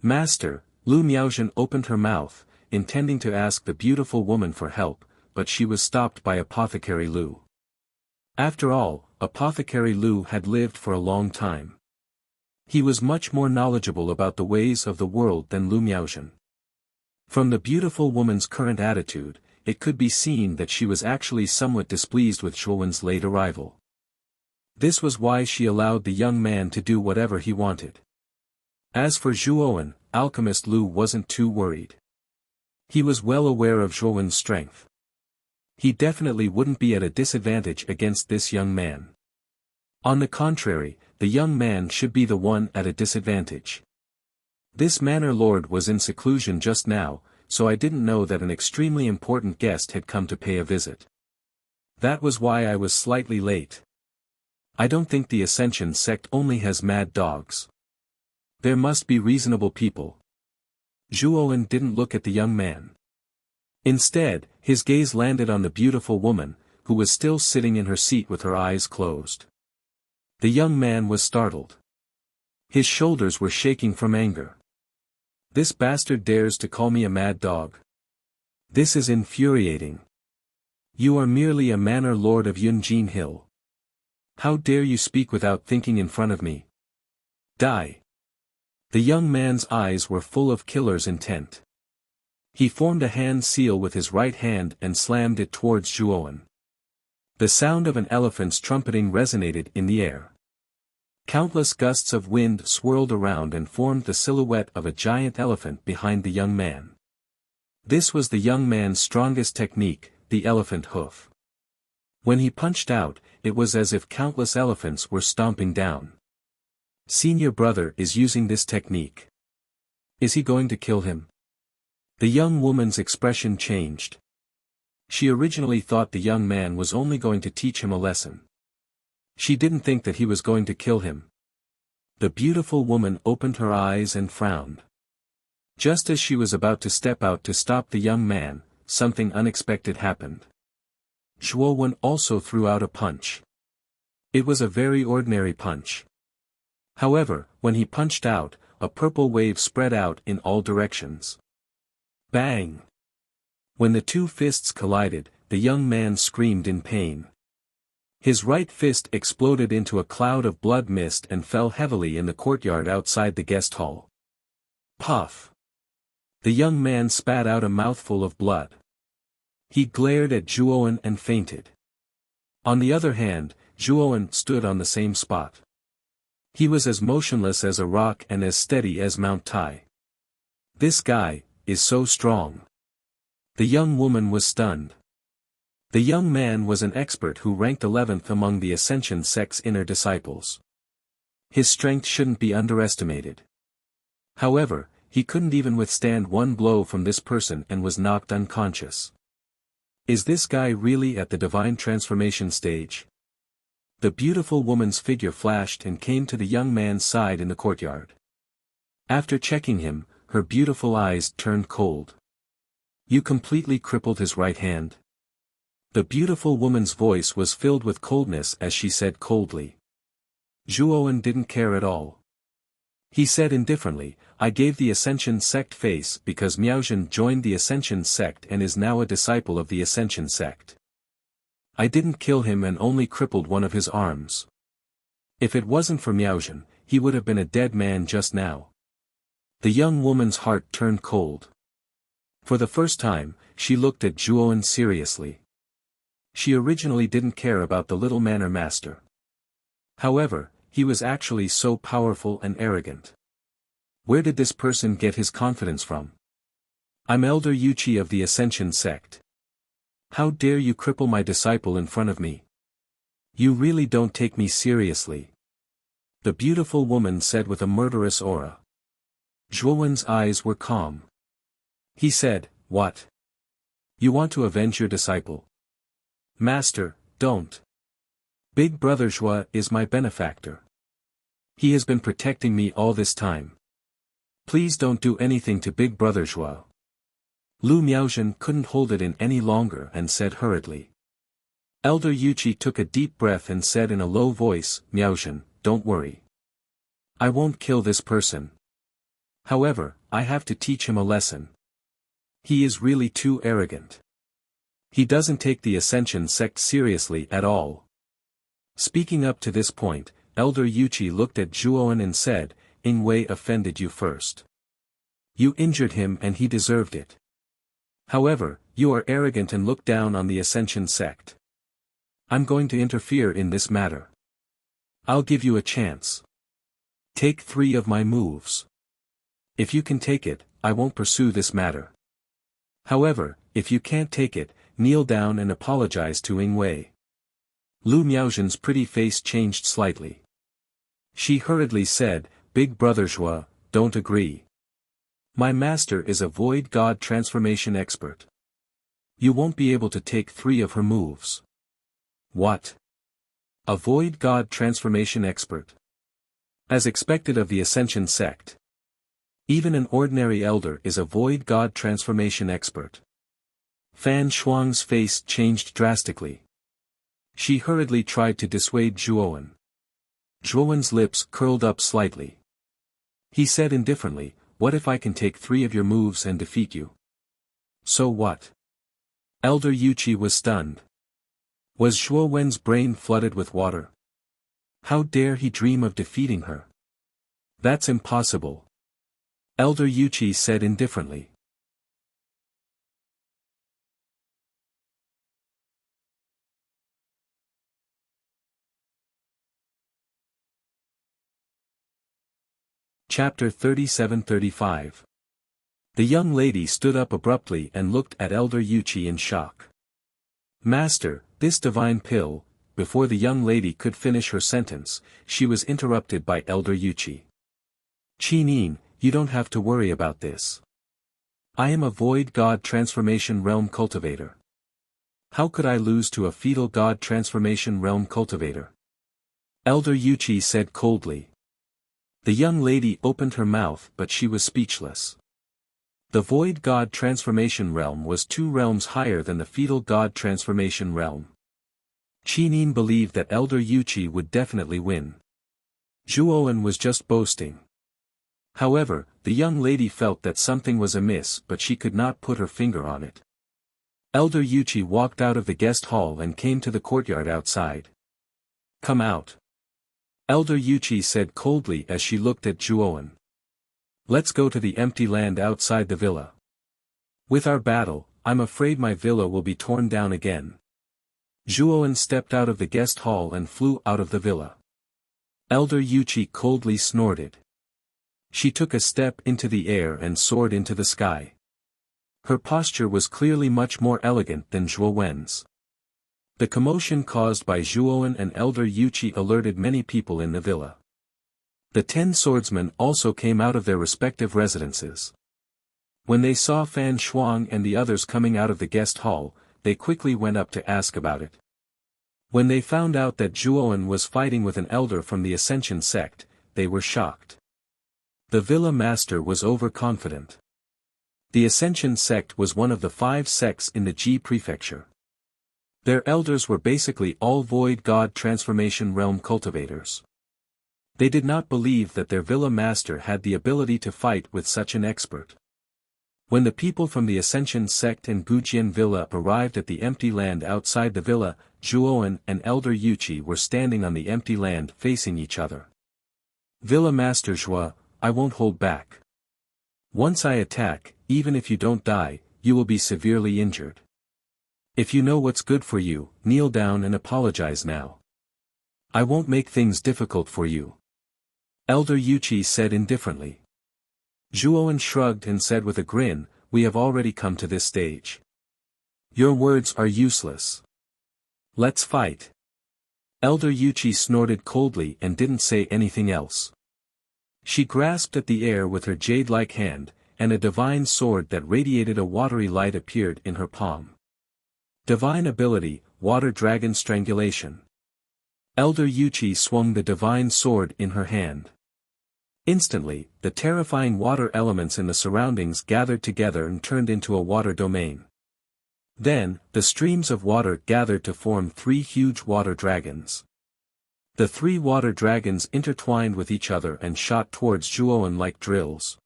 Master, Lu Miaozhen opened her mouth, intending to ask the beautiful woman for help, but she was stopped by Apothecary Lu. After all, Apothecary Lu had lived for a long time. He was much more knowledgeable about the ways of the world than Lu Miaozhen. From the beautiful woman's current attitude, it could be seen that she was actually somewhat displeased with Zhuowen's late arrival. This was why she allowed the young man to do whatever he wanted. As for Zhuowen, Alchemist Lu wasn't too worried. He was well aware of Zhuowen's strength. He definitely wouldn't be at a disadvantage against this young man. On the contrary, the young man should be the one at a disadvantage. This manor lord was in seclusion just now, so I didn't know that an extremely important guest had come to pay a visit. That was why I was slightly late. I don't think the Ascension sect only has mad dogs. There must be reasonable people. Zhuowen didn't look at the young man. Instead, his gaze landed on the beautiful woman, who was still sitting in her seat with her eyes closed. The young man was startled. His shoulders were shaking from anger. This bastard dares to call me a mad dog. This is infuriating. You are merely a manor lord of Yunjin Hill. How dare you speak without thinking in front of me? Die. The young man's eyes were full of killer's intent. He formed a hand seal with his right hand and slammed it towards Zhuowen. The sound of an elephant's trumpeting resonated in the air. Countless gusts of wind swirled around and formed the silhouette of a giant elephant behind the young man. This was the young man's strongest technique, the elephant hoof. When he punched out, it was as if countless elephants were stomping down. Senior brother is using this technique. Is he going to kill him? The young woman's expression changed. She originally thought the young man was only going to teach him a lesson. She didn't think that he was going to kill him. The beautiful woman opened her eyes and frowned. Just as she was about to step out to stop the young man, something unexpected happened. Zhuowen also threw out a punch. It was a very ordinary punch. However, when he punched out, a purple wave spread out in all directions. Bang! When the two fists collided, the young man screamed in pain. His right fist exploded into a cloud of blood mist and fell heavily in the courtyard outside the guest hall. Puff! The young man spat out a mouthful of blood. He glared at Zhuowen and fainted. On the other hand, Zhuowen stood on the same spot. He was as motionless as a rock and as steady as Mount Tai. This guy is so strong. The young woman was stunned. The young man was an expert who ranked 11th among the Ascension sect's inner disciples. His strength shouldn't be underestimated. However, he couldn't even withstand one blow from this person and was knocked unconscious. Is this guy really at the divine transformation stage? The beautiful woman's figure flashed and came to the young man's side in the courtyard. After checking him, her beautiful eyes turned cold. You completely crippled his right hand? The beautiful woman's voice was filled with coldness as she said coldly. Zhuowen didn't care at all. He said indifferently, I gave the Ascension sect face because Miaozhen joined the Ascension sect and is now a disciple of the Ascension sect. I didn't kill him and only crippled one of his arms. If it wasn't for Miaozhen, he would have been a dead man just now. The young woman's heart turned cold. For the first time, she looked at Zhuowen seriously. She originally didn't care about the little manor master. However, he was actually so powerful and arrogant. Where did this person get his confidence from? I'm Elder Yuchi of the Ascension sect. How dare you cripple my disciple in front of me? You really don't take me seriously. The beautiful woman said with a murderous aura. Zhuowen's eyes were calm. He said, "What? You want to avenge your disciple? Master, don't. Big Brother Zhuo is my benefactor. He has been protecting me all this time. Please don't do anything to Big Brother Zhuo." Lu Miaozhen couldn't hold it in any longer and said hurriedly. Elder Yuqi took a deep breath and said in a low voice, "Miaozhen, don't worry. I won't kill this person. However, I have to teach him a lesson. He is really too arrogant. He doesn't take the Ascension sect seriously at all." Speaking up to this point, Elder Yuqi looked at Zhuowen and said, "Yingwei offended you first. You injured him and he deserved it. However, you are arrogant and look down on the Ascension sect. I'm going to interfere in this matter. I'll give you a chance. Take 3 of my moves. If you can take it, I won't pursue this matter. However, if you can't take it, kneel down and apologize to Yingwei." Lu Miaozhen's pretty face changed slightly. She hurriedly said, "Big Brother Zhuo, don't agree. My master is a void god transformation expert. You won't be able to take 3 of her moves." "What? A void god transformation expert?" As expected of the Ascension sect. Even an ordinary elder is a void god transformation expert. Fan Shuang's face changed drastically. She hurriedly tried to dissuade Zhuowen. Zhuowen's lips curled up slightly. He said indifferently, "What if I can take 3 of your moves and defeat you? So what?" Elder Yuqi was stunned. Was Zhuowen's brain flooded with water? How dare he dream of defeating her? That's impossible. Elder Yuqi said indifferently. Chapter 37-35. The young lady stood up abruptly and looked at Elder Yuqi in shock. "Master, this divine pill," before the young lady could finish her sentence, she was interrupted by Elder Yuqi. "Qinin, you don't have to worry about this. I am a void god transformation realm cultivator. How could I lose to a fetal god transformation realm cultivator?" Elder Yuqi said coldly. The young lady opened her mouth but she was speechless. The void god transformation realm was 2 realms higher than the fetal god transformation realm. Qinin believed that Elder Yuqi would definitely win. Zhuowen was just boasting. However, the young lady felt that something was amiss but she could not put her finger on it. Elder Yuqi walked out of the guest hall and came to the courtyard outside. "Come out." Elder Yuqi said coldly as she looked at Zhuowen. "Let's go to the empty land outside the villa. With our battle, I'm afraid my villa will be torn down again." Zhuowen stepped out of the guest hall and flew out of the villa. Elder Yuqi coldly snorted. She took a step into the air and soared into the sky. Her posture was clearly much more elegant than Zhuowen's. The commotion caused by Zhuowen and Elder Yuqi alerted many people in the villa. The 10 swordsmen also came out of their respective residences. When they saw Fan Shuang and the others coming out of the guest hall, they quickly went up to ask about it. When they found out that Zhuowen was fighting with an elder from the Ascension sect, they were shocked. The villa master was overconfident. The Ascension sect was one of the 5 sects in the Ji prefecture. Their elders were basically all void god transformation realm cultivators. They did not believe that their villa master had the ability to fight with such an expert. When the people from the Ascension sect and Gujian villa arrived at the empty land outside the villa, Zhuowen and Elder Yuqi were standing on the empty land facing each other. "Villa Master Zhuo, I won't hold back. Once I attack, even if you don't die, you will be severely injured. If you know what's good for you, kneel down and apologize now. I won't make things difficult for you." Elder Yuqi said indifferently. Zhuowen shrugged and said with a grin, "We have already come to this stage. Your words are useless. Let's fight. Elder Yuchi snorted coldly and didn't say anything else. She grasped at the air with her jade-like hand, and a divine sword that radiated a watery light appeared in her palm. Divine ability, Water Dragon Strangulation. Elder Yuchi swung the divine sword in her hand. Instantly, the terrifying water elements in the surroundings gathered together and turned into a water domain. Then, the streams of water gathered to form 3 huge water dragons. The 3 water dragons intertwined with each other and shot towards Zhuowen like drills.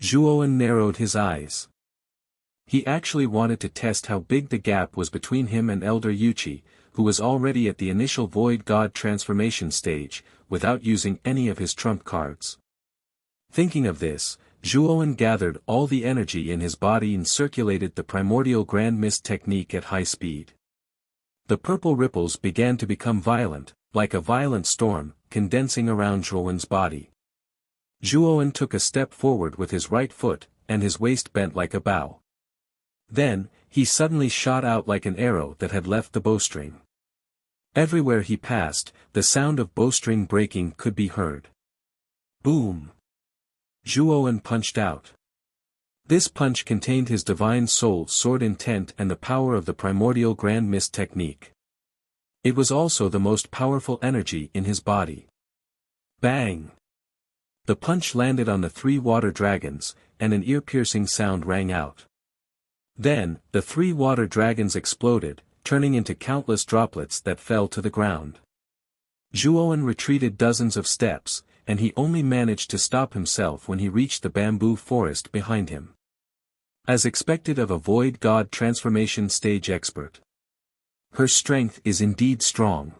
Zhuowen narrowed his eyes. He actually wanted to test how big the gap was between him and Elder Yuchi, who was already at the initial Void God transformation stage, without using any of his trump cards. Thinking of this, Zhuowen gathered all the energy in his body and circulated the primordial Grand Mist technique at high speed. The purple ripples began to become violent, like a violent storm, condensing around Zhuowen's body. Zhuowen took a step forward with his right foot, and his waist bent like a bow. Then, he suddenly shot out like an arrow that had left the bowstring. Everywhere he passed, the sound of bowstring breaking could be heard. Boom! Zhuowen punched out. This punch contained his divine soul sword intent and the power of the primordial Grand Mist technique. It was also the most powerful energy in his body. Bang! The punch landed on the 3 water dragons, and an ear-piercing sound rang out. Then, the 3 water dragons exploded, turning into countless droplets that fell to the ground. Zhuowen retreated dozens of steps, and he only managed to stop himself when he reached the bamboo forest behind him. As expected of a Void God transformation stage expert. Her strength is indeed strong.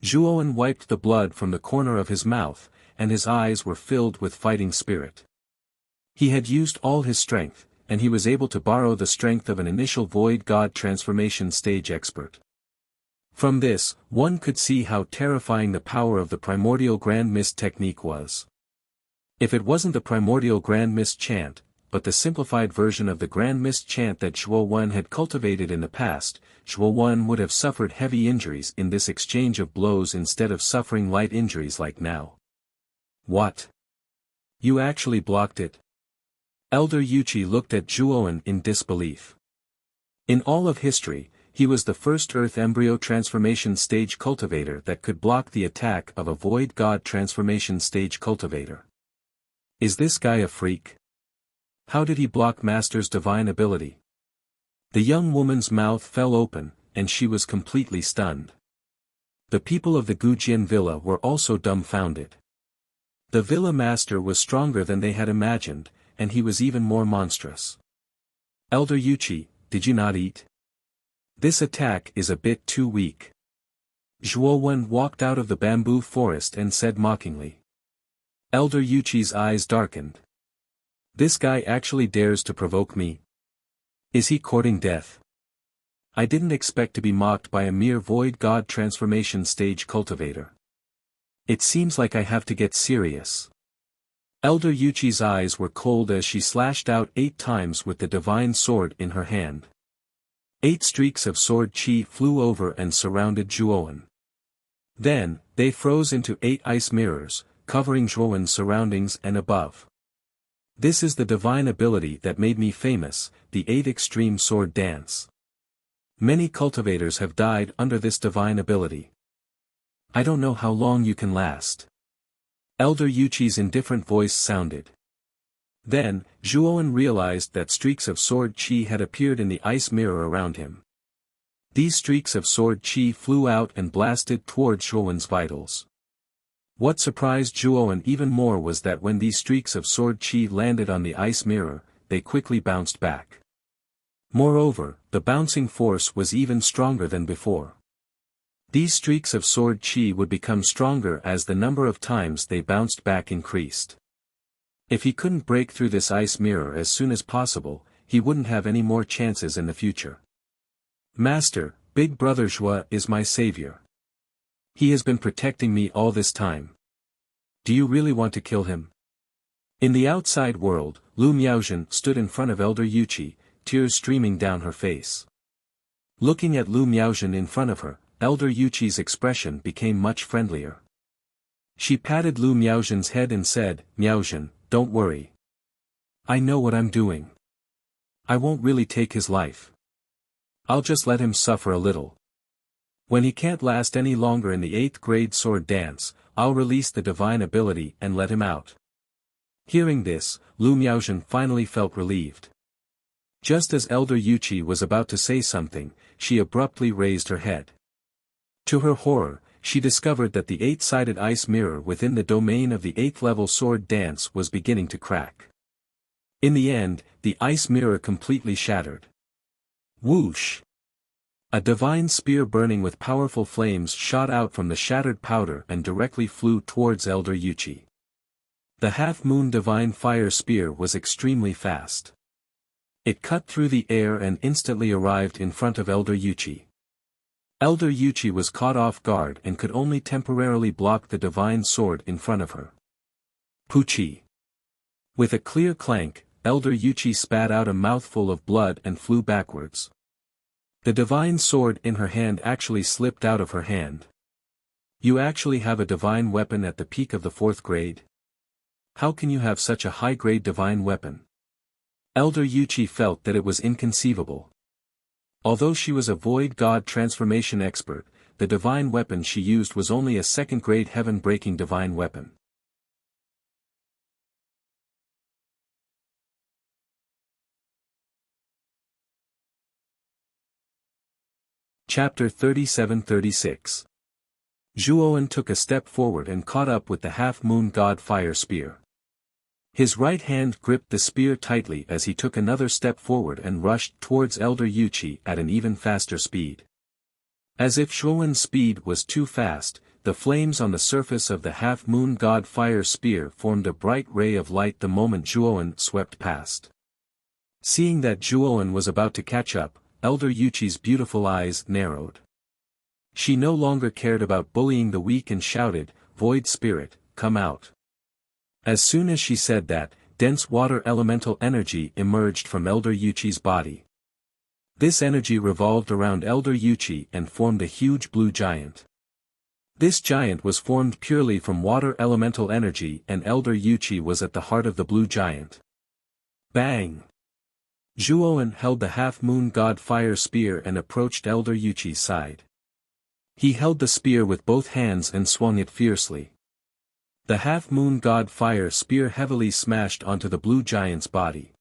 Zhuowen wiped the blood from the corner of his mouth, and his eyes were filled with fighting spirit. He had used all his strength, and he was able to borrow the strength of an initial Void God transformation stage expert. From this, one could see how terrifying the power of the primordial Grand Mist technique was. If it wasn't the primordial Grand Mist chant, but the simplified version of the Grand Mist chant that Zhuowen had cultivated in the past, Zhuowen would have suffered heavy injuries in this exchange of blows instead of suffering light injuries like now. What? You actually blocked it? Elder Yuchi looked at Zhuowen in disbelief. In all of history, he was the first Earth Embryo Transformation Stage cultivator that could block the attack of a Void God Transformation Stage cultivator. Is this guy a freak? How did he block Master's divine ability? The young woman's mouth fell open, and she was completely stunned. The people of the Gujian villa were also dumbfounded. The villa master was stronger than they had imagined, and he was even more monstrous. Elder Yuchi, did you not eat? This attack is a bit too weak. Zhuowen walked out of the bamboo forest and said mockingly. Elder Yuchi's eyes darkened. This guy actually dares to provoke me? Is he courting death? I didn't expect to be mocked by a mere Void God transformation stage cultivator. It seems like I have to get serious. Elder Yuchi's eyes were cold as she slashed out 8 times with the divine sword in her hand. 8 streaks of sword chi flew over and surrounded Zhuowen. Then, they froze into 8 ice mirrors, covering Zhuowen's surroundings and above. This is the divine ability that made me famous, the 8 extreme sword dance. Many cultivators have died under this divine ability. I don't know how long you can last. Elder Yuchi's indifferent voice sounded. Then, Zhuowen realized that streaks of sword chi had appeared in the ice mirror around him. These streaks of sword chi flew out and blasted toward Zhuowen's vitals. What surprised Zhuowen even more was that when these streaks of sword chi landed on the ice mirror, they quickly bounced back. Moreover, the bouncing force was even stronger than before. These streaks of sword chi would become stronger as the number of times they bounced back increased. If he couldn't break through this ice mirror as soon as possible, he wouldn't have any more chances in the future. Master, Big Brother Zhua is my savior. He has been protecting me all this time. Do you really want to kill him? In the outside world, Lu Miaozhen stood in front of Elder Yuchi, tears streaming down her face. Looking at Lu Miaozhen in front of her, Elder Yuqi's expression became much friendlier. She patted Lu Miaozhen's head and said, "Miaozhen, don't worry. I know what I'm doing. I won't really take his life. I'll just let him suffer a little. When he can't last any longer in the 8th grade sword dance, I'll release the divine ability and let him out." Hearing this, Lu Miaozhen finally felt relieved. Just as Elder Yuqi was about to say something, she abruptly raised her head. To her horror, she discovered that the 8-sided ice mirror within the domain of the 8th level sword dance was beginning to crack. In the end, the ice mirror completely shattered. Whoosh! A divine spear burning with powerful flames shot out from the shattered powder and directly flew towards Elder Yuqi. The half-moon divine fire spear was extremely fast. It cut through the air and instantly arrived in front of Elder Yuqi. Elder Yuqi was caught off guard and could only temporarily block the divine sword in front of her. Poochie! With a clear clank, Elder Yuqi spat out a mouthful of blood and flew backwards. The divine sword in her hand actually slipped out of her hand. You actually have a divine weapon at the peak of the 4th grade? How can you have such a high-grade divine weapon? Elder Yuqi felt that it was inconceivable. Although she was a void god transformation expert, the divine weapon she used was only a 2nd-grade heaven-breaking divine weapon. Chapter 37-36. Zhuowen took a step forward and caught up with the half-moon god fire spear. His right hand gripped the spear tightly as he took another step forward and rushed towards Elder Yuqi at an even faster speed. As if Zhuowen's speed was too fast, the flames on the surface of the half-moon god fire spear formed a bright ray of light the moment Zhuowen swept past. Seeing that Zhuowen was about to catch up, Elder Yuqi's beautiful eyes narrowed. She no longer cared about bullying the weak and shouted, "Void spirit, come out." As soon as she said that, dense water elemental energy emerged from Elder Yuqi's body. This energy revolved around Elder Yuqi and formed a huge blue giant. This giant was formed purely from water elemental energy and Elder Yuqi was at the heart of the blue giant. Bang! Zhuowen held the half-moon god fire spear and approached Elder Yuqi's side. He held the spear with both hands and swung it fiercely. The half-moon god fire spear heavily smashed onto the blue giant's body.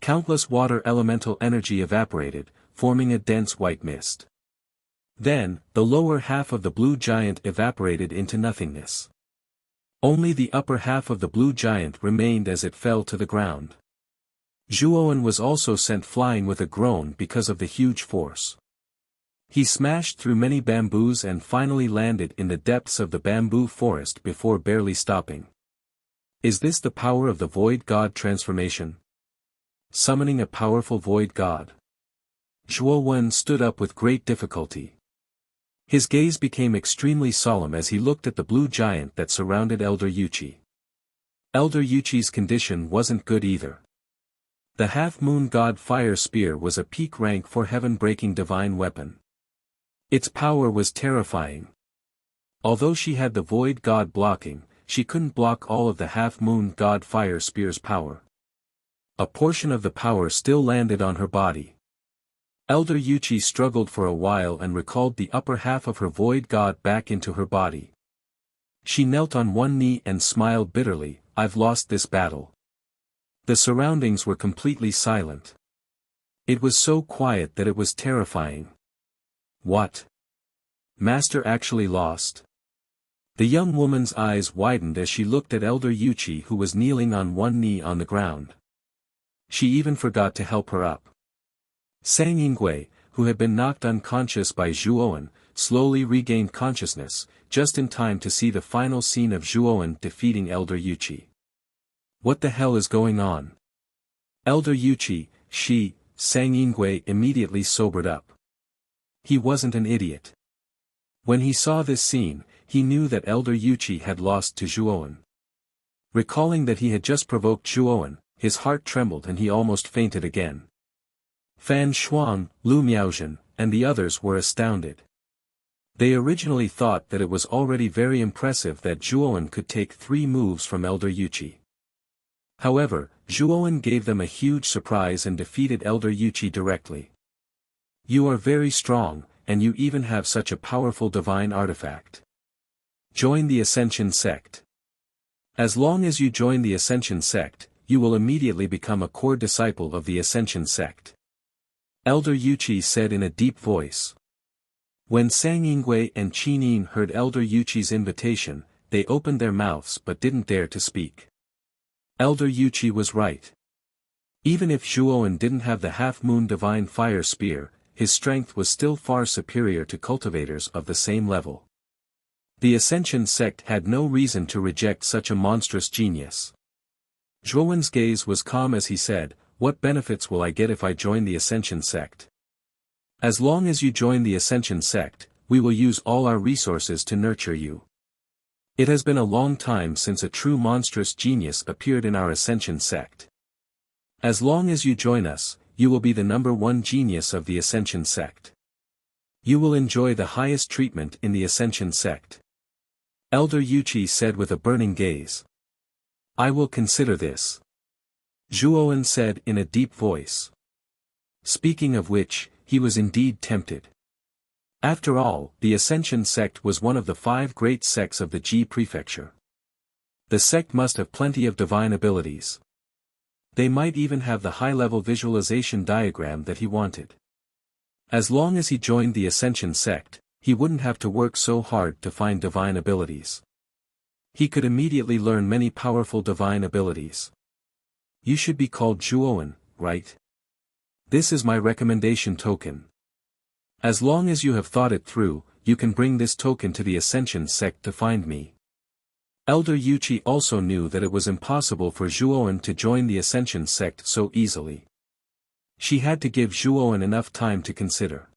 Countless water elemental energy evaporated, forming a dense white mist. Then, the lower half of the blue giant evaporated into nothingness. Only the upper half of the blue giant remained as it fell to the ground. Zhuowen was also sent flying with a groan because of the huge force. He smashed through many bamboos and finally landed in the depths of the bamboo forest before barely stopping. Is this the power of the void god transformation? Summoning a powerful void god. Zhuowen stood up with great difficulty. His gaze became extremely solemn as he looked at the blue giant that surrounded Elder Yuqi. Elder Yuqi's condition wasn't good either. The half-moon god fire spear was a peak rank for heaven-breaking divine weapon. Its power was terrifying. Although she had the void god blocking, she couldn't block all of the half-moon god fire spear's power. A portion of the power still landed on her body. Elder Yuqi struggled for a while and recalled the upper half of her void god back into her body. She knelt on one knee and smiled bitterly, "I've lost this battle." The surroundings were completely silent. It was so quiet that it was terrifying. What? Master actually lost? The young woman's eyes widened as she looked at Elder Yuqi who was kneeling on one knee on the ground. She even forgot to help her up. Sang Yingui, who had been knocked unconscious by Zhuowen, slowly regained consciousness, just in time to see the final scene of Zhuowen defeating Elder Yuqi. What the hell is going on? Elder Yuqi, Sang Yingui immediately sobered up. He wasn't an idiot. When he saw this scene, he knew that Elder Yuqi had lost to Zhuowen. Recalling that he had just provoked Zhuowen, his heart trembled and he almost fainted again. Fan Shuang, Lu Miaozhen, and the others were astounded. They originally thought that it was already very impressive that Zhuowen could take 3 moves from Elder Yuqi. However, Zhuowen gave them a huge surprise and defeated Elder Yuqi directly. You are very strong, and you even have such a powerful divine artifact. Join the Ascension Sect. As long as you join the Ascension Sect, you will immediately become a core disciple of the Ascension Sect. Elder Yuqi said in a deep voice. When Sang Yingwei and Qin Yin heard Elder Yuqi's invitation, they opened their mouths but didn't dare to speak. Elder Yuqi was right. Even if Zhuowen didn't have the half-moon divine fire spear, his strength was still far superior to cultivators of the same level. The Ascension Sect had no reason to reject such a monstrous genius. Zhuowen's gaze was calm as he said, "What benefits will I get if I join the Ascension Sect? As long as you join the Ascension Sect, we will use all our resources to nurture you. It has been a long time since a true monstrous genius appeared in our Ascension Sect. As long as you join us, you will be the #1 genius of the Ascension Sect. You will enjoy the highest treatment in the Ascension Sect." Elder Yuqi said with a burning gaze. "I will consider this," Zhuowen said in a deep voice. Speaking of which, he was indeed tempted. After all, the Ascension Sect was one of the 5 great sects of the Ji Prefecture. The sect must have plenty of divine abilities. They might even have the high-level visualization diagram that he wanted. As long as he joined the Ascension Sect, he wouldn't have to work so hard to find divine abilities. He could immediately learn many powerful divine abilities. You should be called Zhuowen, right? This is my recommendation token. As long as you have thought it through, you can bring this token to the Ascension Sect to find me. Elder Yuqi also knew that it was impossible for Zhuowen to join the Ascension Sect so easily. She had to give Zhuowen enough time to consider.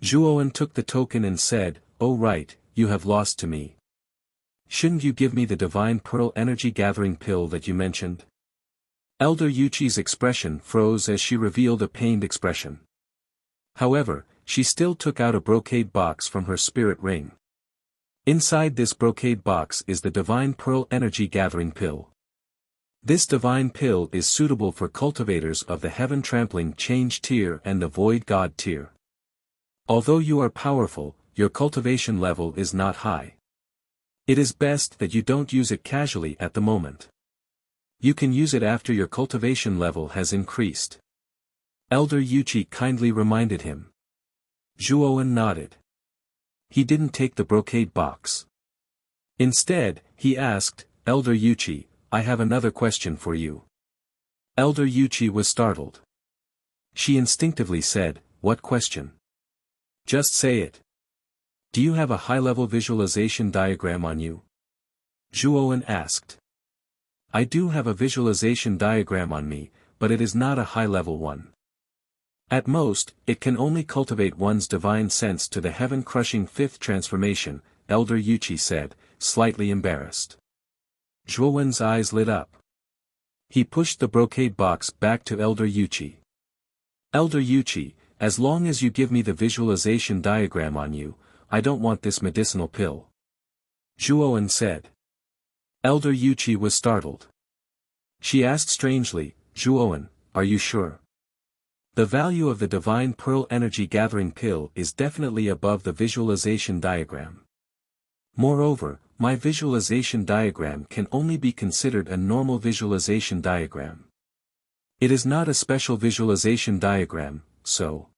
Zhuowen took the token and said, "Oh right, you have lost to me. Shouldn't you give me the Divine Pearl Energy Gathering Pill that you mentioned?" Elder Yuqi's expression froze as she revealed a pained expression. However, she still took out a brocade box from her spirit ring. Inside this brocade box is the Divine Pearl Energy Gathering Pill. This divine pill is suitable for cultivators of the Heaven Trampling Change tier and the Void God tier. Although you are powerful, your cultivation level is not high. It is best that you don't use it casually at the moment. You can use it after your cultivation level has increased. Elder Yuqi kindly reminded him. Zhuowen nodded. He didn't take the brocade box. Instead, he asked, "Elder Yuqi, I have another question for you." Elder Yuqi was startled. She instinctively said, "What question?" "Just say it. Do you have a high-level visualization diagram on you?" Zhuowen asked. "I do have a visualization diagram on me, but it is not a high-level one. At most, it can only cultivate one's divine sense to the heaven-crushing 5th transformation," Elder Yuqi said, slightly embarrassed. Zhuowen's eyes lit up. He pushed the brocade box back to Elder Yuqi. "Elder Yuqi, as long as you give me the visualization diagram on you, I don't want this medicinal pill," Zhuowen said. Elder Yuqi was startled. She asked strangely, "Zhuowen, are you sure? The value of the Divine Pearl Energy Gathering Pill is definitely above the visualization diagram. Moreover, my visualization diagram can only be considered a normal visualization diagram. It is not a special visualization diagram, so."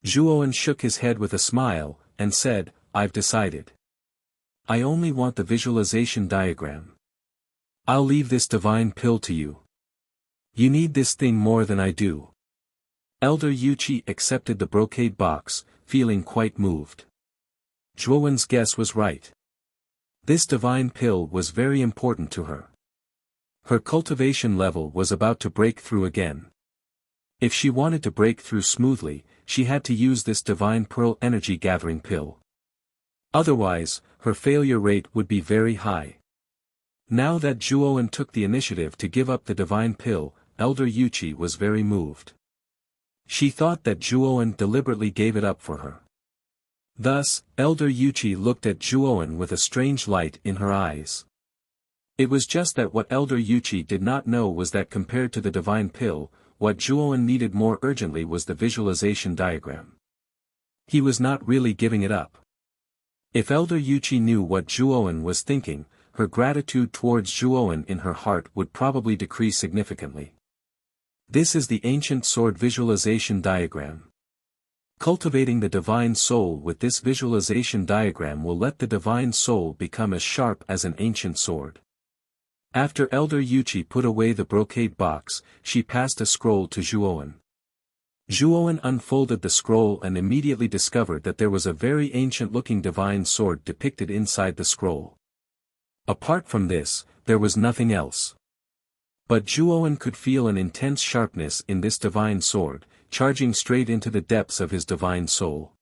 Zhuowen shook his head with a smile, and said, "I've decided. I only want the visualization diagram. I'll leave this divine pill to you. You need this thing more than I do." Elder Yuqi accepted the brocade box, feeling quite moved. Zhuowen's guess was right. This divine pill was very important to her. Her cultivation level was about to break through again. If she wanted to break through smoothly, she had to use this Divine Pearl Energy Gathering Pill. Otherwise, her failure rate would be very high. Now that Zhuowen took the initiative to give up the divine pill, Elder Yuqi was very moved. She thought that Zhuowen deliberately gave it up for her. Thus, Elder Yuchi looked at Zhuowen with a strange light in her eyes. It was just that what Elder Yuchi did not know was that compared to the divine pill, what Zhuowen needed more urgently was the visualization diagram. He was not really giving it up. If Elder Yuchi knew what Zhuowen was thinking, her gratitude towards Zhuowen in her heart would probably decrease significantly. This is the ancient sword visualization diagram. Cultivating the divine soul with this visualization diagram will let the divine soul become as sharp as an ancient sword. After Elder Yuchi put away the brocade box, she passed a scroll to Zhuowen. Zhuowen unfolded the scroll and immediately discovered that there was a very ancient-looking divine sword depicted inside the scroll. Apart from this, there was nothing else. But Zhuowen could feel an intense sharpness in this divine sword, charging straight into the depths of his divine soul.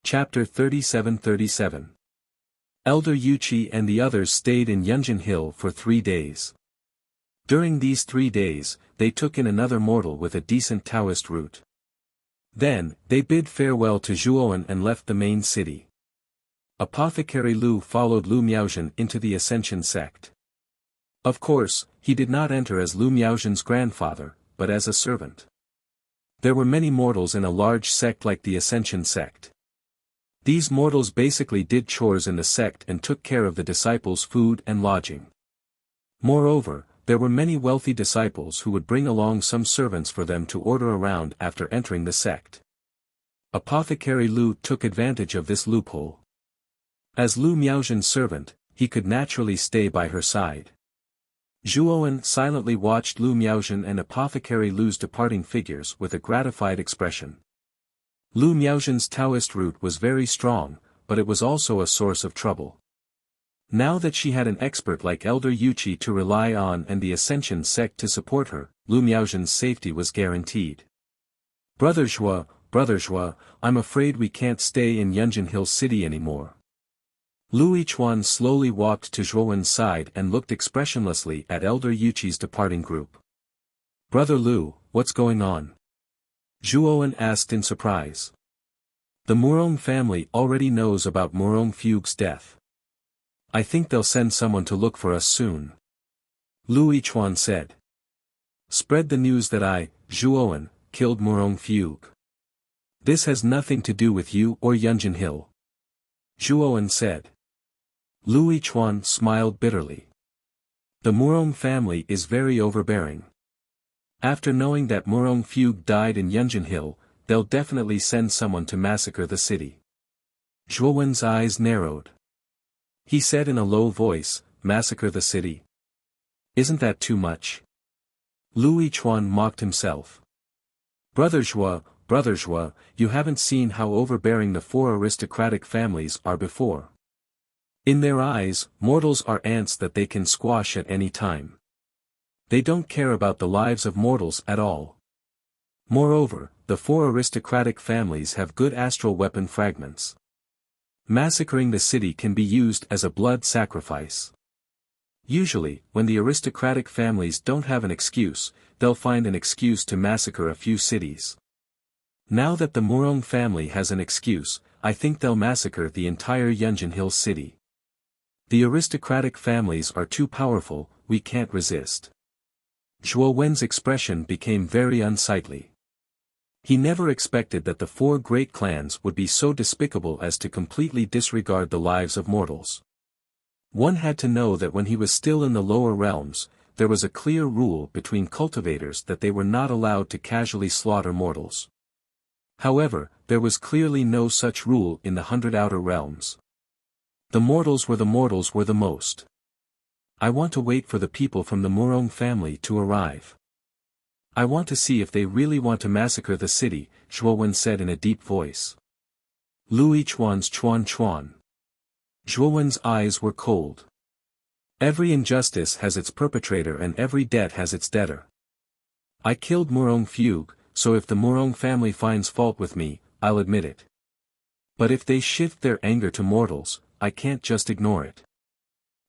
Chapter 37-37. Elder Yuchi and the others stayed in Yunjin Hill for 3 days. During these 3 days, they took in another mortal with a decent Taoist root. Then, they bid farewell to Zhuowen and left the main city. Apothecary Lu followed Lu Miaozhen into the Ascension sect. Of course, he did not enter as Lu Miaozhen's grandfather, but as a servant. There were many mortals in a large sect like the Ascension sect. These mortals basically did chores in the sect and took care of the disciples' food and lodging. Moreover, there were many wealthy disciples who would bring along some servants for them to order around after entering the sect. Apothecary Lu took advantage of this loophole. As Lu Miaozhen's servant, he could naturally stay by her side. Zhuowen silently watched Lu Miaozhen and Apothecary Lu's departing figures with a gratified expression. Lu Miaozhen's Taoist root was very strong, but it was also a source of trouble. Now that she had an expert like Elder Yuchi to rely on and the Ascension sect to support her, Lu Miaozhen's safety was guaranteed. Brother Zhua, I'm afraid we can't stay in Yunjin Hill City anymore. Lu Yichuan slowly walked to Zhuowen's side and looked expressionlessly at Elder Yuchi's departing group. Brother Lu, what's going on? Zhuowen asked in surprise. The Murong family already knows about Murong Fugue's death. I think they'll send someone to look for us soon. Lu Yichuan said. Spread the news that I, Zhuowen, killed Murong Fugue. This has nothing to do with you or Yunjin Hill. Zhuowen said. Lu Yichuan smiled bitterly. The Murong family is very overbearing. After knowing that Murong Fugue died in Yunjin Hill, they'll definitely send someone to massacre the city. Zhuowen's eyes narrowed. He said in a low voice, massacre the city. Isn't that too much? Lu Yichuan mocked himself. Brother Zhua, you haven't seen how overbearing the 4 aristocratic families are before. In their eyes, mortals are ants that they can squash at any time. They don't care about the lives of mortals at all. Moreover, the 4 aristocratic families have good astral weapon fragments. Massacring the city can be used as a blood sacrifice. Usually, when the aristocratic families don't have an excuse, they'll find an excuse to massacre a few cities. Now that the Murong family has an excuse, I think they'll massacre the entire Yunjin Hill city. The aristocratic families are too powerful, we can't resist. Zhuowen's expression became very unsightly. He never expected that the 4 great clans would be so despicable as to completely disregard the lives of mortals. One had to know that when he was still in the lower realms, there was a clear rule between cultivators that they were not allowed to casually slaughter mortals. However, there was clearly no such rule in the 100 outer realms. The mortals were the most. I want to wait for the people from the Murong family to arrive. I want to see if they really want to massacre the city, Zhuowen said in a deep voice. Lu Yichuan's chuan. Zhuowen's eyes were cold. Every injustice has its perpetrator and every debt has its debtor. I killed Murong Fugue, so if the Murong family finds fault with me, I'll admit it. But if they shift their anger to mortals, I can't just ignore it.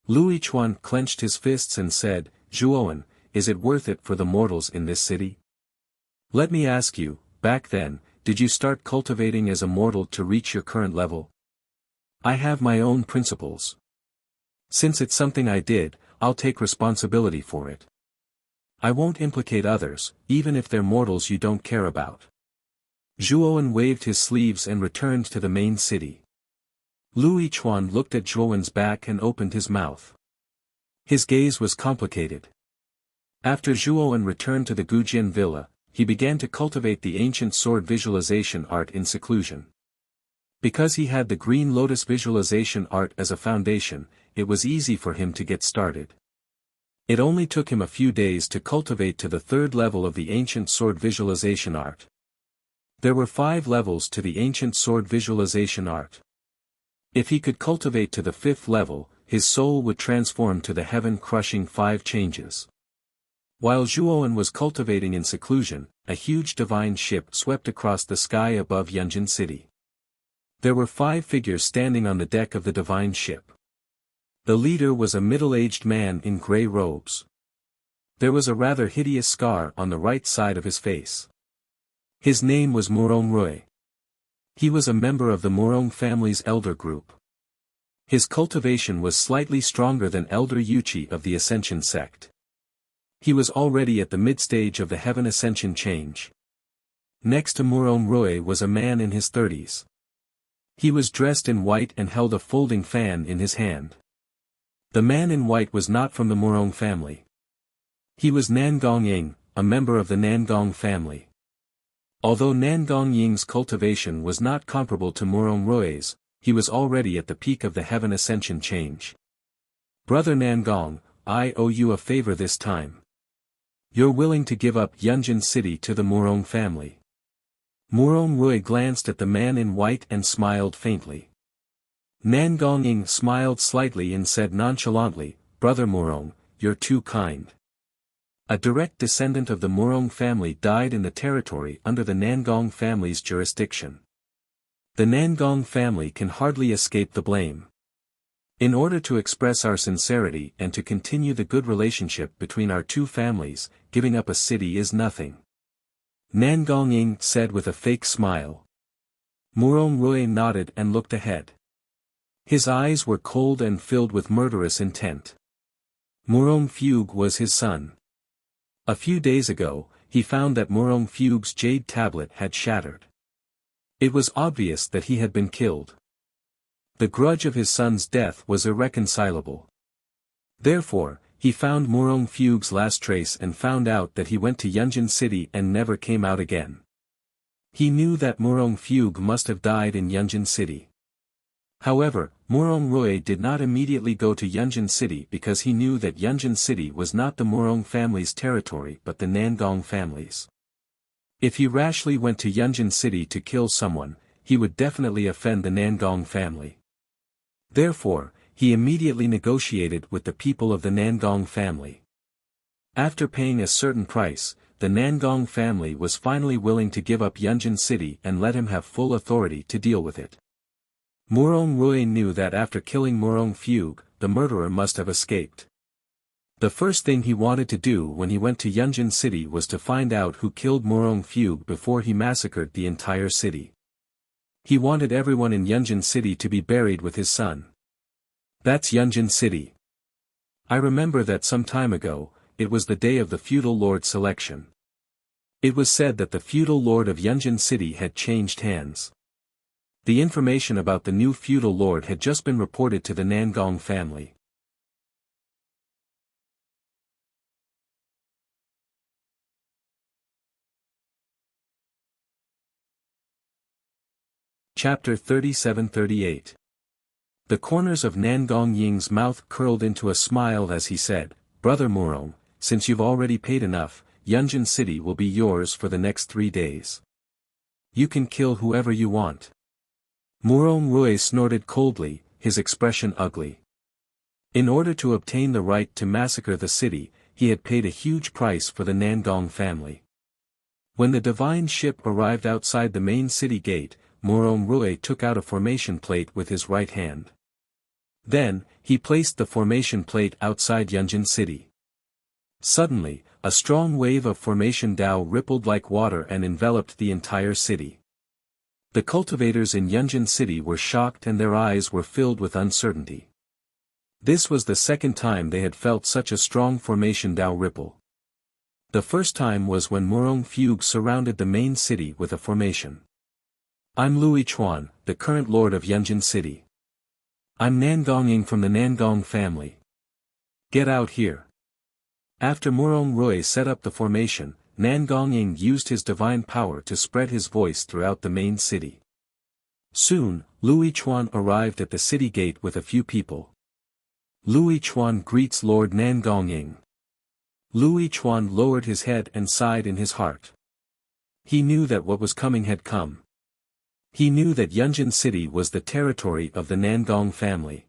Lu Yichuan clenched his fists and said, Zhuowen, is it worth it for the mortals in this city? Let me ask you, back then, did you start cultivating as a mortal to reach your current level? I have my own principles. Since it's something I did, I'll take responsibility for it. I won't implicate others, even if they're mortals you don't care about. Zhuowen waved his sleeves and returned to the main city. Lu Yichuan looked at Zhuowen's back and opened his mouth. His gaze was complicated. After Zhuowen returned to the Gujian villa, he began to cultivate the ancient sword visualization art in seclusion. Because he had the green lotus visualization art as a foundation, it was easy for him to get started. It only took him a few days to cultivate to the third level of the ancient sword visualization art. There were 5 levels to the ancient sword visualization art. If he could cultivate to the 5th level, his soul would transform to the heaven-crushing 5 changes. While Zhuowen was cultivating in seclusion, a huge divine ship swept across the sky above Yunjin City. There were 5 figures standing on the deck of the divine ship. The leader was a middle-aged man in gray robes. There was a rather hideous scar on the right side of his face. His name was Murong Rui. He was a member of the Murong family's elder group. His cultivation was slightly stronger than Elder Yuchi of the Ascension sect. He was already at the mid-stage of the Heaven Ascension change. Next to Murong Rui was a man in his 30s. He was dressed in white and held a folding fan in his hand. The man in white was not from the Murong family. He was Nangong Ying, a member of the Nangong family. Although Nangong Ying's cultivation was not comparable to Murong Rui's, he was already at the peak of the Heaven Ascension change. Brother Nangong, I owe you a favor this time. You're willing to give up Yunjin City to the Murong family. Murong Rui glanced at the man in white and smiled faintly. Nangong Ying smiled slightly and said nonchalantly, Brother Murong, you're too kind. A direct descendant of the Murong family died in the territory under the Nangong family's jurisdiction. The Nangong family can hardly escape the blame. In order to express our sincerity and to continue the good relationship between our two families, giving up a city is nothing. Nangong Ying said with a fake smile. Murong Rui nodded and looked ahead. His eyes were cold and filled with murderous intent. Murong Fugue was his son. A few days ago, he found that Murong Fugue's jade tablet had shattered. It was obvious that he had been killed. The grudge of his son's death was irreconcilable. Therefore, he found Murong Fugue's last trace and found out that he went to Yunjin City and never came out again. He knew that Murong Fugue must have died in Yunjin City. However, Murong Rui did not immediately go to Yunjin City because he knew that Yunjin City was not the Murong family's territory but the Nangong family's. If he rashly went to Yunjin City to kill someone, he would definitely offend the Nangong family. Therefore, he immediately negotiated with the people of the Nangong family. After paying a certain price, the Nangong family was finally willing to give up Yunjin City and let him have full authority to deal with it. Murong Rui knew that after killing Murong Fugue, the murderer must have escaped. The first thing he wanted to do when he went to Yunjin City was to find out who killed Murong Fugue before he massacred the entire city. He wanted everyone in Yunjin City to be buried with his son. That's Yunjin City. I remember that some time ago, it was the day of the feudal lord selection. It was said that the feudal lord of Yunjin City had changed hands. The information about the new feudal lord had just been reported to the Nangong family. Chapter 37-38. The corners of Nangong Ying's mouth curled into a smile as he said, Brother Murong, since you've already paid enough, Yunjin City will be yours for the next 3 days. You can kill whoever you want. Murong Rui snorted coldly, his expression ugly. In order to obtain the right to massacre the city, he had paid a huge price for the Nangong family. When the divine ship arrived outside the main city gate, Murong Rui took out a formation plate with his right hand. Then, he placed the formation plate outside Yunjin City. Suddenly, a strong wave of formation Dao rippled like water and enveloped the entire city. The cultivators in Yunjin City were shocked and their eyes were filled with uncertainty. This was the second time they had felt such a strong formation Dao ripple. The first time was when Murong Fugue surrounded the main city with a formation. I'm Louis Chuan, the current lord of Yunjin City. I'm Nangong from the Nangong family. Get out here. After Murong Rui set up the formation, Nangong used his divine power to spread his voice throughout the main city. Soon, Louis Chuan arrived at the city gate with a few people. Louis Chuan greets Lord Nangong. Louis Chuan lowered his head and sighed in his heart. He knew that what was coming had come. He knew that Yunjin City was the territory of the Nangong family.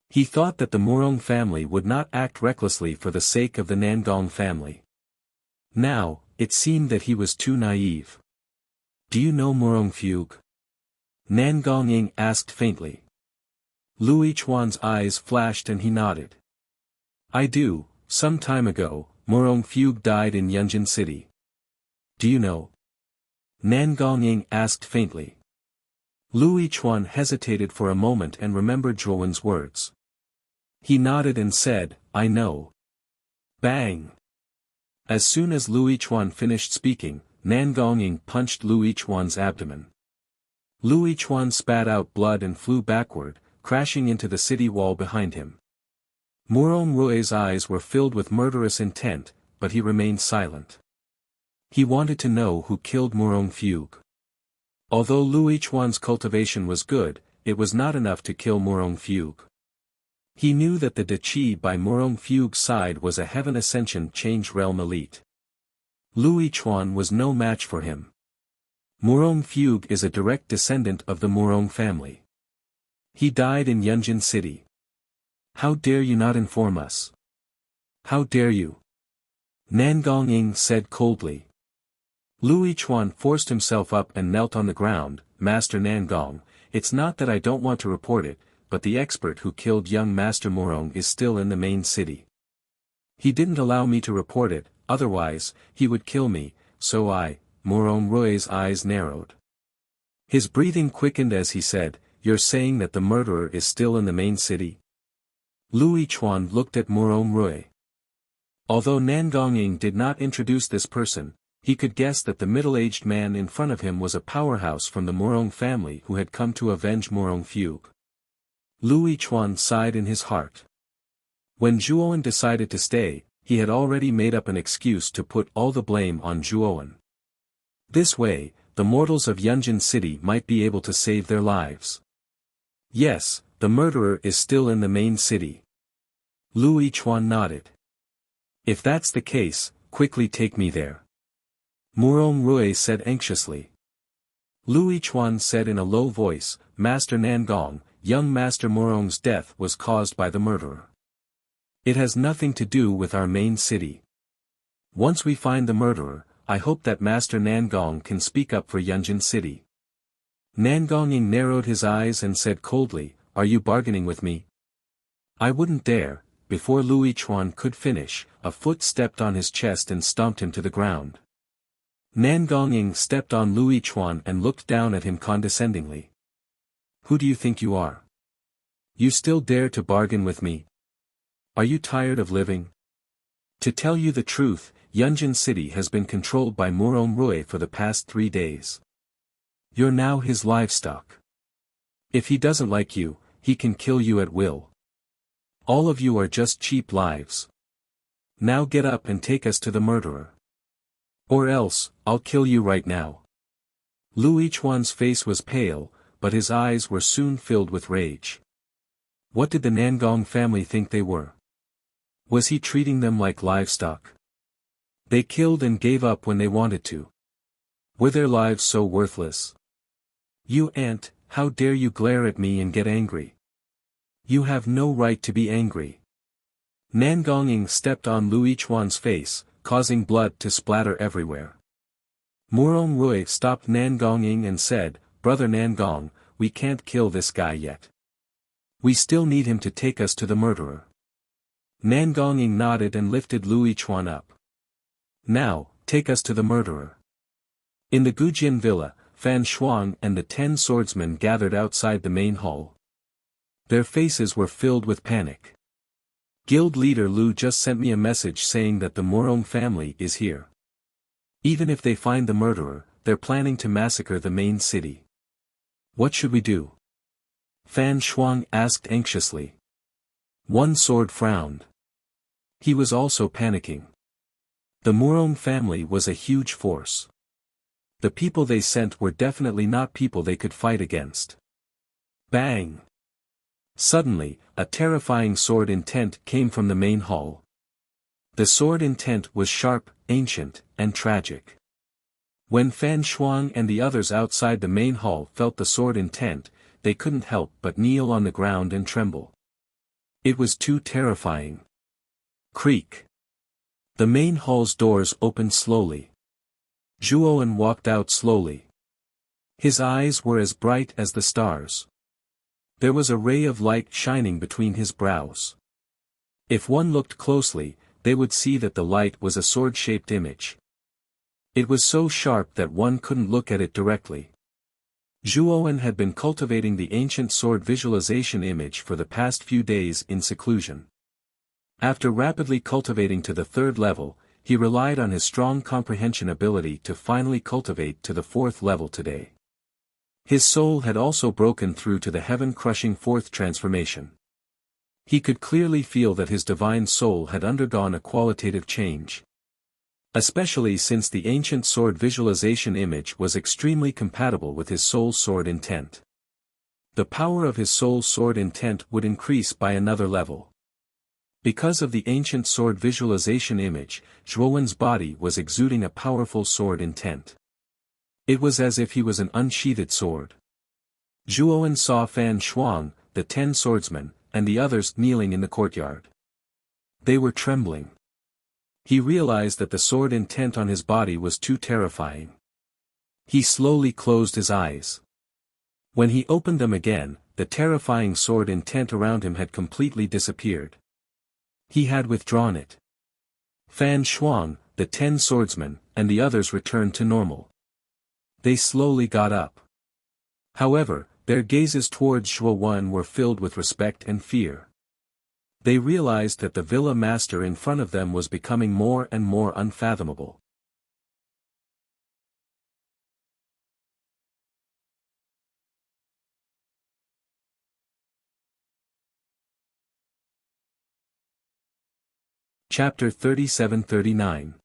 He thought that the Murong family would not act recklessly for the sake of the Nangong family. Now, it seemed that he was too naive. Do you know Murong Fugue? Nangong asked faintly. Louis Chuan's eyes flashed and he nodded. I do, some time ago, Murong Fugue died in Yunjin City. Do you know? Nangong asked faintly. Louis Chuan hesitated for a moment and remembered Zhuowen's words. He nodded and said, I know. Bang! As soon as Louis Chuan finished speaking, Nangong punched Louis Chuan's abdomen. Louis Chuan spat out blood and flew backward, crashing into the city wall behind him. Murong Rui's eyes were filled with murderous intent, but he remained silent. He wanted to know who killed Murong Fugue. Although Louis Chuan's cultivation was good, it was not enough to kill Murong Fugue. He knew that the Deqi by Murong Fugue's side was a Heaven Ascension Change Realm elite. Louis Chuan was no match for him. Murong Fugue is a direct descendant of the Murong family. He died in Yunjin City. How dare you not inform us? How dare you? Nangong said coldly. Louis Chuan forced himself up and knelt on the ground. Master Nangong, it's not that I don't want to report it, but the expert who killed young Master Murong is still in the main city. He didn't allow me to report it, otherwise, he would kill me, so Murong Rui's eyes narrowed. His breathing quickened as he said, You're saying that the murderer is still in the main city? Louis Chuan looked at Murong Rui. Although Nangong did not introduce this person, he could guess that the middle-aged man in front of him was a powerhouse from the Murong family who had come to avenge Murong Fugue. Louis Chuan sighed in his heart. When Zhuowen decided to stay, he had already made up an excuse to put all the blame on Zhuowen. This way, the mortals of Yunjin City might be able to save their lives. Yes, the murderer is still in the main city. Louis Chuan nodded. If that's the case, quickly take me there. Murong Rui said anxiously. Louis Chuan said in a low voice, Master Nangong, young Master Murong's death was caused by the murderer. It has nothing to do with our main city. Once we find the murderer, I hope that Master Nangong can speak up for Yunjin City. Nangong narrowed his eyes and said coldly, Are you bargaining with me? I wouldn't dare. Before Louis Chuan could finish, a foot stepped on his chest and stomped him to the ground. Nangong stepped on Louis Chuan and looked down at him condescendingly. Who do you think you are? You still dare to bargain with me? Are you tired of living? To tell you the truth, Yunjin City has been controlled by Murong Rui for the past 3 days. You're now his livestock. If he doesn't like you, he can kill you at will. All of you are just cheap lives. Now get up and take us to the murderer. Or else, I'll kill you right now. Louis Chuan's face was pale, but his eyes were soon filled with rage. What did the Nangong family think they were? Was he treating them like livestock? They killed and gave up when they wanted to. Were their lives so worthless? You ant, how dare you glare at me and get angry? You have no right to be angry. Nangong stepped on Louis Chuan's face, causing blood to splatter everywhere. Murong Rui stopped Nangong and said, Brother Nangong, we can't kill this guy yet. We still need him to take us to the murderer. Nangong nodded and lifted Lu Yichuan up. Now, take us to the murderer. In the Gujin villa, Fan Shuang and the 10 swordsmen gathered outside the main hall. Their faces were filled with panic. Guild leader Lu just sent me a message saying that the Morong family is here. Even if they find the murderer, they're planning to massacre the main city. What should we do? Fan Shuang asked anxiously. One sword frowned. He was also panicking. The Morong family was a huge force. The people they sent were definitely not people they could fight against. Bang! Suddenly, a terrifying sword intent came from the main hall. The sword intent was sharp, ancient, and tragic. When Fan Shuang and the others outside the main hall felt the sword intent, they couldn't help but kneel on the ground and tremble. It was too terrifying. Creak. The main hall's doors opened slowly. Zhuowen walked out slowly. His eyes were as bright as the stars. There was a ray of light shining between his brows. If one looked closely, they would see that the light was a sword-shaped image. It was so sharp that one couldn't look at it directly. Zhuowen had been cultivating the ancient sword visualization image for the past few days in seclusion. After rapidly cultivating to the 3rd level, he relied on his strong comprehension ability to finally cultivate to the 4th level today. His soul had also broken through to the heaven-crushing 4th transformation. He could clearly feel that his divine soul had undergone a qualitative change. Especially since the ancient sword visualization image was extremely compatible with his soul's sword intent. The power of his soul's sword intent would increase by another level. Because of the ancient sword visualization image, Zhuowen's body was exuding a powerful sword intent. It was as if he was an unsheathed sword. Zhuowen saw Fan Shuang, the 10 swordsmen, and the others kneeling in the courtyard. They were trembling. He realized that the sword intent on his body was too terrifying. He slowly closed his eyes. When he opened them again, the terrifying sword intent around him had completely disappeared. He had withdrawn it. Fan Shuang, the 10 swordsmen, and the others returned to normal. They slowly got up. However, their gazes towards Zhuowen were filled with respect and fear. They realized that the villa master in front of them was becoming more and more unfathomable. Chapter 37-39.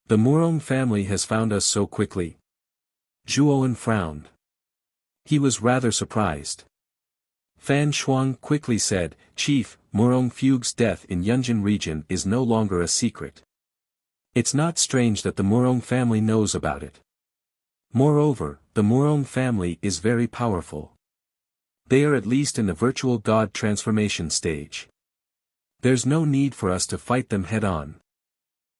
The Morong family has found us so quickly. Zhuowen frowned. He was rather surprised. Fan Shuang quickly said, Chief, Morong Fugue's death in Yunjin region is no longer a secret. It's not strange that the Morong family knows about it. Moreover, the Morong family is very powerful. They are at least in the virtual god transformation stage. There's no need for us to fight them head-on.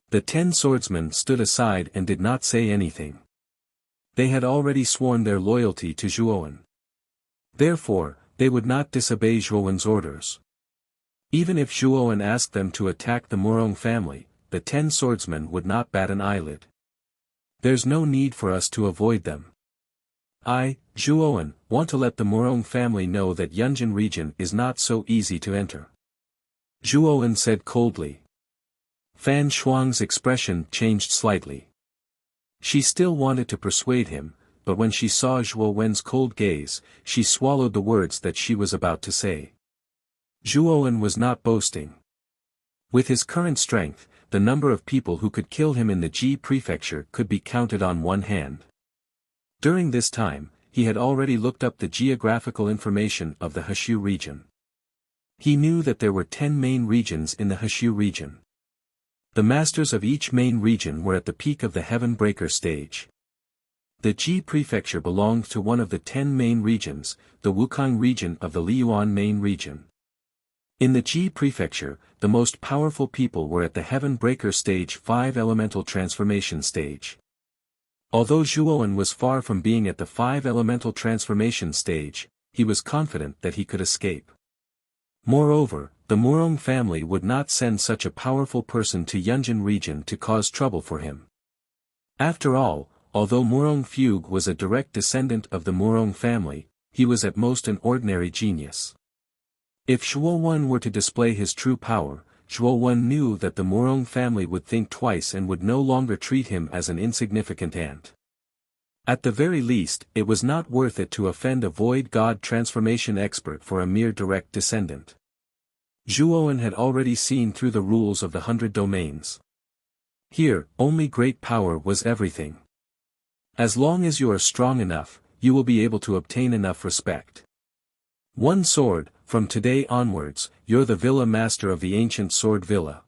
The 10 swordsmen stood aside and did not say anything. They had already sworn their loyalty to Zhuowen. Therefore, they would not disobey Zhuowen's orders. Even if Zhuowen asked them to attack the Morong family, the 10 swordsmen would not bat an eyelid. There's no need for us to avoid them. I, Zhuowen, want to let the Morong family know that Yunjin region is not so easy to enter. Zhuowen said coldly. Fan Shuang's expression changed slightly. She still wanted to persuade him, but when she saw Zhuowen's cold gaze, she swallowed the words that she was about to say. Zhuowen was not boasting. With his current strength, the number of people who could kill him in the Ji prefecture could be counted on one hand. During this time, he had already looked up the geographical information of the Heshu region. He knew that there were 10 main regions in the Heshu region. The masters of each main region were at the peak of the Heaven Breaker stage. The Ji prefecture belonged to one of the 10 main regions, the Wukang region of the Liyuan main region. In the Ji prefecture, the most powerful people were at the Heaven Breaker stage 5 elemental transformation stage. Although Zhuowen was far from being at the 5 elemental transformation stage, he was confident that he could escape. Moreover, the Murong family would not send such a powerful person to Yunjin region to cause trouble for him. After all, although Murong Fugue was a direct descendant of the Murong family, he was at most an ordinary genius. If Shuowen were to display his true power, Shuowen knew that the Murong family would think twice and would no longer treat him as an insignificant ant. At the very least, it was not worth it to offend a void god transformation expert for a mere direct descendant. Zhuowen had already seen through the rules of the 100 domains. Here, only great power was everything. As long as you are strong enough, you will be able to obtain enough respect. One sword, from today onwards, you're the villa master of the ancient sword villa.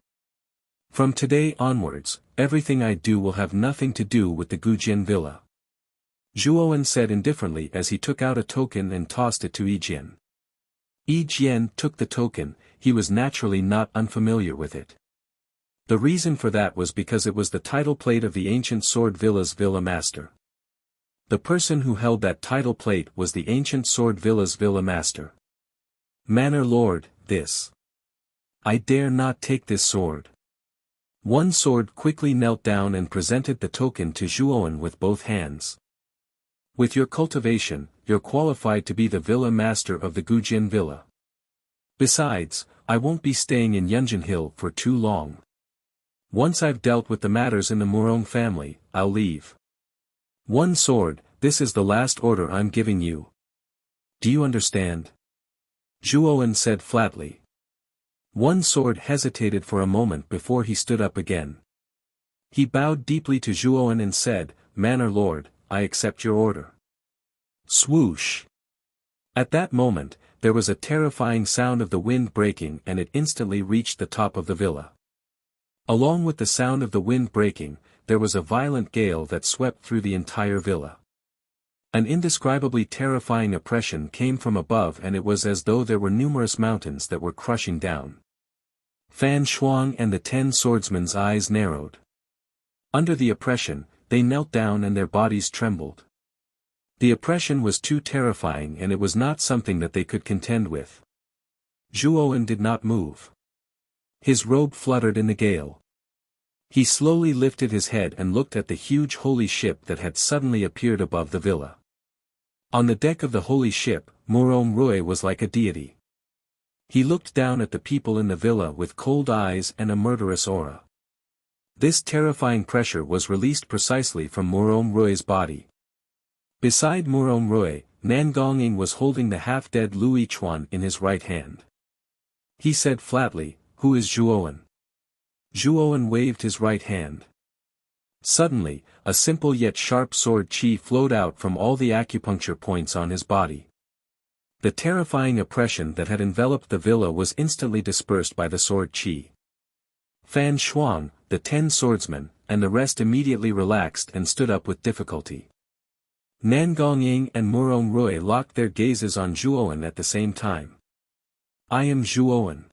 From today onwards, everything I do will have nothing to do with the Gujian villa. Zhuowen said indifferently as he took out a token and tossed it to Yi Jian. Yi Jian took the token, he was naturally not unfamiliar with it. The reason for that was because it was the title plate of the ancient sword villa's villa master. The person who held that title plate was the ancient sword villa's villa master. Manor Lord, this. I dare not take this sword. One sword quickly knelt down and presented the token to Zhuowen with both hands. With your cultivation, you're qualified to be the villa master of the Gujian villa. Besides, I won't be staying in Yunjin Hill for too long. Once I've dealt with the matters in the Murong family, I'll leave. One sword, this is the last order I'm giving you. Do you understand? Zhuowen said flatly. One sword hesitated for a moment before he stood up again. He bowed deeply to Zhuowen and said, Manor Lord, I accept your order. Swoosh! At that moment, there was a terrifying sound of the wind breaking and it instantly reached the top of the villa. Along with the sound of the wind breaking, there was a violent gale that swept through the entire villa. An indescribably terrifying oppression came from above and it was as though there were numerous mountains that were crushing down. Fan Shuang and the 10 swordsmen's eyes narrowed. Under the oppression, they knelt down and their bodies trembled. The oppression was too terrifying and it was not something that they could contend with. Zhuowen did not move. His robe fluttered in the gale. He slowly lifted his head and looked at the huge holy ship that had suddenly appeared above the villa. On the deck of the holy ship, Murong Rui was like a deity. He looked down at the people in the villa with cold eyes and a murderous aura. This terrifying pressure was released precisely from Murong Rui's body. Beside Murong Rui, Nan Gongying was holding the half-dead Lu Yichuan in his right hand. He said flatly, Who is Zhuowen? Zhuowen waved his right hand. Suddenly, a simple yet sharp sword qi flowed out from all the acupuncture points on his body. The terrifying oppression that had enveloped the villa was instantly dispersed by the sword qi. Fan Shuang, the 10 swordsmen, and the rest immediately relaxed and stood up with difficulty. Nan Gongying and Murong Rui locked their gazes on Zhuowen at the same time. I am Zhuowen.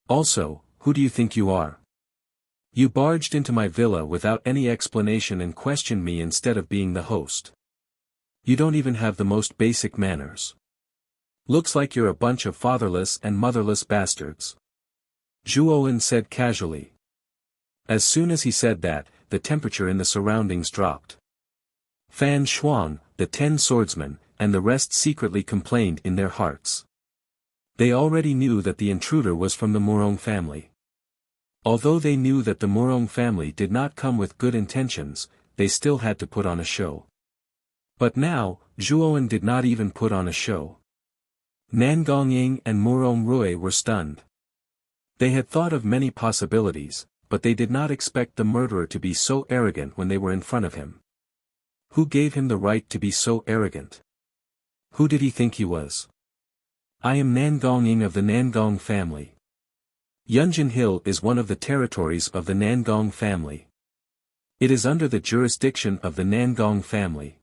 Also, who do you think you are? You barged into my villa without any explanation and questioned me instead of being the host. You don't even have the most basic manners. Looks like you're a bunch of fatherless and motherless bastards. Zhuowen said casually. As soon as he said that, the temperature in the surroundings dropped. Fan Shuang, the 10 swordsmen, and the rest secretly complained in their hearts. They already knew that the intruder was from the Murong family. Although they knew that the Murong family did not come with good intentions, they still had to put on a show. But now, Zhuowen did not even put on a show. Nan Gongying and Murong Rui were stunned. They had thought of many possibilities, but they did not expect the murderer to be so arrogant when they were in front of him. Who gave him the right to be so arrogant? Who did he think he was? I am Nan Gongying of the Nangong family. Yunjin Hill is one of the territories of the Nangong family. It is under the jurisdiction of the Nangong family.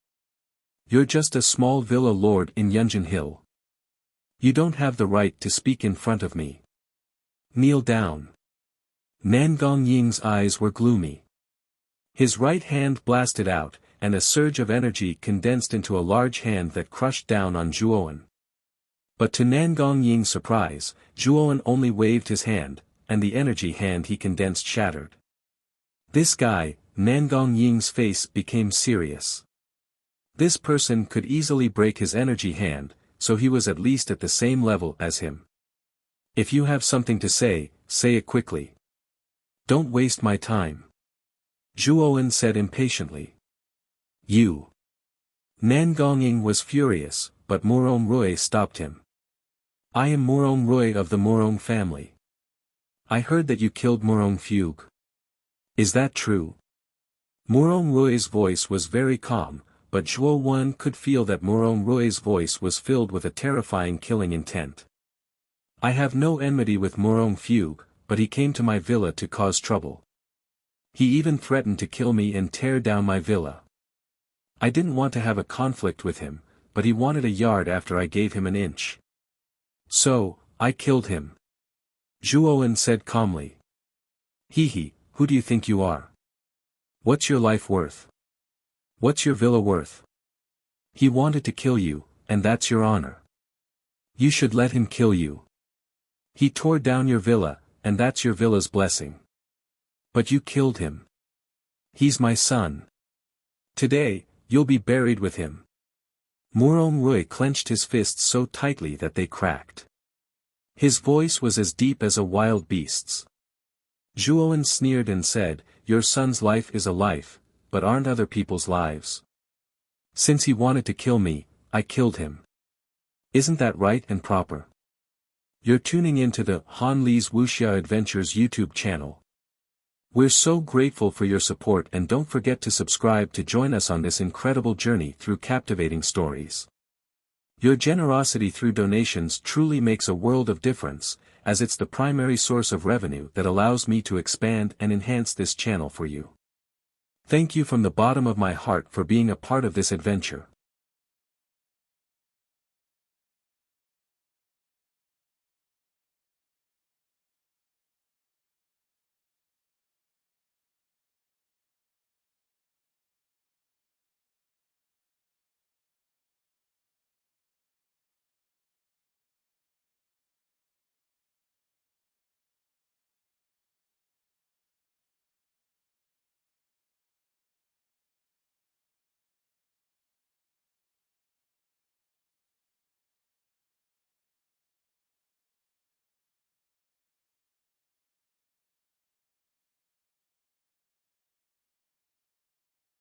You're just a small villa lord in Yunjin Hill. You don't have the right to speak in front of me. Kneel down. Nan Gongying's eyes were gloomy. His right hand blasted out, and a surge of energy condensed into a large hand that crushed down on Zhuowen. But to Nangong Ying's surprise, Zhuowen only waved his hand, and the energy hand he condensed shattered. This guy, Nangong Ying's face became serious. This person could easily break his energy hand, so he was at least at the same level as him. If you have something to say it quickly. Don't waste my time. Zhuowen said impatiently. You. Nangong Ying was furious, but Morong Rui stopped him. I am Morong Rui of the Morong family. I heard that you killed Morong Fugue. Is that true? Morong Rui's voice was very calm, but Zhuowen could feel that Morong Rui's voice was filled with a terrifying killing intent. I have no enmity with Morong Fugue, but he came to my villa to cause trouble. He even threatened to kill me and tear down my villa. I didn't want to have a conflict with him, but he wanted a yard after I gave him an inch. So, I killed him. Zhuowen said calmly. Hee, who do you think you are? What's your life worth? What's your villa worth? He wanted to kill you, and that's your honor. You should let him kill you. He tore down your villa, and that's your villa's blessing. But you killed him. He's my son. Today, you'll be buried with him. Morong Rui clenched his fists so tightly that they cracked. His voice was as deep as a wild beast's. Zhuowen sneered and said, Your son's life is a life, but aren't other people's lives? Since he wanted to kill me, I killed him. Isn't that right and proper? You're tuning into the Han Li's Wuxia Adventures YouTube channel. We're so grateful for your support, and don't forget to subscribe to join us on this incredible journey through captivating stories. Your generosity through donations truly makes a world of difference, as it's the primary source of revenue that allows me to expand and enhance this channel for you. Thank you from the bottom of my heart for being a part of this adventure.